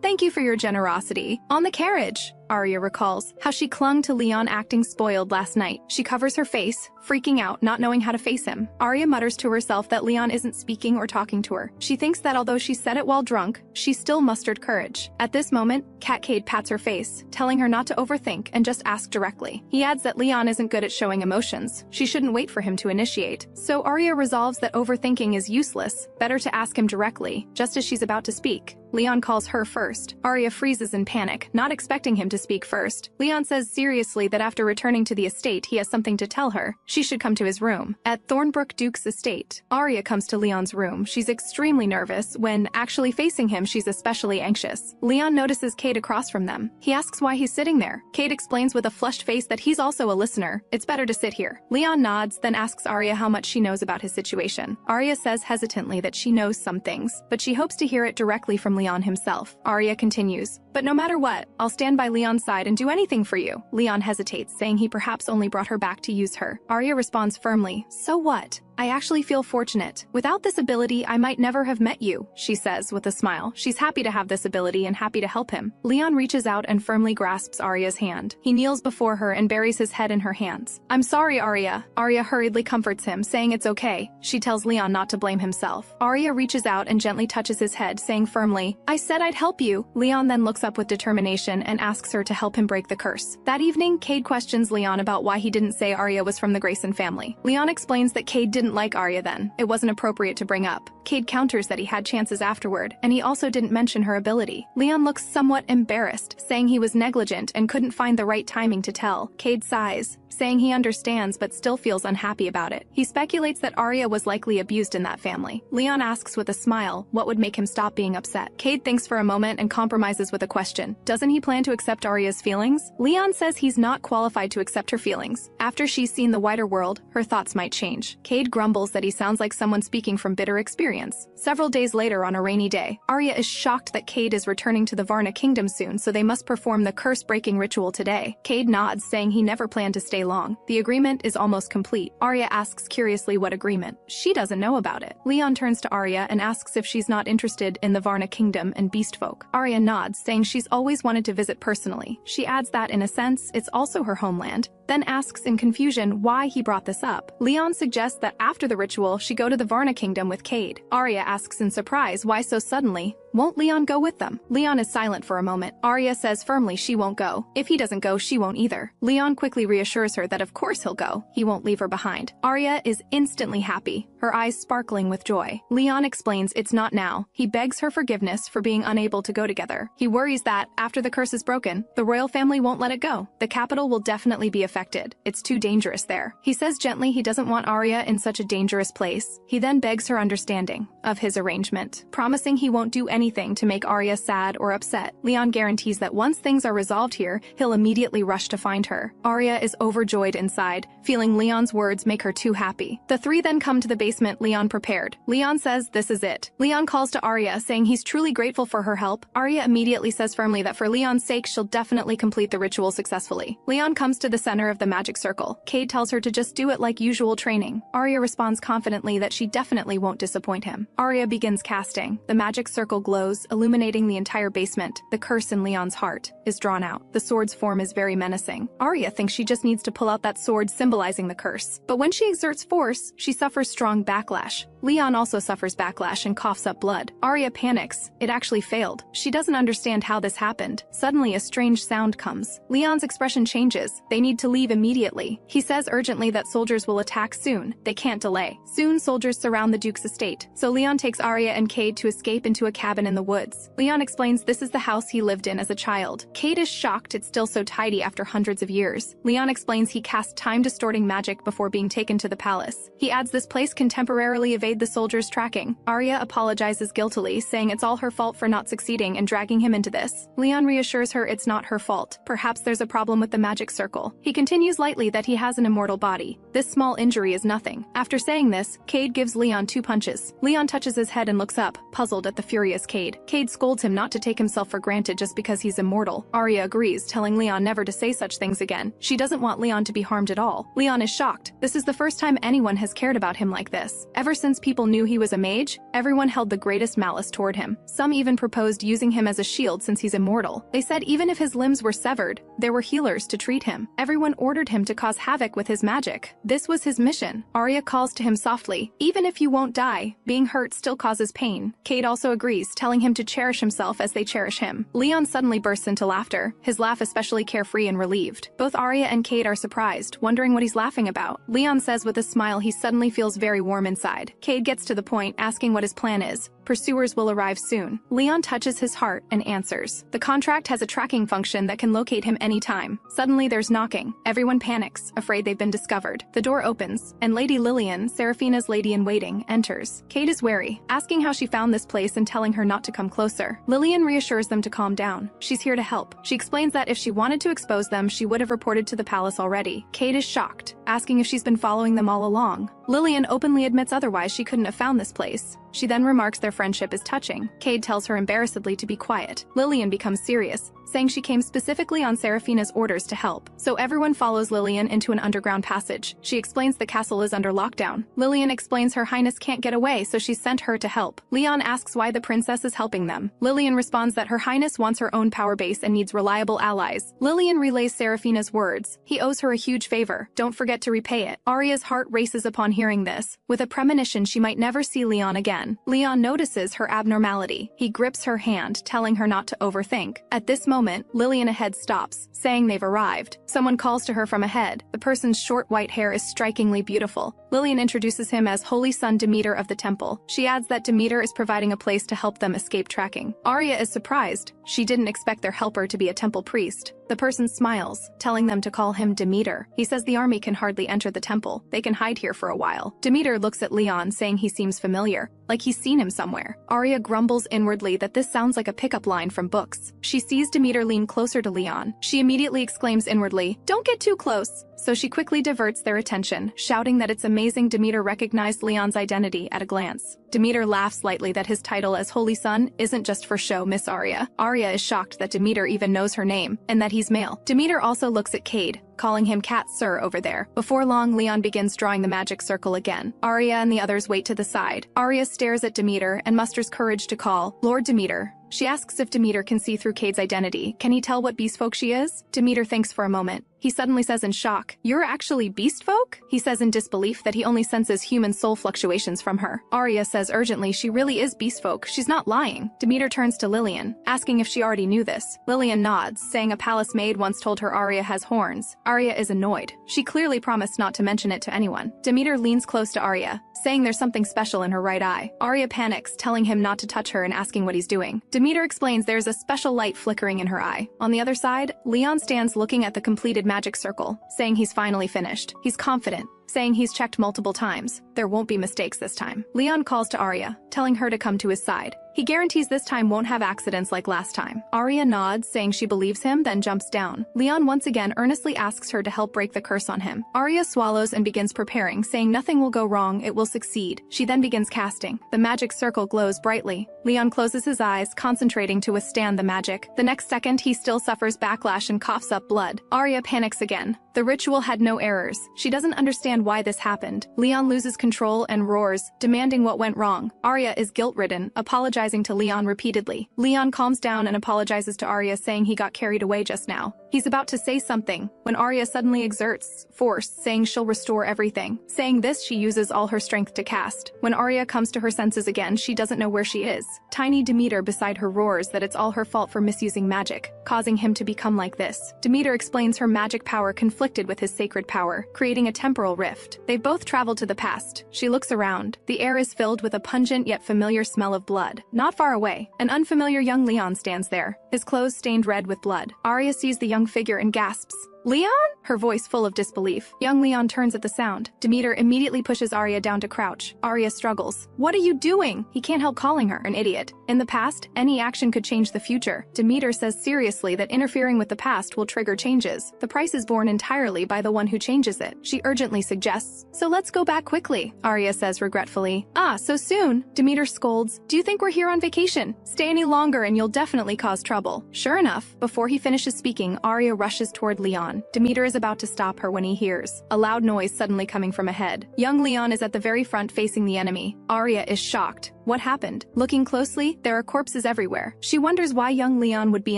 Thank you for your generosity. On the carriage. Arya recalls how she clung to Leon acting spoiled last night. She covers her face, freaking out, not knowing how to face him. Arya mutters to herself that Leon isn't speaking or talking to her. She thinks that although she said it while drunk, she still mustered courage. At this moment, Cade pats her face, telling her not to overthink and just ask directly. He adds that Leon isn't good at showing emotions. She shouldn't wait for him to initiate. So Arya resolves that overthinking is useless, better to ask him directly, just as she's about to speak. Leon calls her first. Arya freezes in panic, not expecting him to speak first. Leon says seriously that after returning to the estate, he has something to tell her. She should come to his room. At Thornbrook Duke's estate, Arya comes to Leon's room. She's extremely nervous. When actually facing him, she's especially anxious. Leon notices Cade across from them. He asks why he's sitting there. Cade explains with a flushed face that he's also a listener. It's better to sit here. Leon nods, then asks Arya how much she knows about his situation. Arya says hesitantly that she knows some things, but she hopes to hear it directly from Leon himself. Arya continues, but no matter what, I'll stand by Leon's side and do anything for you. Leon hesitates, saying he perhaps only brought her back to use her. Arya responds firmly, so what? I actually feel fortunate. Without this ability, I might never have met you, she says with a smile. She's happy to have this ability and happy to help him. Leon reaches out and firmly grasps Arya's hand. He kneels before her and buries his head in her hands. I'm sorry, Arya. Arya hurriedly comforts him, saying it's okay. She tells Leon not to blame himself. Arya reaches out and gently touches his head, saying firmly, I said I'd help you. Leon then looks up with determination and asks her to help him break the curse. That evening, Cade questions Leon about why he didn't say Arya was from the Grayson family. Leon explains that Cade didn't like Arya then. It wasn't appropriate to bring up. Cade counters that he had chances afterward, and he also didn't mention her ability. Leon looks somewhat embarrassed, saying he was negligent and couldn't find the right timing to tell. Cade sighs, saying he understands but still feels unhappy about it. He speculates that Arya was likely abused in that family. Leon asks with a smile what would make him stop being upset. Cade thinks for a moment and compromises with a question. Doesn't he plan to accept Arya's feelings? Leon says he's not qualified to accept her feelings. After she's seen the wider world, her thoughts might change. Cade grumbles that he sounds like someone speaking from bitter experience. Several days later on a rainy day, Arya is shocked that Cade is returning to the Varna kingdom soon, so they must perform the curse-breaking ritual today. Cade nods, saying he never planned to stay long. The agreement is almost complete. Arya asks curiously what agreement. She doesn't know about it. Leon turns to Arya and asks if she's not interested in the Varna kingdom and beast folk. Arya nods, saying she's always wanted to visit personally. She adds that, in a sense, it's also her homeland, then asks in confusion why he brought this up. Leon suggests that after the ritual, she go to the Varna kingdom with Cade. Arya asks in surprise why so suddenly. Won't Leon go with them? Leon is silent for a moment. Arya says firmly she won't go. If he doesn't go, she won't either. Leon quickly reassures her that of course he'll go. He won't leave her behind. Arya is instantly happy, her eyes sparkling with joy. Leon explains it's not now. He begs her forgiveness for being unable to go together. He worries that, after the curse is broken, the royal family won't let it go. The capital will definitely be affected. It's too dangerous there. He says gently he doesn't want Arya in such a dangerous place. He then begs her understanding of his arrangement, promising he won't do anything to make Arya sad or upset. Leon guarantees that once things are resolved here, he'll immediately rush to find her. Arya is overjoyed inside, feeling Leon's words make her too happy. The three then come to the basement Leon prepared. Leon says this is it. Leon calls to Arya, saying he's truly grateful for her help. Arya immediately says firmly that for Leon's sake she'll definitely complete the ritual successfully. Leon comes to the center of the magic circle. Cade tells her to just do it like usual training. Arya responds confidently that she definitely won't disappoint him. Arya begins casting. The magic circle glows, illuminating the entire basement. The curse in Leon's heart is drawn out. The sword's form is very menacing. Arya thinks she just needs to pull out that sword symbolizing the curse. But when she exerts force, she suffers strong backlash. Leon also suffers backlash and coughs up blood. Arya panics. It actually failed. She doesn't understand how this happened. Suddenly, a strange sound comes. Leon's expression changes. They need to leave immediately. He says urgently that soldiers will attack soon. They can't delay. Soon, soldiers surround the Duke's estate. So Leon takes Arya and Cade to escape into a cabin in the woods. Leon explains this is the house he lived in as a child. Cade is shocked it's still so tidy after hundreds of years. Leon explains he cast time-distorting magic before being taken to the palace. He adds this place can temporarily evade the soldiers' tracking. Arya apologizes guiltily, saying it's all her fault for not succeeding and dragging him into this. Leon reassures her it's not her fault. Perhaps there's a problem with the magic circle. He continues lightly that he has an immortal body. This small injury is nothing. After saying this, Cade gives Leon 2 punches. Leon touches his head and looks up, puzzled at the furious Cade. Cade scolds him not to take himself for granted just because he's immortal. Arya agrees, telling Leon never to say such things again. She doesn't want Leon to be harmed at all. Leon is shocked. This is the first time anyone has cared about him like this. Ever since people knew he was a mage, everyone held the greatest malice toward him. Some even proposed using him as a shield since he's immortal. They said even if his limbs were severed, there were healers to treat him. Everyone ordered him to cause havoc with his magic. This was his mission. Arya calls to him softly, even if you won't die, being hurt still causes pain. Cade also agrees, telling him to cherish himself as they cherish him. Leon suddenly bursts into laughter, his laugh especially carefree and relieved. Both Arya and Cade are surprised, wondering what he's laughing about. Leon says with a smile he suddenly feels very warm inside. Cade gets to the point, asking what his plan is. Pursuers will arrive soon. Leon touches his heart and answers. The contract has a tracking function that can locate him anytime. Suddenly there's knocking. Everyone panics, afraid they've been discovered. The door opens, and Lady Lillian, Seraphina's lady-in-waiting, enters. Cade is wary, asking how she found this place and telling her not to come closer. Lillian reassures them to calm down. She's here to help. She explains that if she wanted to expose them, she would have reported to the palace already. Cade is shocked, asking if she's been following them all along. Lillian openly admits otherwise she couldn't have found this place. She then remarks their friendship is touching. Cade tells her embarrassedly to be quiet. Lillian becomes serious, saying she came specifically on Serafina's orders to help. So everyone follows Lillian into an underground passage. She explains the castle is under lockdown. Lillian explains Her Highness can't get away, so she sent her to help. Leon asks why the princess is helping them. Lillian responds that Her Highness wants her own power base and needs reliable allies. Lillian relays Serafina's words. He owes her a huge favor. Don't forget to repay it. Arya's heart races upon hearing this. With a premonition she might never see Leon again. Leon notices her abnormality. He grips her hand, telling her not to overthink. At this moment, Lillian ahead stops, saying they've arrived. Someone calls to her from ahead. The person's short white hair is strikingly beautiful. Lillian introduces him as Holy Son Demeter of the Temple. She adds that Demeter is providing a place to help them escape tracking. Arya is surprised. She didn't expect their helper to be a temple priest. The person smiles, telling them to call him Demeter. He says the army can hardly enter the temple. They can hide here for a while. Demeter looks at Leon, saying he seems familiar, like he's seen him somewhere. Arya grumbles inwardly that this sounds like a pickup line from books. She sees Demeter lean closer to Leon. She immediately exclaims inwardly, "Don't get too close." So she quickly diverts their attention, shouting that it's amazing Demeter recognized Leon's identity at a glance. Demeter laughs lightly that his title as Holy Son isn't just for show, Miss Arya. Arya is shocked that Demeter even knows her name, and that he's male. Demeter also looks at Cade, calling him Cat Sir over there. Before long, Leon begins drawing the magic circle again. Arya and the others wait to the side. Arya stares at Demeter and musters courage to call, "Lord Demeter." She asks if Demeter can see through Cade's identity. Can he tell what beast folk she is? Demeter thinks for a moment. He suddenly says in shock, "You're actually beast folk?" He says in disbelief that he only senses human soul fluctuations from her. Arya says urgently she really is beast folk. She's not lying. Demeter turns to Lillian, asking if she already knew this. Lillian nods, saying a palace maid once told her Arya has horns. Arya is annoyed. She clearly promised not to mention it to anyone. Demeter leans close to Arya, saying there's something special in her right eye. Arya panics, telling him not to touch her and asking what he's doing. Demeter explains there's a special light flickering in her eye. On the other side, Leon stands looking at the completed magic circle, saying he's finally finished. He's confident, saying he's checked multiple times. There won't be mistakes this time. Leon calls to Arya, telling her to come to his side. He guarantees this time won't have accidents like last time. Arya nods, saying she believes him, then jumps down. Leon once again earnestly asks her to help break the curse on him. Arya swallows and begins preparing, saying nothing will go wrong, it will succeed. She then begins casting. The magic circle glows brightly. Leon closes his eyes, concentrating to withstand the magic. The next second, he still suffers backlash and coughs up blood. Arya panics again. The ritual had no errors. She doesn't understand why this happened. Leon loses control and roars, demanding what went wrong. Arya is guilt-ridden, apologizing to Leon repeatedly. Leon calms down and apologizes to Arya, saying he got carried away just now. He's about to say something when Arya suddenly exerts force, saying she'll restore everything. Saying this, she uses all her strength to cast. When Arya comes to her senses again, she doesn't know where she is. Tiny Demeter beside her roars that it's all her fault for misusing magic, causing him to become like this. Demeter explains her magic power conflicted with his sacred power, creating a temporal rift. They've both traveled to the past. She looks around. The air is filled with a pungent yet familiar smell of blood. Not far away, an unfamiliar young Leon stands there, his clothes stained red with blood. Arya sees the young figure and gasps, "Leon?" Her voice full of disbelief. Young Leon turns at the sound. Demeter immediately pushes Arya down to crouch. Arya struggles. "What are you doing?" He can't help calling her an idiot. In the past, any action could change the future. Demeter says seriously that interfering with the past will trigger changes. The price is borne entirely by the one who changes it. She urgently suggests, "So let's go back quickly." Arya says regretfully, "Ah, so soon?" Demeter scolds, "Do you think we're here on vacation? Stay any longer and you'll definitely cause trouble." Sure enough, before he finishes speaking, Arya rushes toward Leon. Demeter is about to stop her when he hears a loud noise suddenly coming from ahead. Young Leon is at the very front facing the enemy. Arya is shocked. What happened? Looking closely, there are corpses everywhere. She wonders why young Leon would be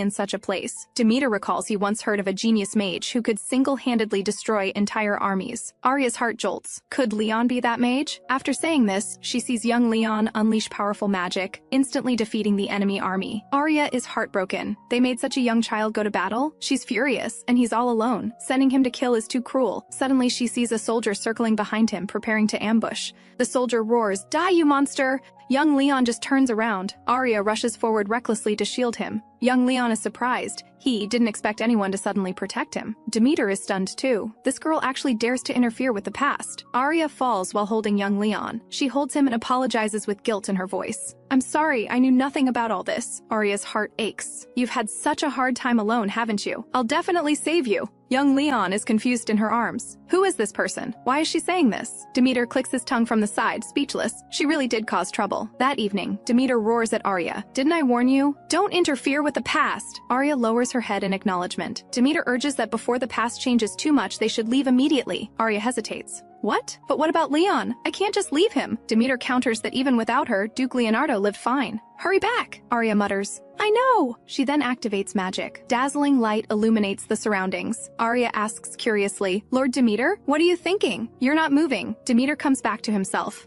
in such a place. Demeter recalls he once heard of a genius mage who could single-handedly destroy entire armies. Arya's heart jolts. Could Leon be that mage? After saying this, she sees young Leon unleash powerful magic, instantly defeating the enemy army. Arya is heartbroken. They made such a young child go to battle? She's furious, and he's all alone. Sending him to kill is too cruel. Suddenly, she sees a soldier circling behind him, preparing to ambush. The soldier roars, "Die, you monster!" Young Leon just turns around. Arya rushes forward recklessly to shield him. Young Leon is surprised. He didn't expect anyone to suddenly protect him. Demeter is stunned too. This girl actually dares to interfere with the past. Arya falls while holding young Leon. She holds him and apologizes with guilt in her voice. "I'm sorry, I knew nothing about all this." Arya's heart aches. "You've had such a hard time alone, haven't you? I'll definitely save you." Young Leon is confused in her arms. Who is this person? Why is she saying this? Demeter clicks his tongue from the side, speechless. She really did cause trouble. That evening, Demeter roars at Arya. "Didn't I warn you? Don't interfere with with the past. Arya lowers her head in acknowledgement. Demeter urges that before the past changes too much, they should leave immediately. Arya hesitates. What? But what about Leon? I can't just leave him. Demeter counters that even without her, Duke Leonardo lived fine. Hurry back, Arya mutters. I know! She then activates magic. Dazzling light illuminates the surroundings. Arya asks curiously, Lord Demeter, what are you thinking? You're not moving. Demeter comes back to himself.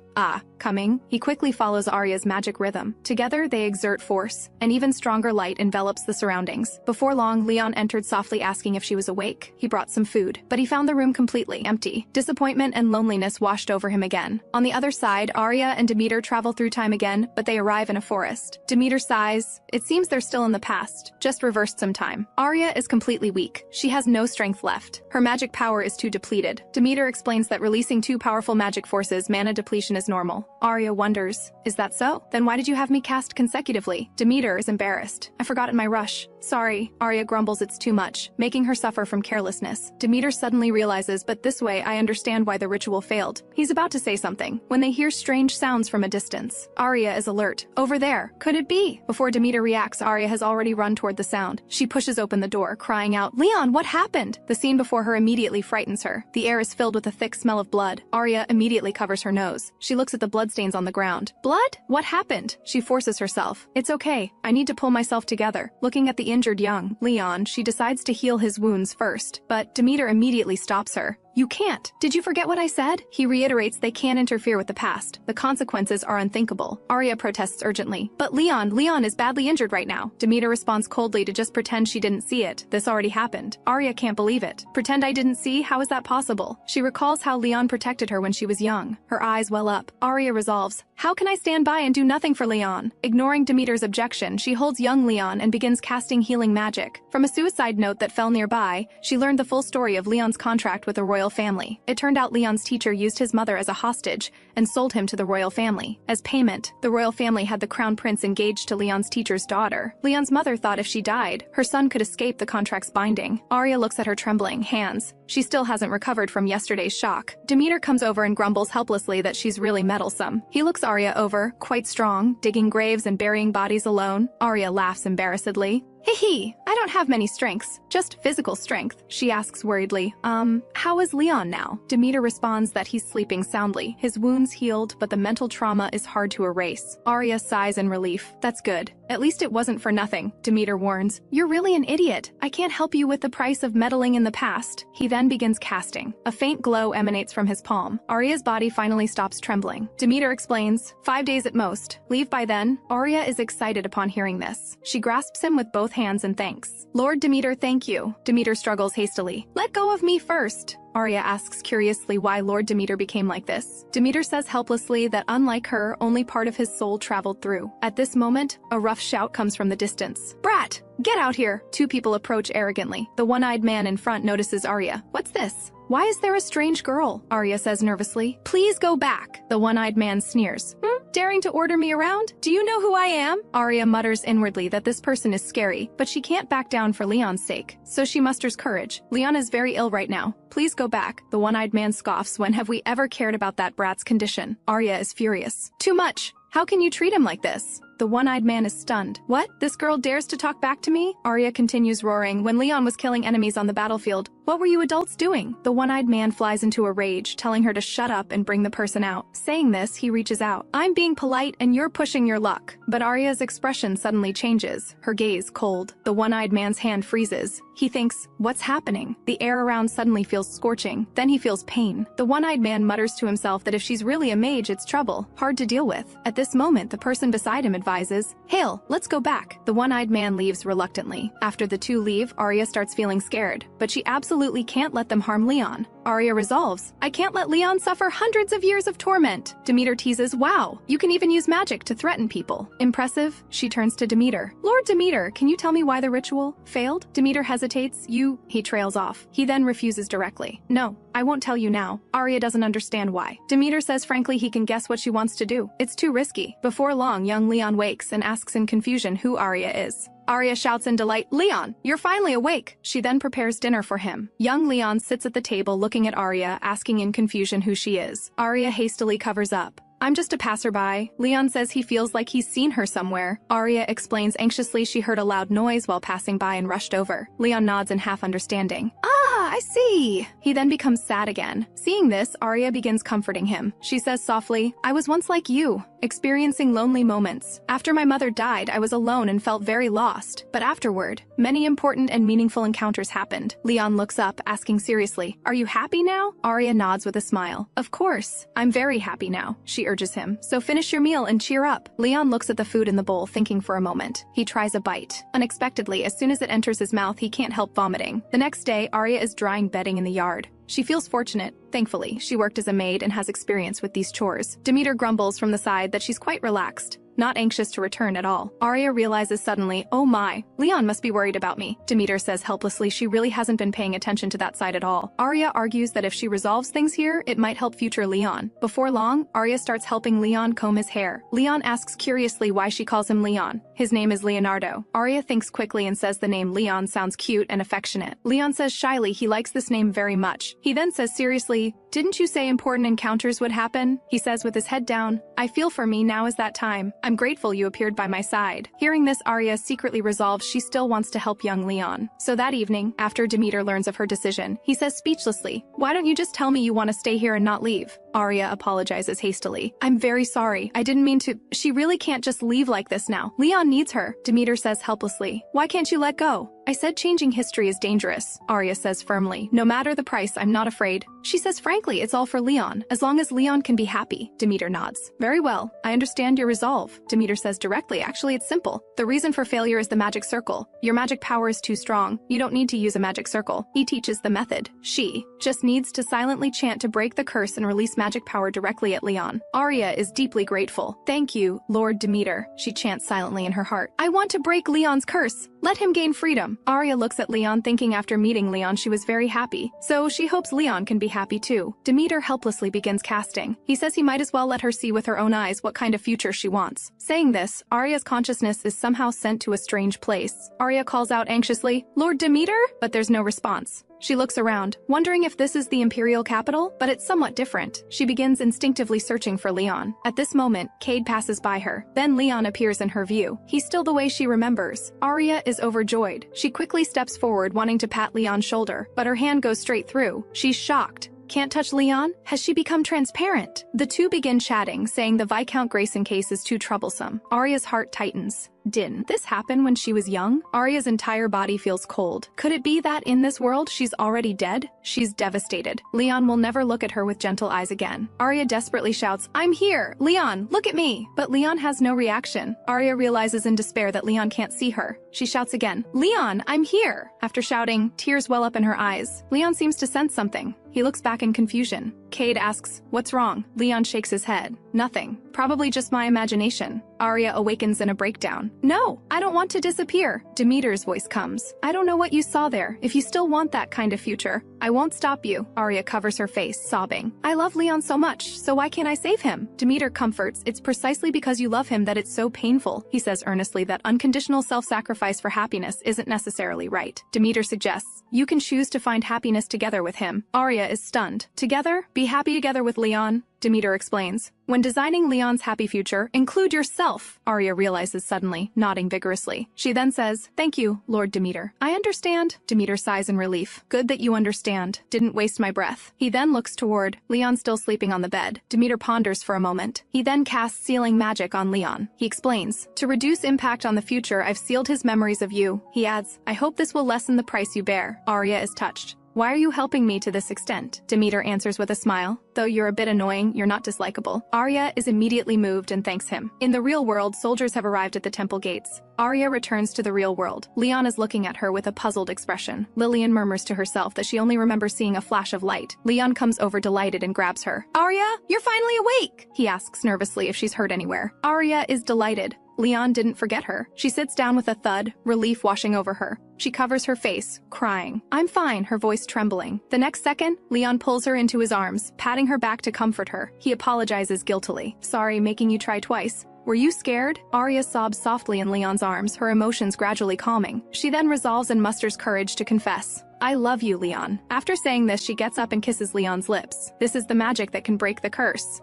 Coming. He quickly follows Arya's magic rhythm. Together, they exert force. An even stronger light envelops the surroundings. Before long, Leon entered softly asking if she was awake. He brought some food, but he found the room completely empty. Disappointment and loneliness washed over him again. On the other side, Arya and Demeter travel through time again, but they arrive in a forest. Demeter sighs. It seems they're still in the past, just reversed some time. Arya is completely weak. She has no strength left. Her magic power is too depleted. Demeter explains that releasing too powerful magic forces, mana depletion is normal. Arya wonders, is that so? Then why did you have me cast consecutively? Demeter is embarrassed. I forgot in my rush. Sorry. Arya grumbles it's too much, making her suffer from carelessness. Demeter suddenly realizes, but this way I understand why the ritual failed. He's about to say something, when they hear strange sounds from a distance. Arya is alert. Over there. Could it be? Before Demeter reacts, Arya has already run toward the sound. She pushes open the door, crying out, Leon, what happened? The scene before her immediately frightens her. The air is filled with a thick smell of blood. Arya immediately covers her nose. She looks at the bloodstains on the ground. Blood? What happened? She forces herself. It's okay. I need to pull myself together. Looking at the injured young Leon, she decides to heal his wounds first, but Demeter immediately stops her. You can't. Did you forget what I said? He reiterates they can't interfere with the past. The consequences are unthinkable. Arya protests urgently. But Leon is badly injured right now. Demeter responds coldly to just pretend she didn't see it. This already happened. Arya can't believe it. Pretend I didn't see? How is that possible? She recalls how Leon protected her when she was young. Her eyes well up. Arya resolves, how can I stand by and do nothing for Leon? Ignoring Demeter's objection, she holds young Leon and begins casting healing magic. From a suicide note that fell nearby, she learned the full story of Leon's contract with a royal family. It turned out Leon's teacher used his mother as a hostage and sold him to the royal family. As payment, the royal family had the crown prince engaged to Leon's teacher's daughter. Leon's mother thought if she died, her son could escape the contract's binding. Arya looks at her trembling hands. She still hasn't recovered from yesterday's shock. Demeter comes over and grumbles helplessly that she's really meddlesome. He looks Arya over, quite strong, digging graves and burying bodies alone. Arya laughs embarrassedly. Hee, I don't have many strengths, just physical strength. She asks worriedly, how is Leon now? Demeter responds that he's sleeping soundly. His wounds healed, but the mental trauma is hard to erase. Arya sighs in relief. That's good. At least it wasn't for nothing, Demeter warns. You're really an idiot. I can't help you with the price of meddling in the past. He then begins casting. A faint glow emanates from his palm. Arya's body finally stops trembling. Demeter explains, 5 days at most. Leave by then. Arya is excited upon hearing this. She grasps him with both hands and thanks. Lord Demeter, thank you. Demeter struggles hastily. Let go of me first. Arya asks curiously why Lord Demeter became like this. Demeter says helplessly that unlike her, only part of his soul traveled through. At this moment, a rough shout comes from the distance. Brat! Get out here! Two people approach arrogantly. The one-eyed man in front notices Arya. What's this? Why is there a strange girl? Arya says nervously. Please go back. The one-eyed man sneers. Daring to order me around? Do you know who I am? Arya mutters inwardly that this person is scary, but she can't back down for Leon's sake. So she musters courage. Leon is very ill right now. Please go back. The one-eyed man scoffs. When have we ever cared about that brat's condition? Arya is furious. Too much. How can you treat him like this? The one-eyed man is stunned. What? This girl dares to talk back to me? Arya continues roaring. When Leon was killing enemies on the battlefield, what were you adults doing? The one-eyed man flies into a rage, telling her to shut up and bring the person out. Saying this, he reaches out. I'm being polite and you're pushing your luck. But Arya's expression suddenly changes, her gaze cold. The one-eyed man's hand freezes. He thinks, what's happening? The air around suddenly feels scorching. Then he feels pain. The one-eyed man mutters to himself that if she's really a mage, it's trouble, hard to deal with. At this moment, the person beside him advises, Hail, let's go back. The one-eyed man leaves reluctantly. After the two leave, Arya starts feeling scared, but she absolutely can't let them harm Leon. Arya resolves, I can't let Leon suffer hundreds of years of torment. Demeter teases, wow, you can even use magic to threaten people. Impressive, she turns to Demeter. Lord Demeter, can you tell me why the ritual failed? Demeter hesitates. He trails off. He then refuses directly. No, I won't tell you now. Arya doesn't understand why. Demeter says frankly he can guess what she wants to do. It's too risky. Before long, young Leon wakes and asks in confusion who Arya is. Arya shouts in delight, Leon, you're finally awake. She then prepares dinner for him. Young Leon sits at the table looking at Arya, asking in confusion who she is. Arya hastily covers up. I'm just a passerby. Leon says he feels like he's seen her somewhere. Arya explains anxiously she heard a loud noise while passing by and rushed over. Leon nods in half understanding. Ah, I see. He then becomes sad again. Seeing this, Arya begins comforting him. She says softly, I was once like you, experiencing lonely moments. After my mother died, I was alone and felt very lost. But afterward, many important and meaningful encounters happened. Leon looks up, asking seriously, are you happy now? Arya nods with a smile. Of course. I'm very happy now, she urges him. So finish your meal and cheer up. Leon looks at the food in the bowl, thinking for a moment. He tries a bite. Unexpectedly, as soon as it enters his mouth, he can't help vomiting. The next day, Arya is drying bedding in the yard. She feels fortunate. Thankfully, she worked as a maid and has experience with these chores. Demeter grumbles from the side that she's quite relaxed, not anxious to return at all. Arya realizes suddenly, oh my, Leon must be worried about me. Demeter says helplessly she really hasn't been paying attention to that side at all. Arya argues that if she resolves things here, it might help future Leon. Before long, Arya starts helping Leon comb his hair. Leon asks curiously why she calls him Leon. His name is Leonardo. Arya thinks quickly and says the name Leon sounds cute and affectionate. Leon says shyly he likes this name very much. He then says seriously, didn't you say important encounters would happen? He says with his head down, I feel for me now is that time. I'm grateful you appeared by my side. Hearing this, Arya secretly resolves she still wants to help young Leon. So that evening, after Demeter learns of her decision, he says speechlessly, why don't you just tell me you want to stay here and not leave? Arya apologizes hastily. I'm very sorry. I didn't mean to. She really can't just leave like this now. Leon needs her. Demeter says helplessly. Why can't you let go? I said changing history is dangerous, Arya says firmly. No matter the price, I'm not afraid. She says frankly, it's all for Leon. As long as Leon can be happy. Demeter nods. Very well. I understand your resolve. Demeter says directly, actually it's simple. The reason for failure is the magic circle. Your magic power is too strong. You don't need to use a magic circle. He teaches the method. She just needs to silently chant to break the curse and release magic power directly at Leon. Arya is deeply grateful. Thank you, Lord Demeter, she chants silently in her heart. I want to break Leon's curse. Let him gain freedom. Arya looks at Leon, thinking after meeting Leon she was very happy. So she hopes Leon can be happy too. Demeter helplessly begins casting. He says he might as well let her see with her own eyes what kind of future she wants. Saying this, Arya's consciousness is somehow sent to a strange place. Arya calls out anxiously, Lord Demeter? But there's no response. She looks around, wondering if this is the imperial capital, but it's somewhat different. She begins instinctively searching for Leon. At this moment, Cade passes by her. Then Leon appears in her view. He's still the way she remembers. Arya is overjoyed. She quickly steps forward, wanting to pat Leon's shoulder, but her hand goes straight through. She's shocked. Can't touch Leon? Has she become transparent? The two begin chatting, saying the Viscount Grayson case is too troublesome. Arya's heart tightens. Didn't this happen when she was young? Arya's entire body feels cold. Could it be that in this world she's already dead? She's devastated. Leon will never look at her with gentle eyes again. Arya desperately shouts, I'm here! Leon, look at me! But Leon has no reaction. Arya realizes in despair that Leon can't see her. She shouts again, Leon, I'm here! After shouting, tears well up in her eyes. Leon seems to sense something. He looks back in confusion. Cade asks, what's wrong? Leon shakes his head. Nothing. Probably just my imagination. Arya awakens in a breakdown. No, I don't want to disappear. Demeter's voice comes. I don't know what you saw there. If you still want that kind of future, I won't stop you. Arya covers her face, sobbing. I love Leon so much, so why can't I save him? Demeter comforts. It's precisely because you love him that it's so painful. He says earnestly that unconditional self-sacrifice for happiness isn't necessarily right. Demeter suggests, you can choose to find happiness together with him. Arya is stunned. Together? Be happy together with Leon? Demeter explains. When designing Leon's happy future, include yourself, Arya realizes suddenly, nodding vigorously. She then says, thank you, Lord Demeter. I understand. Demeter sighs in relief. Good that you understand. Didn't waste my breath. He then looks toward Leon still sleeping on the bed. Demeter ponders for a moment. He then casts sealing magic on Leon. He explains, to reduce impact on the future, I've sealed his memories of you. He adds, I hope this will lessen the price you bear. Arya is touched. Why are you helping me to this extent? Demeter answers with a smile. Though you're a bit annoying, you're not dislikable. Arya is immediately moved and thanks him. In the real world, soldiers have arrived at the temple gates. Arya returns to the real world. Leon is looking at her with a puzzled expression. Lillian murmurs to herself that she only remembers seeing a flash of light. Leon comes over delighted and grabs her. Arya, you're finally awake! He asks nervously if she's hurt anywhere. Arya is delighted. Leon didn't forget her. She sits down with a thud, relief washing over her. She covers her face, crying. I'm fine, her voice trembling. The next second, Leon pulls her into his arms, patting her back to comfort her. He apologizes guiltily. Sorry, making you try twice. Were you scared? Arya sobs softly in Leon's arms, her emotions gradually calming. She then resolves and musters courage to confess. I love you, Leon. After saying this, she gets up and kisses Leon's lips. This is the magic that can break the curse.